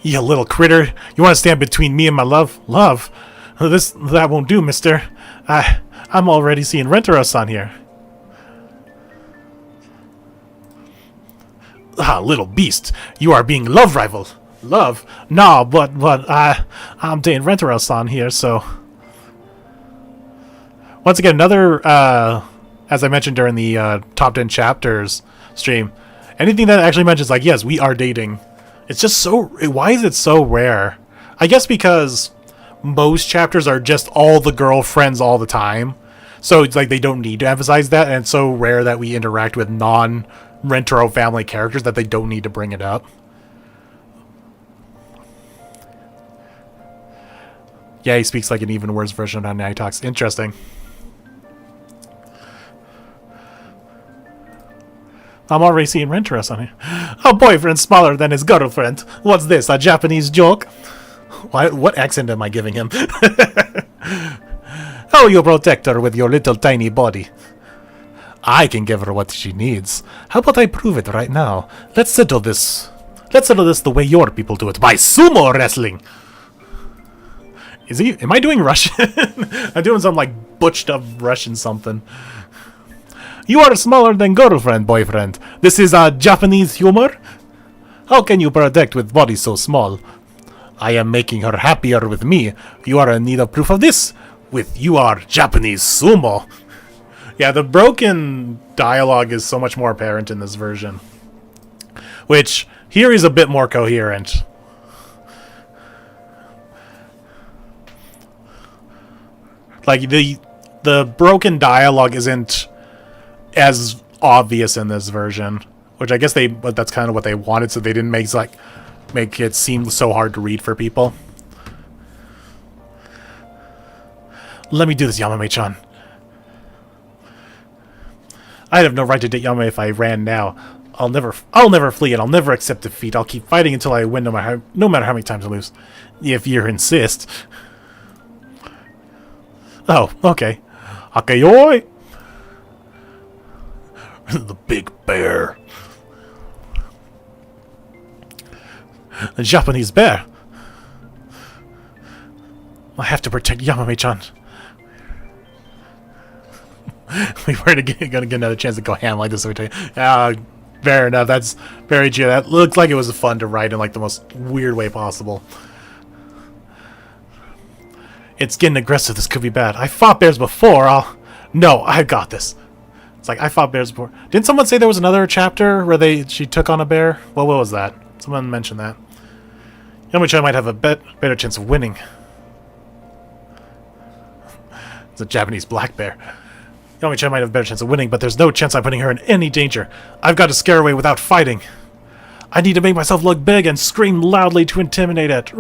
You little critter. You want to stand between me and my love? Love? That won't do, mister. I'm already seeing Rentarou-san here. Ah, little beast. You are being love rival. Love? No, but I'm dating Rentarou-san here, so... Once again, another, as I mentioned during the top 10 chapters stream, anything that actually mentions, like, yes, we are dating. It's just so... Why is it so rare? I guess because most chapters are just all the girlfriends all the time. So it's like they don't need to emphasize that, and it's so rare that we interact with non-Rentarou family characters that they don't need to bring it up. Yeah, he speaks like an even worse version of how Natty talks. Interesting. I'm already seeing Rentarou on here. A boyfriend smaller than his girlfriend. What's this, a Japanese joke? What accent am I giving him? Oh, you protect her with your little tiny body. I can give her what she needs. How about I prove it right now? Let's settle this. Let's settle this the way your people do it, by sumo wrestling. Am I doing Russian? I'm doing some like butched up Russian something. You are smaller than girlfriend, boyfriend. This is a Japanese humor? How can you protect with body so small? I am making her happier with me. You are in need of proof of this? With you are Japanese sumo. Yeah, the broken dialogue is so much more apparent in this version. Which, here is a bit more coherent. Like, the broken dialogue isn't as obvious in this version, which I guess but that's kind of what they wanted, so they didn't make it seem so hard to read for people. Let me do this, Yamame-chan. I'd have no right to date Yamame if I ran now. I'll never flee, and I'll never accept defeat. I'll keep fighting until I win, no matter how many times I lose. If you insist. Oh, okay. Akayoi! The big bear. The Japanese bear. I have to protect Yamame-chan. We were gonna get another chance to go ham like this every time. Fair enough. That's very true. That looks like it was fun to write in like the most weird way possible. It's getting aggressive. This could be bad. I fought bears before. No, I got this. It's like, I fought bears before. Didn't someone say there was another chapter where she took on a bear? Well, what was that? Someone mentioned that. Yamame-chan might have a better chance of winning. It's a Japanese black bear. Yamame-chan might have a better chance of winning, but there's no chance I'm putting her in any danger. I've got to scare her away without fighting. I need to make myself look big and scream loudly to intimidate it.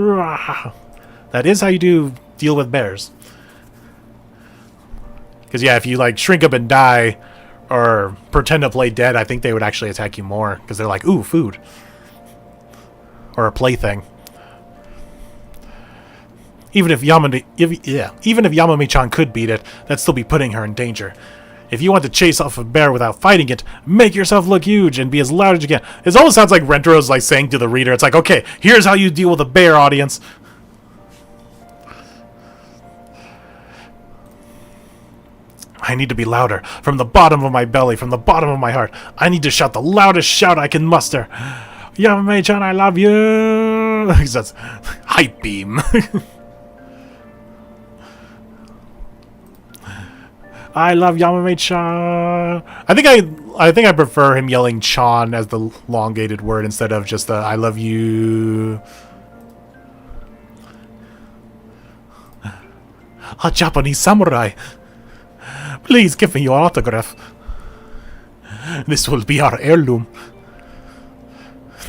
That is how you deal with bears. Because, yeah, if you, like, shrink up and die or pretend to play dead, I think they would actually attack you more. Because they're like, ooh, food. Or a plaything. Even if Yamame-chan could beat it, that'd still be putting her in danger. If you want to chase off a bear without fighting it, make yourself look huge and be as loud as you can. It almost sounds like Rentarou's like saying to the reader, it's like, okay, here's how you deal with a bear, audience. I need to be louder. From the bottom of my belly, from the bottom of my heart. I need to shout the loudest shout I can muster. Yamame-chan, I love you. He says, hype beam. I love Yamame-chan. I think I prefer him yelling "chan" as the elongated word instead of just the "I love you." A Japanese samurai. Please give me your autograph. This will be our heirloom.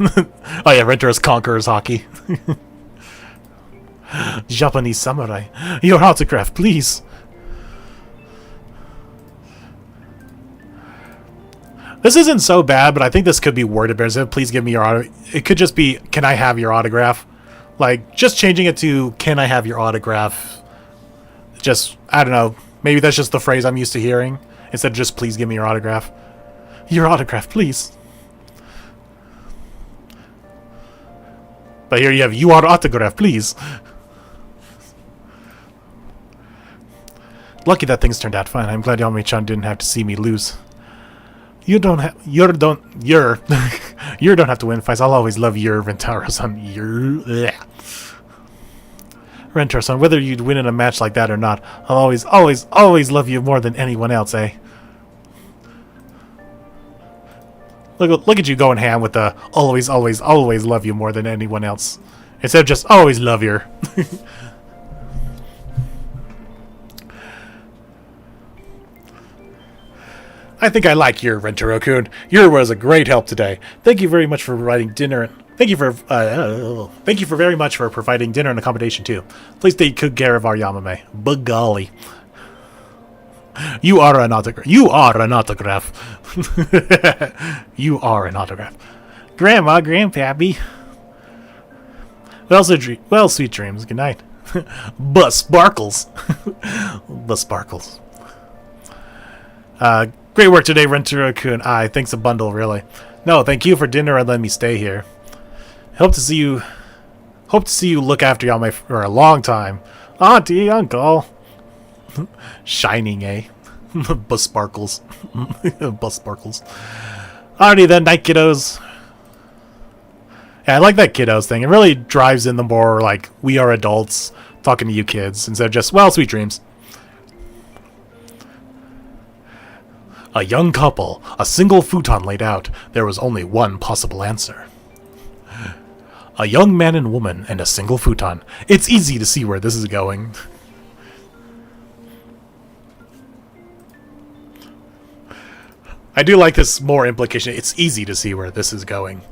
Oh yeah, Rentarous conquerors hockey. Japanese samurai. Your autograph, please. This isn't so bad, but I think this could be worded better. Please give me your autograph. It could just be, can I have your autograph? Like, just changing it to, can I have your autograph? Just, I don't know. Maybe that's just the phrase I'm used to hearing. Instead of just, please give me your autograph. Your autograph, please. But here you have, your autograph, please. Lucky that things turned out fine. I'm glad Yamame-chan didn't have to see me lose. You don't have to win fights. I'll always love your Rentarou-san. Rentarou-san, whether you'd win in a match like that or not, I'll always love you more than anyone else, eh? Look at you going ham with the always love you more than anyone else. Instead of just always love you. I think I like your Rentarou-kun. Your was a great help today. Thank you very much for providing dinner. Thank you very much for providing dinner and accommodation too. Please take good care of our Yamame. Bagolly. You are an autograph. You are an autograph. You are an autograph. Grandma, Grandpappy. Well, sweet dreams. Good night. Bus sparkles. Bus sparkles. Great work today, Rentarou-kun. Thanks a bundle, really. No, thank you for dinner and letting me stay here. Hope to see you look after Yamame for a long time. Auntie, uncle. Shining, eh? Bus sparkles. Bus sparkles. Alrighty then, night kiddos. Yeah, I like that kiddos thing. It really drives in the more, like, we are adults talking to you kids instead of just, well, sweet dreams. A young couple, a single futon laid out. There was only one possible answer. A young man and woman and a single futon. It's easy to see where this is going. I do like this more implication. It's easy to see where this is going.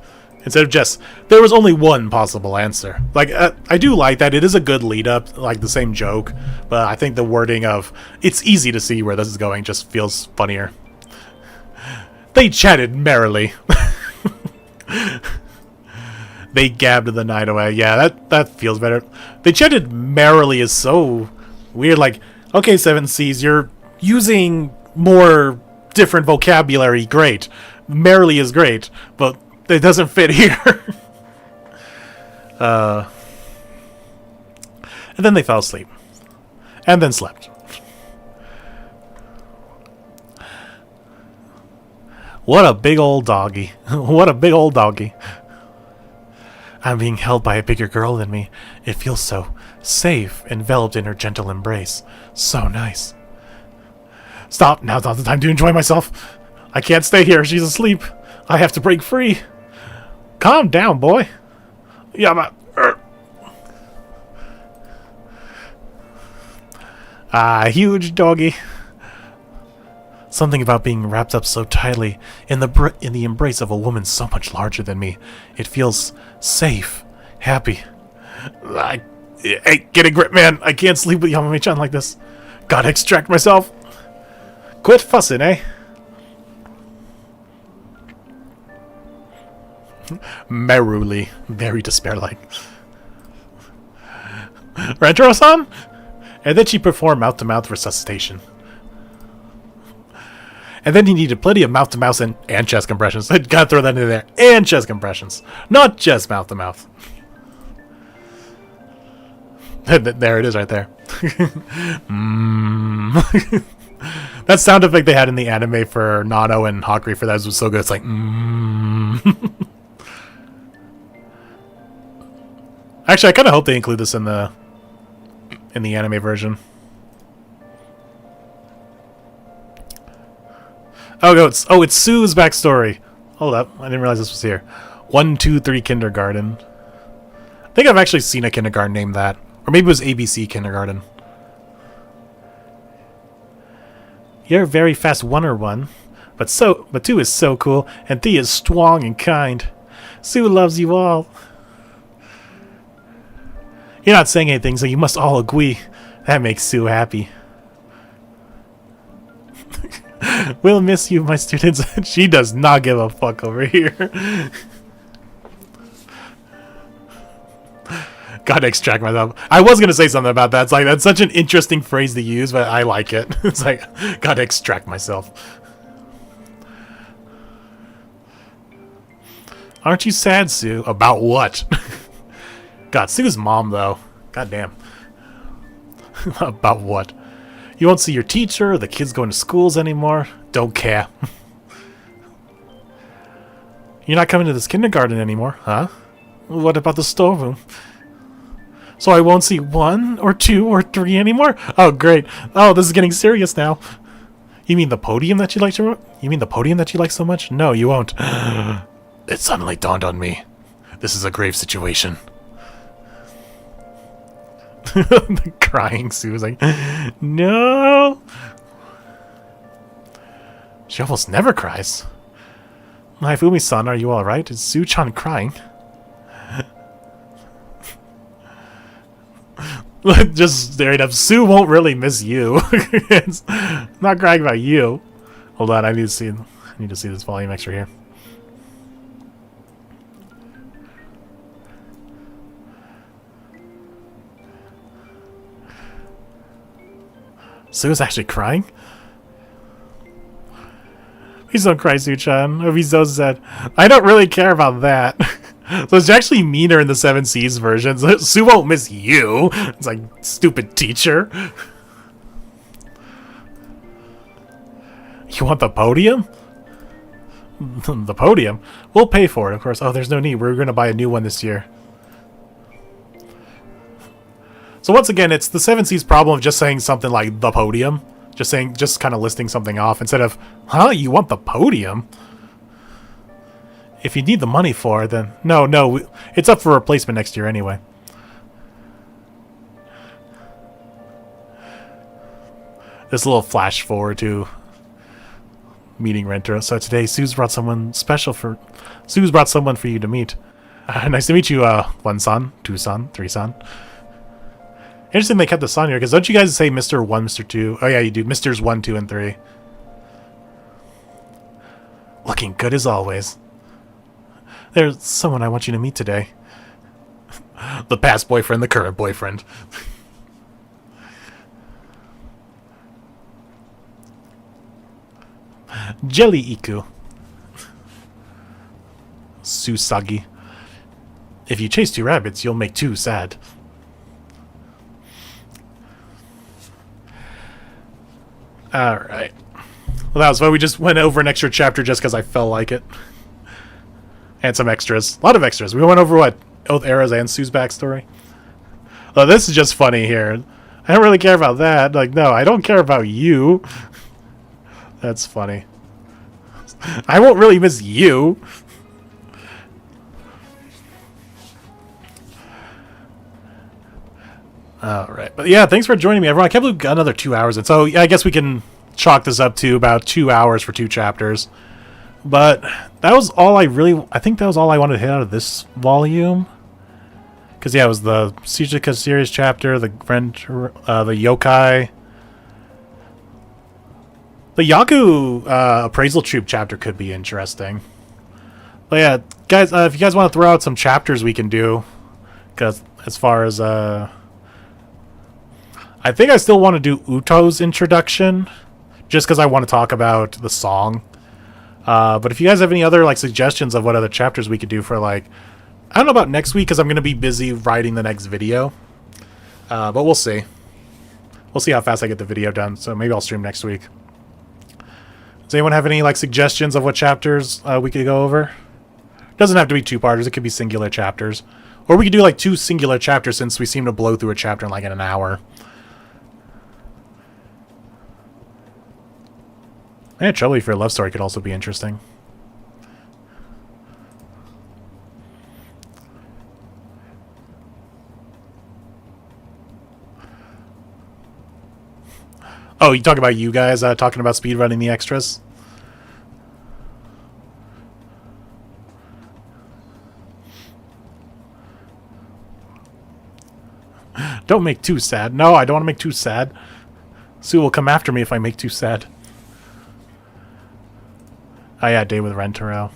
Instead of just, there was only one possible answer. Like, I do like that. It is a good lead up, like the same joke. But I think the wording of, it's easy to see where this is going just feels funnier. They chatted merrily. They gabbed the night away. Yeah, that feels better. They chatted merrily is so weird. Like, okay, 7Cs, you're using more different vocabulary. Great. Merrily is great, but it doesn't fit here. And then they fell asleep. And then slept. What a big old doggy. What a big old doggy. I'm being held by a bigger girl than me. It feels so safe, enveloped in her gentle embrace. So nice. Stop. Now's not the time to enjoy myself. I can't stay here. She's asleep. I have to break free. Calm down, boy. Yeah, huge doggy. Something about being wrapped up so tightly in the embrace of a woman so much larger than me. It feels safe, happy. Hey, get a grip, man. I can't sleep with Yamame-chan like this. Gotta extract myself. Quit fussing, eh? Merrily. Very despair-like. Rentarou-san? And then she performed mouth-to-mouth resuscitation. And then he needed plenty of mouth-to-mouth and chest compressions. I gotta throw that in there. And chest compressions. Not just mouth-to-mouth. There it is right there. That sound effect they had in the anime for Nano and Hakri for that was so good. It's like, Actually, I kind of hope they include this in the anime version. It's Sue's backstory. Hold up, I didn't realize this was here. 1, 2, 3 kindergarten. I think I've actually seen a kindergarten named that, or maybe it was ABC kindergarten. You're a very fast 1-er-1, but 2 is so cool, and 3 is strong and kind. Sue loves you all. You're not saying anything, so you must all agree. That makes Sue happy. We'll miss you, my students. She does not give a fuck over here. Gotta extract myself. I was gonna say something about that. It's like, that's such an interesting phrase to use, but I like it. It's like, gotta extract myself. Aren't you sad, Sue? About what? God, Sue's mom, though. God damn. About what? You won't see your teacher or the kids going to schools anymore? Don't care. You're not coming to this kindergarten anymore, huh? What about the storeroom? So I won't see 1 or 2 or 3 anymore? Oh, great. Oh, this is getting serious now. You mean the podium that you like so much? No, you won't. It suddenly dawned on me. This is a grave situation. The crying Sue was like, no. She almost never cries. Hifumi-san, are you alright? Is Sue-chan crying? Just staring up. Sue won't really miss you. It's not crying about you. Hold on, I need to see this volume extra here. Sue's actually crying? Please don't cry, Sue-chan. I'll be so sad. I don't really care about that. So it's actually meaner in the 7 Seas version. So Sue won't miss you. It's like, stupid teacher. You want the podium? The podium? We'll pay for it, of course. Oh, there's no need. We're going to buy a new one this year. So once again, it's the 7 Seas problem of just saying something like the podium. Just kind of listing something off instead of, huh, you want the podium? If you need the money for it, then no, it's up for replacement next year anyway. This little flash forward to meeting Rentarou. So today, Sue's brought someone for you to meet. Nice to meet you, 1-san, 2-san, 3-san. Interesting they kept the son here, because don't you guys say Mr. 1, Mr. 2? Oh yeah, you do. Misters 1, 2, and 3. Looking good as always. There's someone I want you to meet today. The past boyfriend, the current boyfriend. Jelly Iku. Susagi. If you chase 2 rabbits, you'll make 2 sad. Alright. Well, that was fun. We just went over an extra chapter just because I felt like it. And some extras. A lot of extras. We went over, what? Oath Eras and Sue's backstory. Well, this is just funny here. I don't really care about that. Like, no, I don't care about you. That's funny. I won't really miss you. Alright, but yeah, thanks for joining me, everyone. I can't believe we got another 2 hours, and so yeah, I guess we can chalk this up to about 2 hours for 2 chapters. But that was all I think that was all I wanted to hit out of this volume. Because yeah, it was the Shizuka series chapter, the Yokai, The Yaku appraisal troop chapter could be interesting. But yeah, guys, if you guys want to throw out some chapters we can do, because as far as I think I still want to do Uto's introduction, just because I want to talk about the song. But if you guys have any other like suggestions of what other chapters we could do for like, I don't know about next week because I'm going to be busy writing the next video. But we'll see. We'll see how fast I get the video done. So maybe I'll stream next week. Does anyone have any like suggestions of what chapters we could go over? Doesn't have to be two-parters. It could be singular chapters. Or we could do like 2 singular chapters since we seem to blow through a chapter in like an hour. And Trouble for a Love Story could also be interesting. Oh, you talk about you guys talking about speedrunning the extras? Don't make too sad. No, I don't want to make too sad. Sue will come after me if I make too sad. Oh yeah, Day with Rentarou.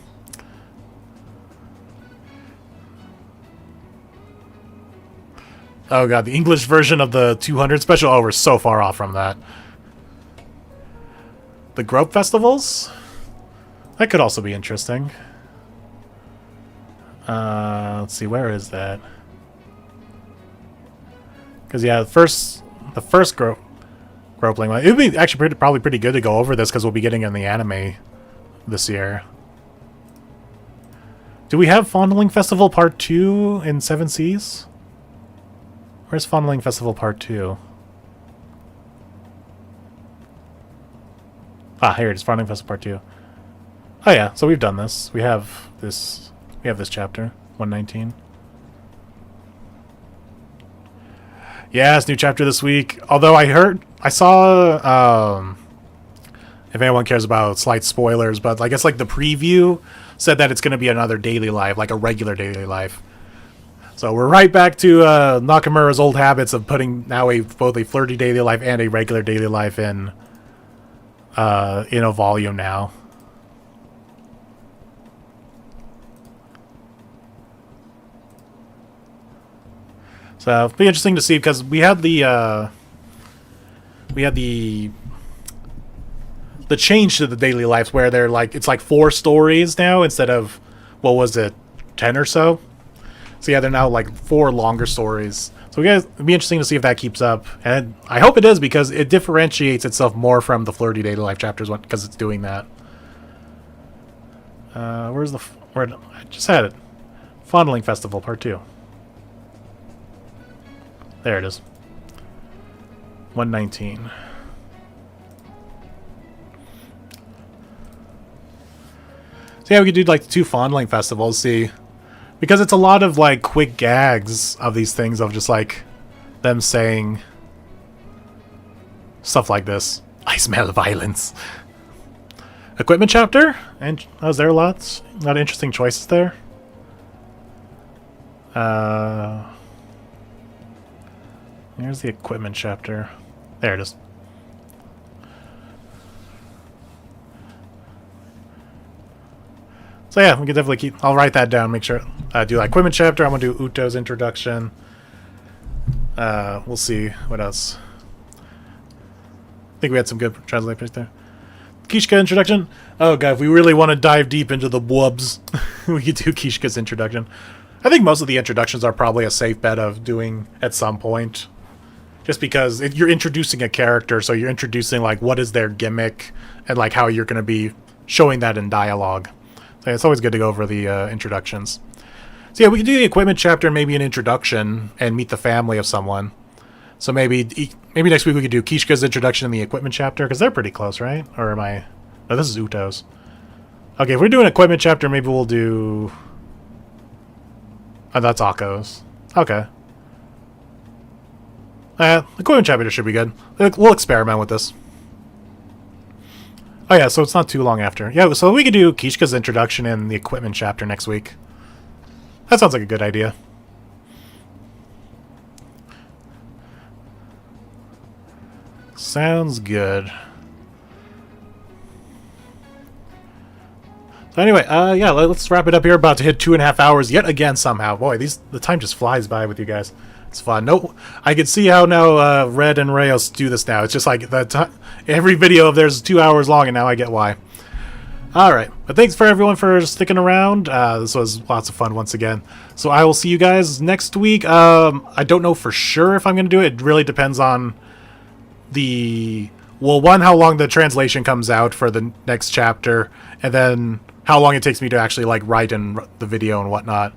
Oh god, the English version of the 200 special? Oh, we're so far off from that. The Grope Festivals? That could also be interesting. Let's see, where is that? Because yeah, the first Gropeling, it would be actually probably pretty good to go over this because we'll be getting in the anime this year. Do we have Fondling Festival Part 2 in 7 Seas? Where's Fondling Festival Part 2? Ah, here it is, Fondling Festival Part 2. Oh yeah, so we've done this. We have this chapter, 119. Yes, new chapter this week. Although I saw, if anyone cares about slight spoilers, but I guess like the preview said that it's going to be another daily life, like a regular daily life. So we're right back to Nakamura's old habits of putting now both a flirty daily life and a regular daily life in a volume now. So it'll be interesting to see because we had the change to the daily lives where they're like it's like 4 stories now instead of what was it 10 or so. So yeah, they're now like 4 longer stories. So it'd be interesting to see if that keeps up, and I hope it is because it differentiates itself more from the flirty daily life chapters because it's doing that. Where I just had it? Fondling Festival Part 2. There it is. 119. So yeah, we could do like the 2 Fondling Festivals, see. Because it's a lot of like quick gags of these things of just like them saying stuff like this. I smell violence. Equipment chapter? And was there lots? A lot of interesting choices there. Here's the equipment chapter. There it is. So yeah, we can definitely keep. I'll write that down. Make sure do like equipment chapter. I'm gonna do Uto's introduction. We'll see what else. I think we had some good translators there. Kishka introduction. Oh god, if we really want to dive deep into the wubs, we could do Kishka's introduction. I think most of the introductions are probably a safe bet of doing at some point. Just because you're introducing a character, so you're introducing like what is their gimmick and like how you're going to be showing that in dialogue. So it's always good to go over the introductions. So yeah, we can do the equipment chapter and maybe an introduction and meet the family of someone. So maybe next week we could do Kishka's introduction in the equipment chapter because they're pretty close, right? Or am I? No, this is Uto's. Okay, if we're doing equipment chapter, maybe we'll do. Oh, that's Akko's. Okay. Equipment chapter should be good. We'll experiment with this. Oh yeah, so it's not too long after. Yeah, so we could do Kishka's introduction in the equipment chapter next week. That sounds like a good idea. Sounds good. So anyway, yeah, let's wrap it up here. About to hit 2.5 hours yet again somehow. Boy, the time just flies by with you guys. It's fun. No, I can see how now Red and Rayos do this now. It's just like every video of theirs is 2 hours long, and now I get why. All right, but thanks for everyone for sticking around. This was lots of fun once again. So I will see you guys next week. I don't know for sure if I'm going to do it. It really depends on one, how long the translation comes out for the next chapter, and then how long it takes me to actually like write and the video and whatnot.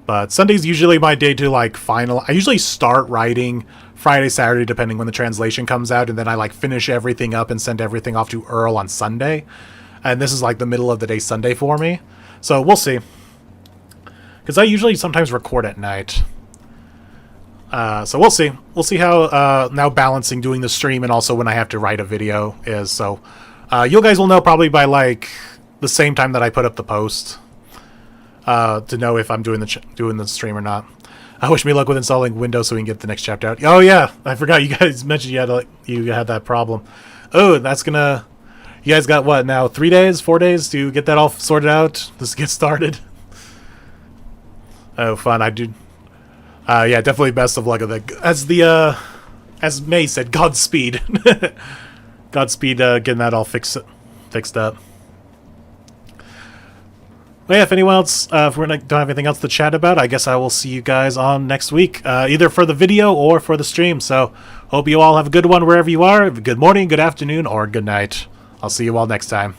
But Sunday's usually my day to like final. I usually start writing Friday, Saturday, depending when the translation comes out, and then I like finish everything up and send everything off to Earl on Sunday. And this is like the middle of the day Sunday for me. So we'll see. Because I usually sometimes record at night. So we'll see. We'll see how now balancing doing the stream and also when I have to write a video is. So you guys will know probably by like the same time that I put up the post to know if I'm doing the stream or not. I wish me luck with installing Windows so we can get the next chapter out. Oh yeah, I forgot you guys mentioned you had that problem. Oh, that's gonna. You guys got what now? 3 days, 4 days to get that all sorted out? Just get started. Oh, fun! I do. Yeah, definitely best of luck with that. As May said, Godspeed. Godspeed, getting that all fixed up. Well, yeah, if anyone else, if we don't have anything else to chat about, I guess I will see you guys on next week, either for the video or for the stream. So, hope you all have a good one wherever you are. Good morning, good afternoon, or good night. I'll see you all next time.